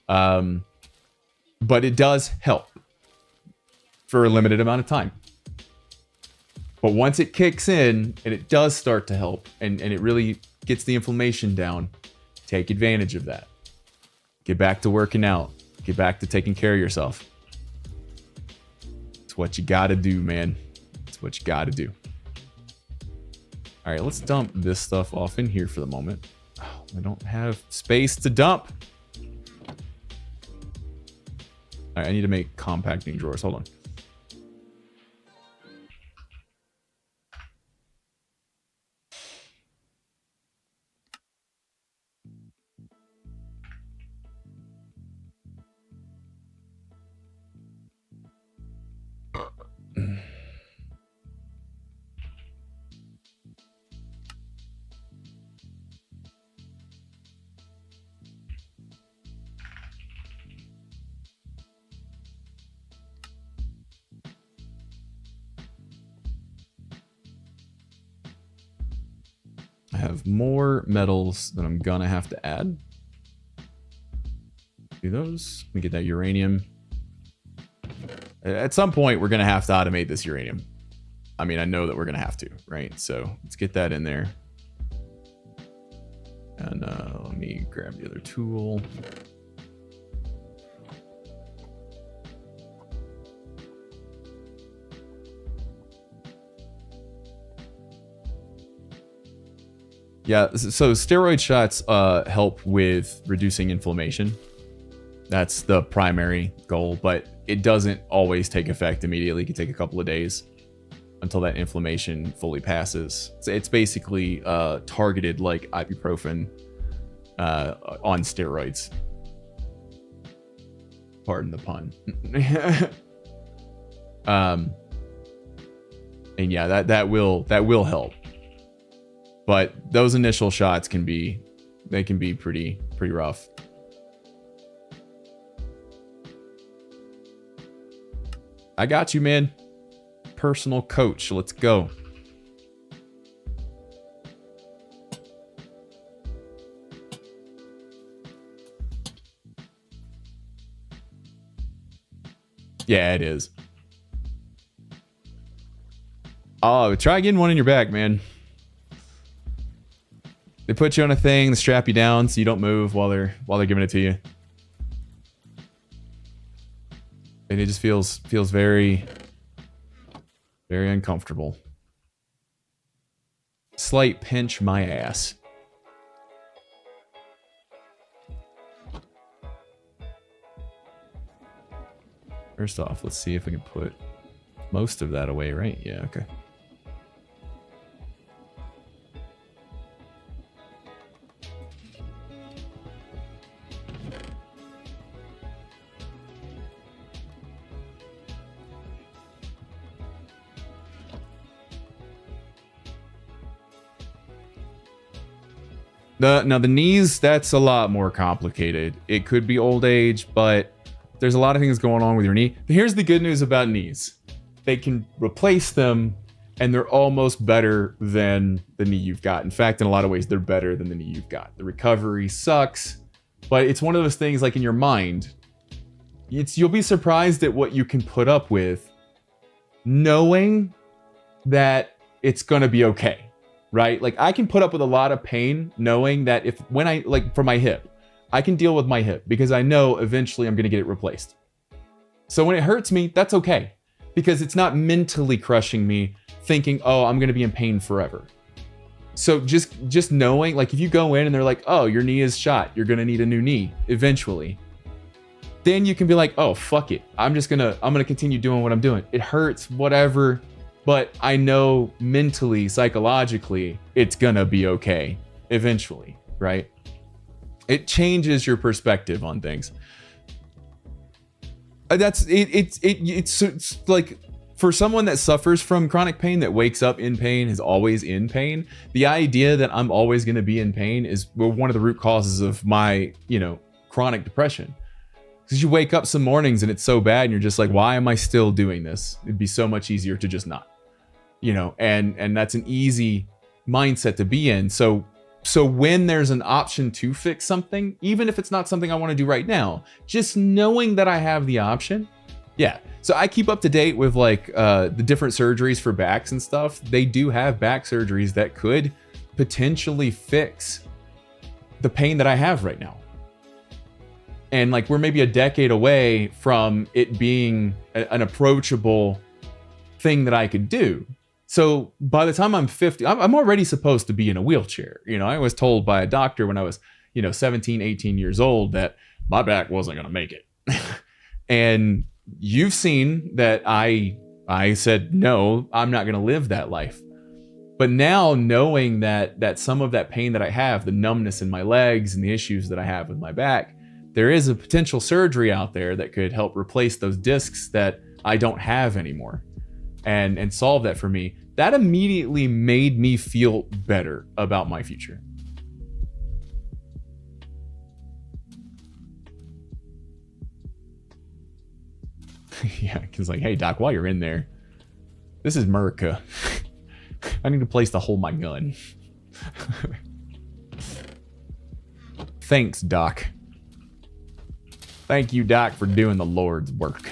But it does help for a limited amount of time. But once it kicks in and it does start to help, and it really gets the inflammation down, take advantage of that. Get back to working out. Get back to taking care of yourself. It's what you gotta do, man. It's what you gotta do. All right, let's dump this stuff off in here for the moment. Oh, I don't have space to dump. All right, I need to make compacting drawers. Hold on. I have more metals that I'm gonna have to add. Do those. Let me get that uranium. At some point, we're gonna have to automate this uranium. I mean, I know that we're gonna have to, right? So let's get that in there. And let me grab the other tool. Yeah, so steroid shots help with reducing inflammation. That's the primary goal, but it doesn't always take effect immediately. It can take a couple of days until that inflammation fully passes. So it's basically targeted like ibuprofen on steroids. Pardon the pun. And yeah, that will help. But those initial shots can be pretty rough. I got you, man. Personal coach. Let's go. Yeah, it is. Oh, try getting one in your back, man. They put you on a thing, they strap you down so you don't move while they're giving it to you. And it just feels very, very uncomfortable. Slight pinch my ass. First off, let's see if we can put most of that away, right? Yeah, okay. Now the knees, that's a lot more complicated. It could be old age, but there's a lot of things going on with your knee. Here's the good news about knees. They can replace them, and they're almost better than the knee you've got. In fact, in a lot of ways, they're better than the knee you've got. The recovery sucks, but it's one of those things like in your mind, you'll be surprised at what you can put up with knowing that it's gonna be okay. Right? Like I can put up with a lot of pain knowing that when I, like for my hip, I can deal with my hip because I know eventually I'm going to get it replaced. So when it hurts me, that's okay because it's not mentally crushing me thinking, oh, I'm going to be in pain forever. So just knowing, like if you go in and they're like, oh, your knee is shot, you're going to need a new knee eventually. Then you can be like, oh, fuck it. I'm going to continue doing what I'm doing. It hurts, whatever. But I know mentally, psychologically, it's gonna be okay eventually, right? It changes your perspective on things. It's like for someone that suffers from chronic pain, that wakes up in pain, is always in pain. The idea that I'm always gonna be in pain is one of the root causes of my, chronic depression. Because you wake up some mornings and it's so bad, and you're just like, why am I still doing this? It'd be so much easier to just not. And that's an easy mindset to be in. So when there's an option to fix something, even if it's not something I want to do right now, just knowing that I have the option. Yeah. So I keep up to date with like the different surgeries for backs and stuff. They do have back surgeries that could potentially fix the pain that I have right now. And like we're maybe a decade away from it being an approachable thing that I could do. So by the time I'm 50, I'm already supposed to be in a wheelchair. I was told by a doctor when I was, 17, 18 years old that my back wasn't going to make it. And you've seen that I said, no, I'm not going to live that life. But now knowing that some of that pain that I have, the numbness in my legs and the issues that I have with my back, there is a potential surgery out there that could help replace those discs that I don't have anymore. And solve that for me. That immediately made me feel better about my future. Yeah, because like, hey doc, while you're in there, this is America. I need a place to hold my gun. Thanks, doc. Thank you, doc, for doing the Lord's work.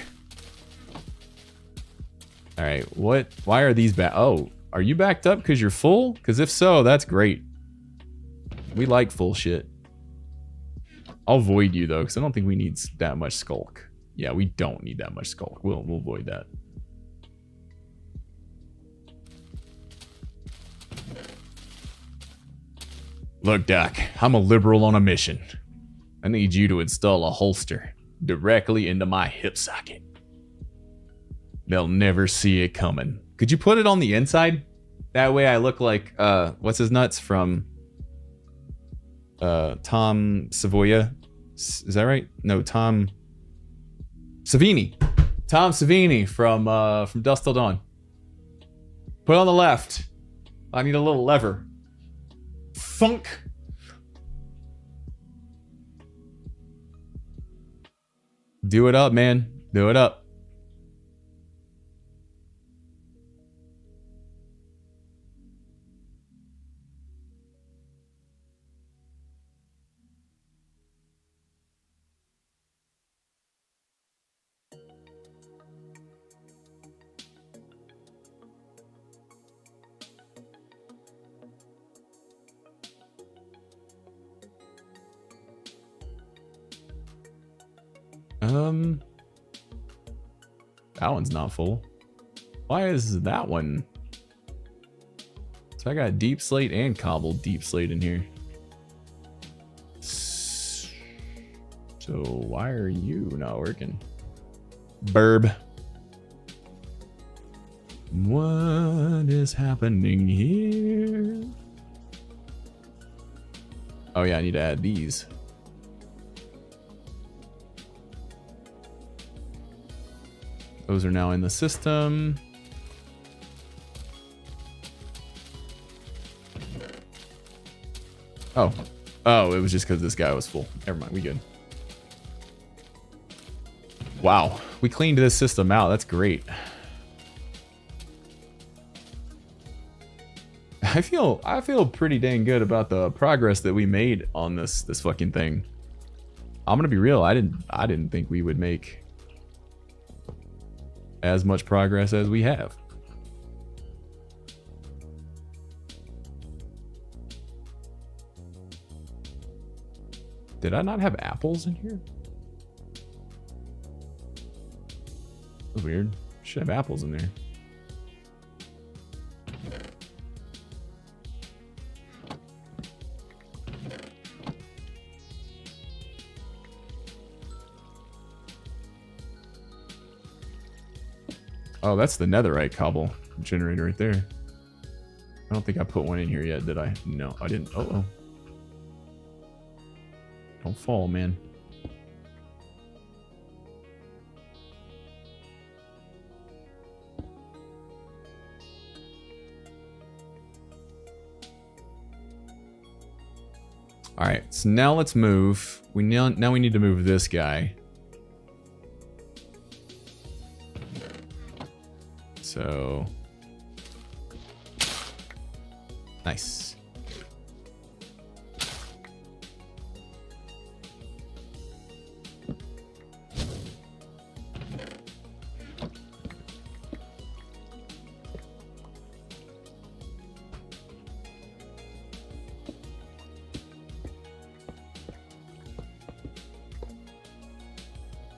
All right, why are these back? Oh, are you backed up because you're full? Because if so, that's great. We like full shit. I'll void you though, because I don't think we need that much skulk. Yeah, we don't need that much skulk. We'll void that. Look, doc, I'm a liberal on a mission. I need you to install a holster directly into my hip socket. They'll never see it coming. Could you put it on the inside? That way I look like, what's his nuts from Tom Savoya? Is that right? No, Tom Savini. Tom Savini from Dusk Till Dawn. Put it on the left. I need a little lever. Thunk. Do it up, man. Do it up. That one's not full. Why is that one? So I got deep slate and cobbled deep slate in here. So why are you not working? Burb. What is happening here? Oh yeah, I need to add these. Those are now in the system. Oh. Oh, it was just because this guy was full. Never mind, we good. Wow, we cleaned this system out. That's great. I feel pretty dang good about the progress that we made on this fucking thing. I'm gonna be real. I didn't think we would make as much progress as we have. Did I not have apples in here? That's weird. Should have apples in there. Oh, that's the netherite cobble generator right there. I don't think I put one in here yet, did I? No, I didn't. Uh-oh. Don't fall, man. All right, so now let's move. Now we need to move this guy. So nice.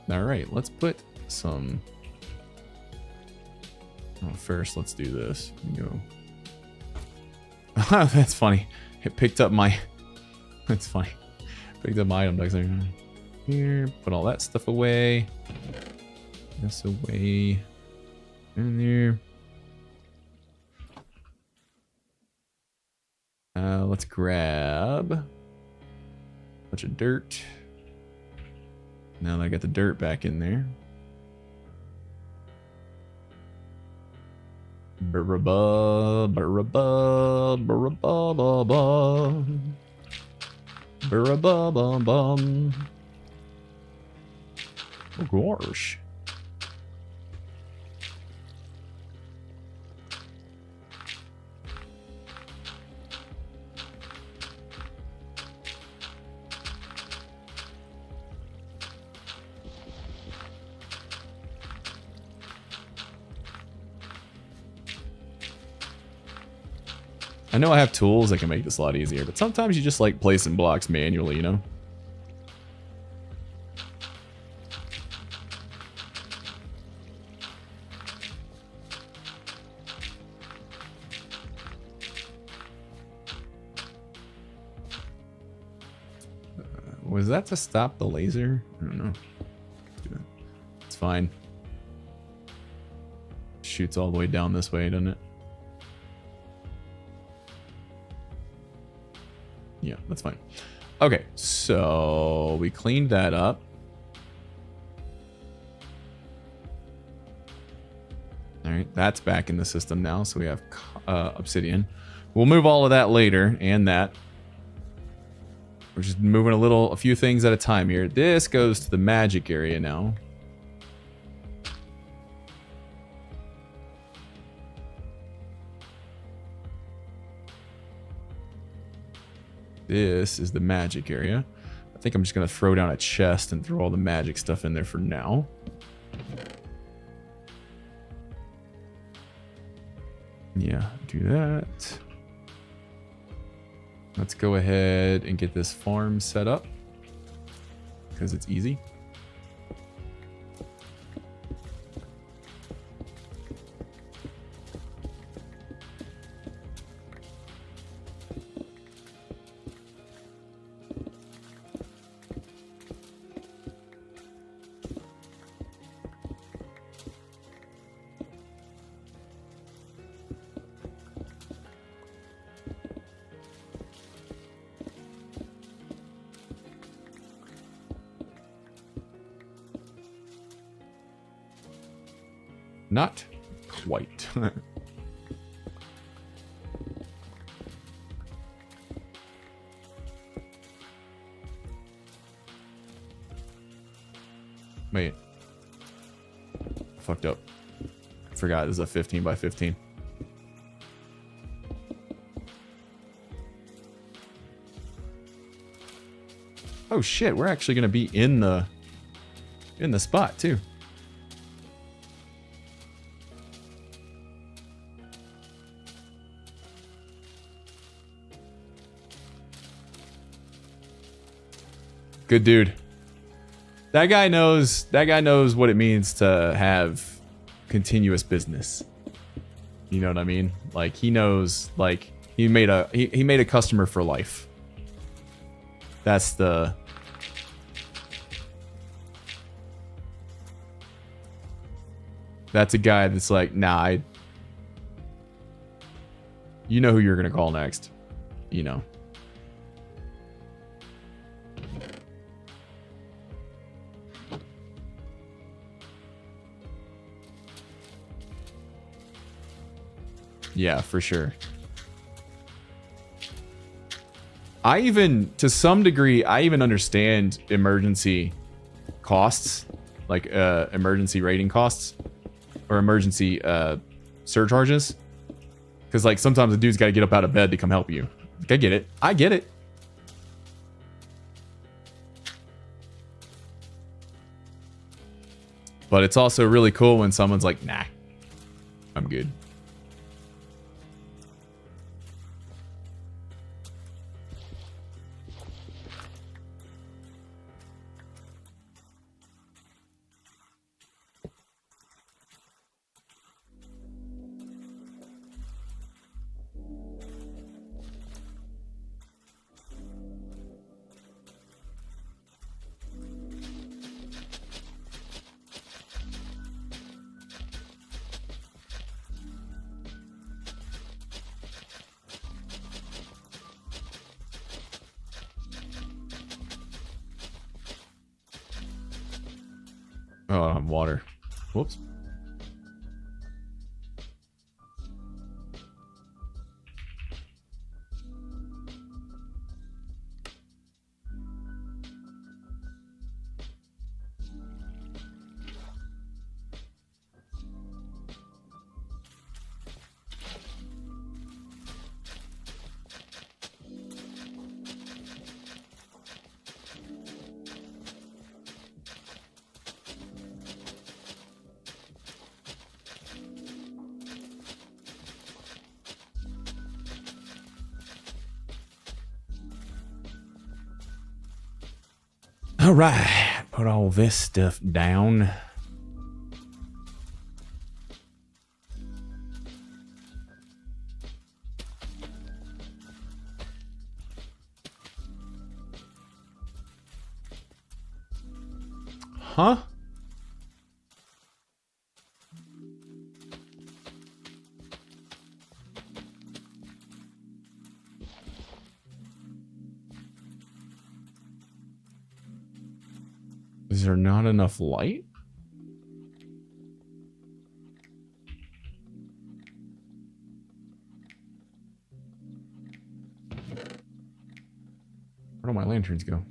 All right, let's put some. Oh, first, let's do this. Go. That's funny. It picked up my. That's funny. Picked up my item deck here. Put all that stuff away. This away. In there. Let's grab a bunch of dirt. Now that I got the dirt back in there. Burraba, burraba, burraba, bum. Burraba, bum, bum. Oh gosh. I know I have tools that can make this a lot easier, but sometimes you just like placing blocks manually, you know? Was that to stop the laser? I don't know. It's fine. Shoots all the way down this way, doesn't it? Yeah, that's fine. Okay, so we cleaned that up. All right, that's back in the system now, so we have obsidian. We'll move all of that later, and that. We're just moving a few things at a time here. This goes to the magic area now. This is the magic area. I think I'm just going to throw down a chest and throw all the magic stuff in there for now. Yeah, do that. Let's go ahead and get this farm set up because it's easy. Not quite. Wait. Fucked up. Forgot this is a 15 by 15. Oh shit, we're actually gonna be in the spot too. Good dude. That guy knows what it means to have continuous business. You know what I mean? Like he knows, like he made a customer for life. That's a guy that's like, nah, you know who you're gonna call next. You know. Yeah, for sure. To some degree, I even understand emergency costs, like emergency rating costs or emergency surcharges. Because like sometimes the dude's got to get up out of bed to come help you. Like, I get it. I get it. But it's also really cool when someone's like, nah, I'm good. Oh, I'm water. Whoops. All right, put all this stuff down. Huh? Is there not enough light? Where do my lanterns go?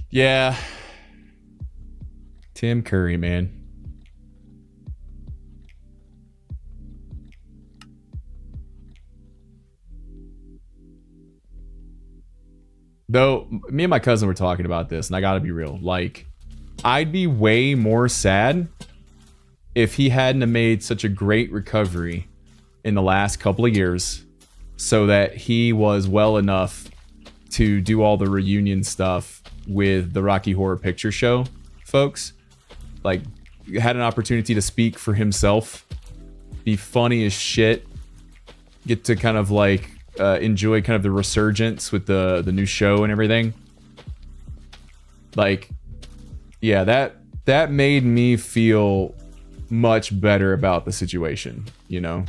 Yeah. Tim Curry, man. Though, me and my cousin were talking about this, and I gotta be real. Like, I'd be way more sad if he hadn't have made such a great recovery in the last couple of years so that he was well enough to do all the reunion stuff with the Rocky Horror Picture Show folks. Like, had an opportunity to speak for himself, be funny as shit, get to kind of like enjoy kind of the resurgence with the new show and everything. Like, yeah, that made me feel much better about the situation, you know?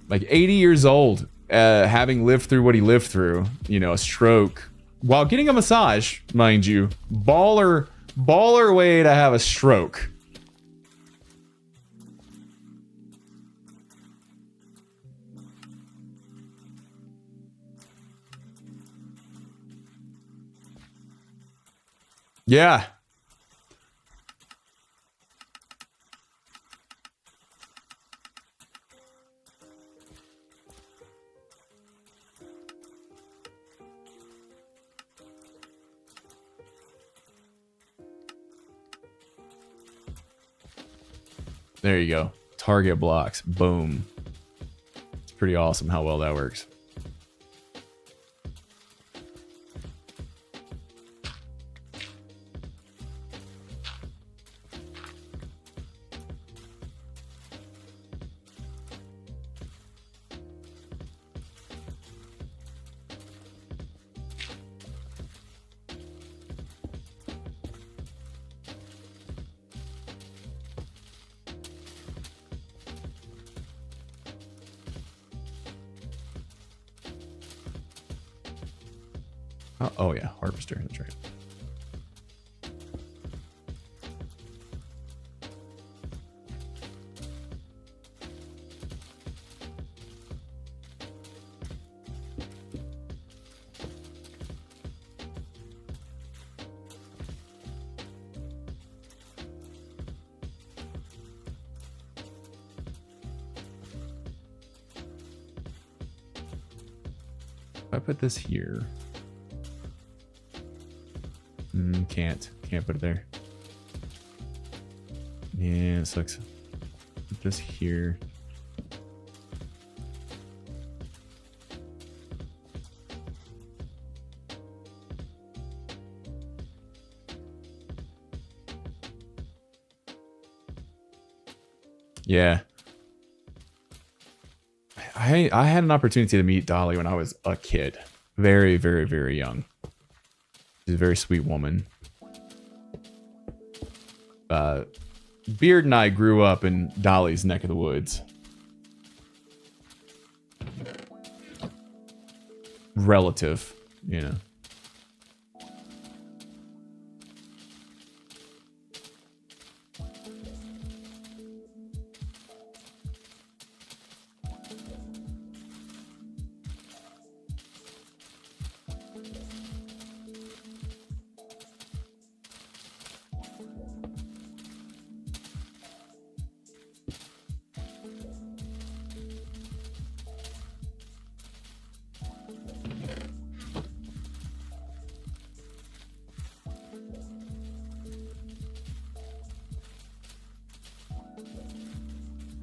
Like 80 years old, having lived through what he lived through, you know, a stroke, while getting a massage, mind you. Baller way to have a stroke. Yeah. There you go. Target blocks. Boom. It's pretty awesome how well that works. Oh yeah, harvester. That's right. If I put this here. Can't put it there. Yeah, it sucks. Put this here. Yeah. I had an opportunity to meet Dolly when I was a kid. Very, very, very young. She's a very sweet woman. Beard and I grew up in Dolly's neck of the woods. Relative, you know.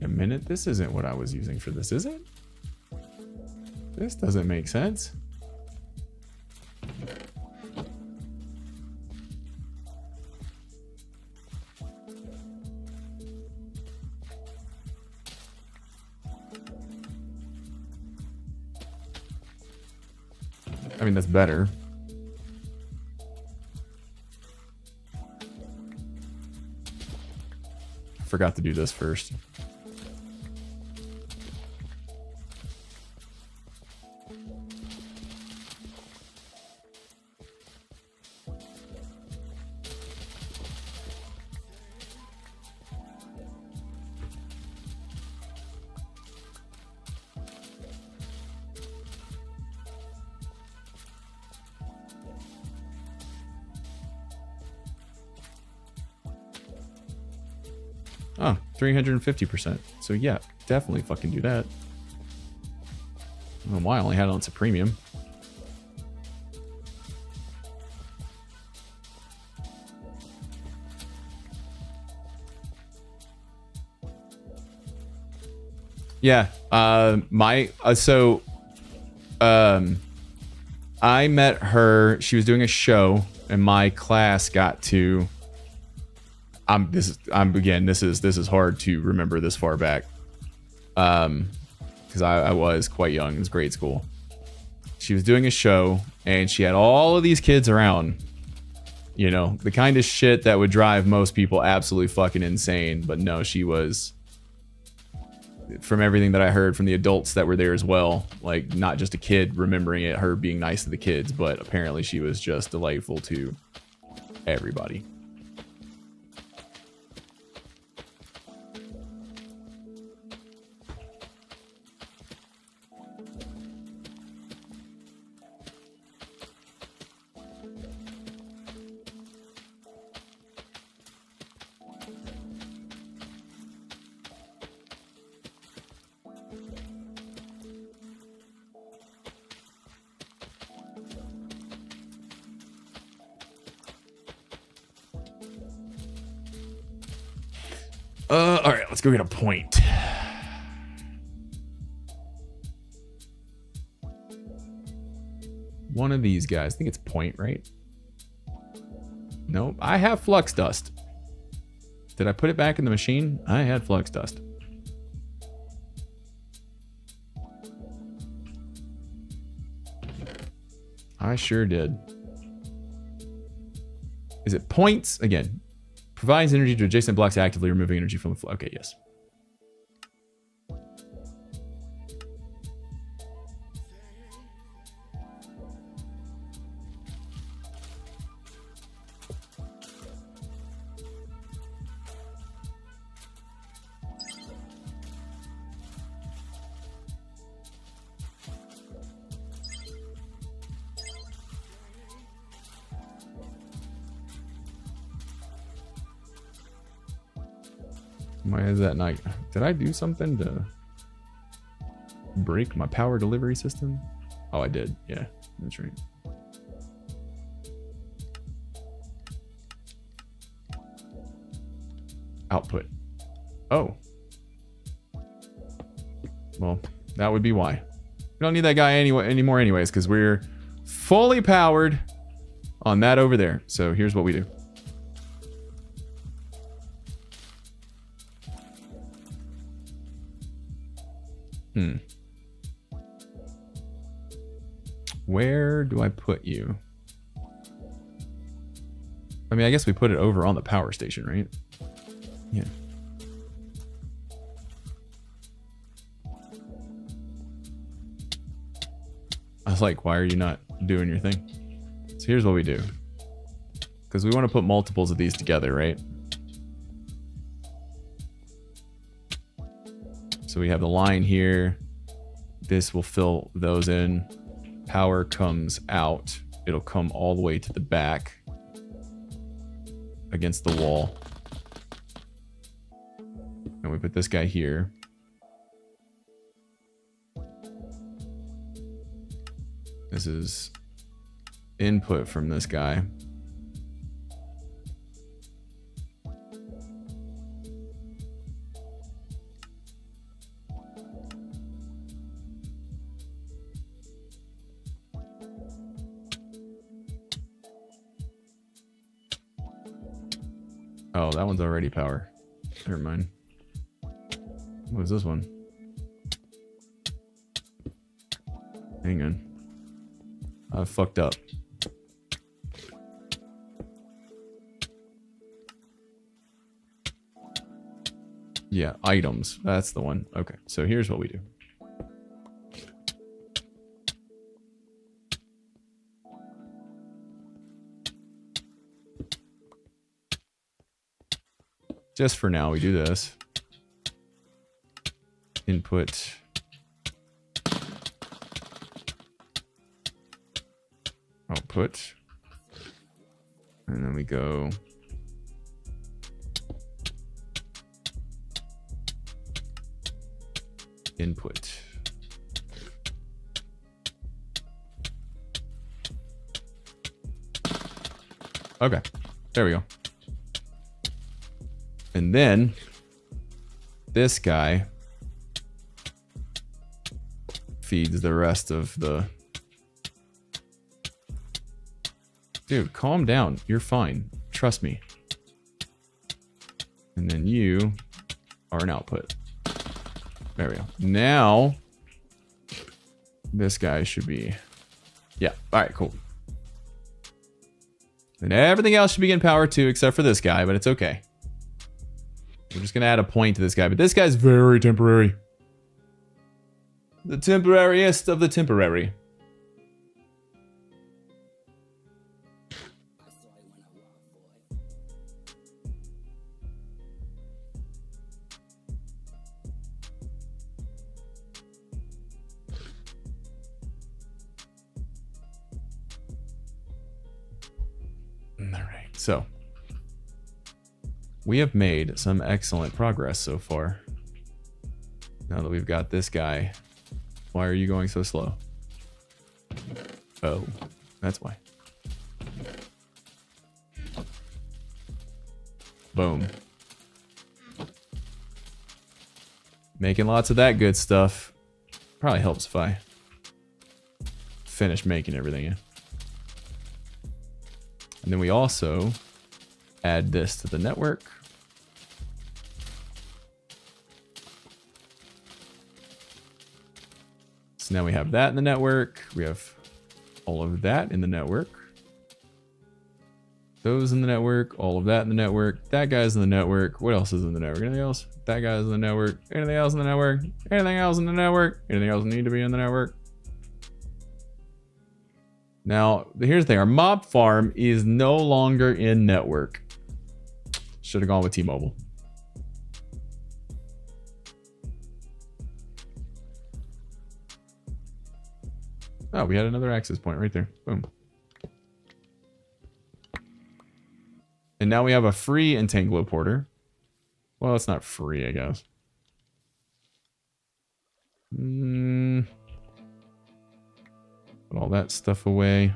A minute? This isn't what I was using for this, is it? This doesn't make sense. I mean, that's better. Forgot to do this first. Oh, 350%. So yeah, definitely fucking do that. I don't know why I only had it on to premium. Yeah, I met her. She was doing a show, and my class got to. This is hard to remember this far back, because I was quite young. It was grade school. She was doing a show, and she had all of these kids around, You know, the kind of shit that would drive most people absolutely fucking insane. But no, she was, from everything that I heard from the adults that were there as well, like not just a kid remembering it, her being nice to the kids, but apparently she was just delightful to everybody. All right, let's go get a point. One of these guys. I think it's point, right? Nope. I have flux dust. Did I put it back in the machine? I had flux dust. I sure did. Is it points? Again. Provides energy to adjacent blocks actively, removing energy from the flow. Okay, yes. Why is that not? Did I do something to break my power delivery system? Oh, I did. Yeah, that's right. Output. Oh. Well, that would be why. We don't need that guy anymore anyways, because we're fully powered on that over there. So here's what we do. Where do I put you? I mean, I guess we put it over on the power station, right? Yeah. I was like, why are you not doing your thing? So here's what we do. Because we want to put multiples of these together, right? So we have the line here. This will fill those in. Power comes out. It'll come all the way to the back against the wall. And we put this guy here. This is input from this guy. Oh, that one's already power. Never mind. What is this one? Hang on. I fucked up. Yeah, items. That's the one. Okay, so here's what we do. Just for now, we do this. Input. Output. And then we go. Input. Okay, there we go. And then this guy feeds the rest of the... Dude, calm down. You're fine. Trust me. And then you are an output. There we go. Now, this guy should be... Yeah. All right, cool. And everything else should be getting power too, except for this guy, but it's okay. We're just going to add a point to this guy, but this guy's very temporary. The temporariest of the temporary. Alright, so we have made some excellent progress so far. Now that we've got this guy. Why are you going so slow? Oh, that's why. Boom. Making lots of that good stuff. Probably helps if I finish making everything. Yeah. And then we also add this to the network. So now we have that in the network. We have all of that in the network. Those in the network. All of that in the network. That guy's in the network. What else is in the network? Anything else? That guy's in the network. Anything else in the network? Anything else in the network? Anything else need to be in the network? Now, here's the thing. Our mob farm is no longer in network. Should have gone with T-Mobile. Oh, we had another access point right there. Boom. And now we have a free Entangloporter. Well, it's not free, I guess. Put all that stuff away.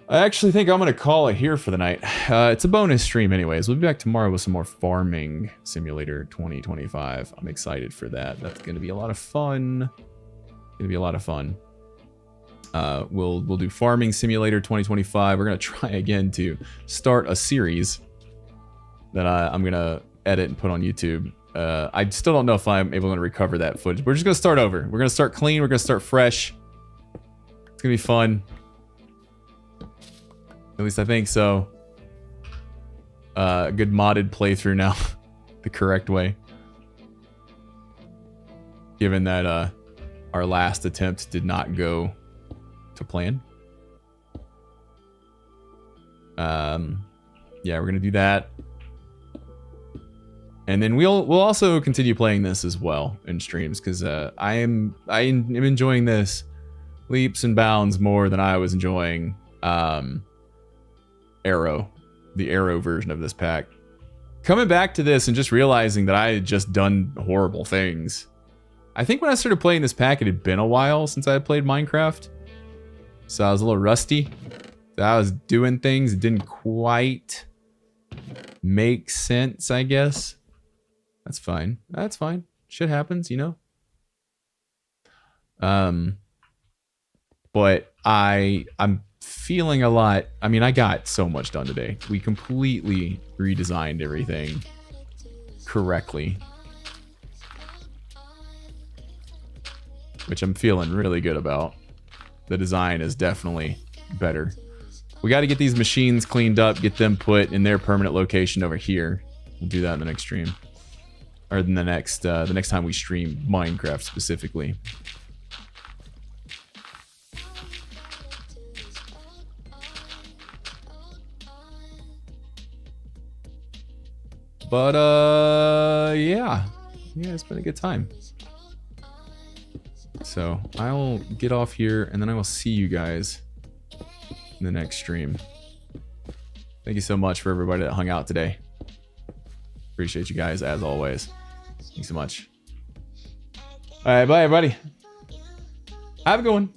I actually think I'm going to call it here for the night. It's a bonus stream anyways. We'll be back tomorrow with some more Farming Simulator 2025. I'm excited for that. That's going to be a lot of fun. We'll do Farming Simulator 2025. We're going to try again to start a series that I'm going to edit and put on YouTube. I still don't know if I'm able to recover that footage. We're just going to start over. We're going to start clean. We're going to start fresh. It's going to be fun. At least I think so. A good modded playthrough now. The correct way. Given that our last attempt did not go to plan. Yeah, we're gonna do that. And then we'll also continue playing this as well in streams, because I am enjoying this leaps and bounds more than I was enjoying Aero, the Aero version of this pack. Coming back to this and just realizing that I had just done horrible things. I think when I started playing this pack, it had been a while since I had played Minecraft. So I was a little rusty. So I was doing things that didn't quite make sense, I guess. That's fine. That's fine. Shit happens, you know? But I'm feeling a lot. I mean, I got so much done today. We completely redesigned everything correctly, which I'm feeling really good about. The design is definitely better. We got to get these machines cleaned up, get them put in their permanent location over here. We'll do that in the next stream, or in the next time we stream Minecraft specifically. But yeah, it's been a good time. So I'll get off here, and then I will see you guys in the next stream. Thank you so much for everybody that hung out today. Appreciate you guys as always. Thanks so much. All right, bye everybody. Have a good one.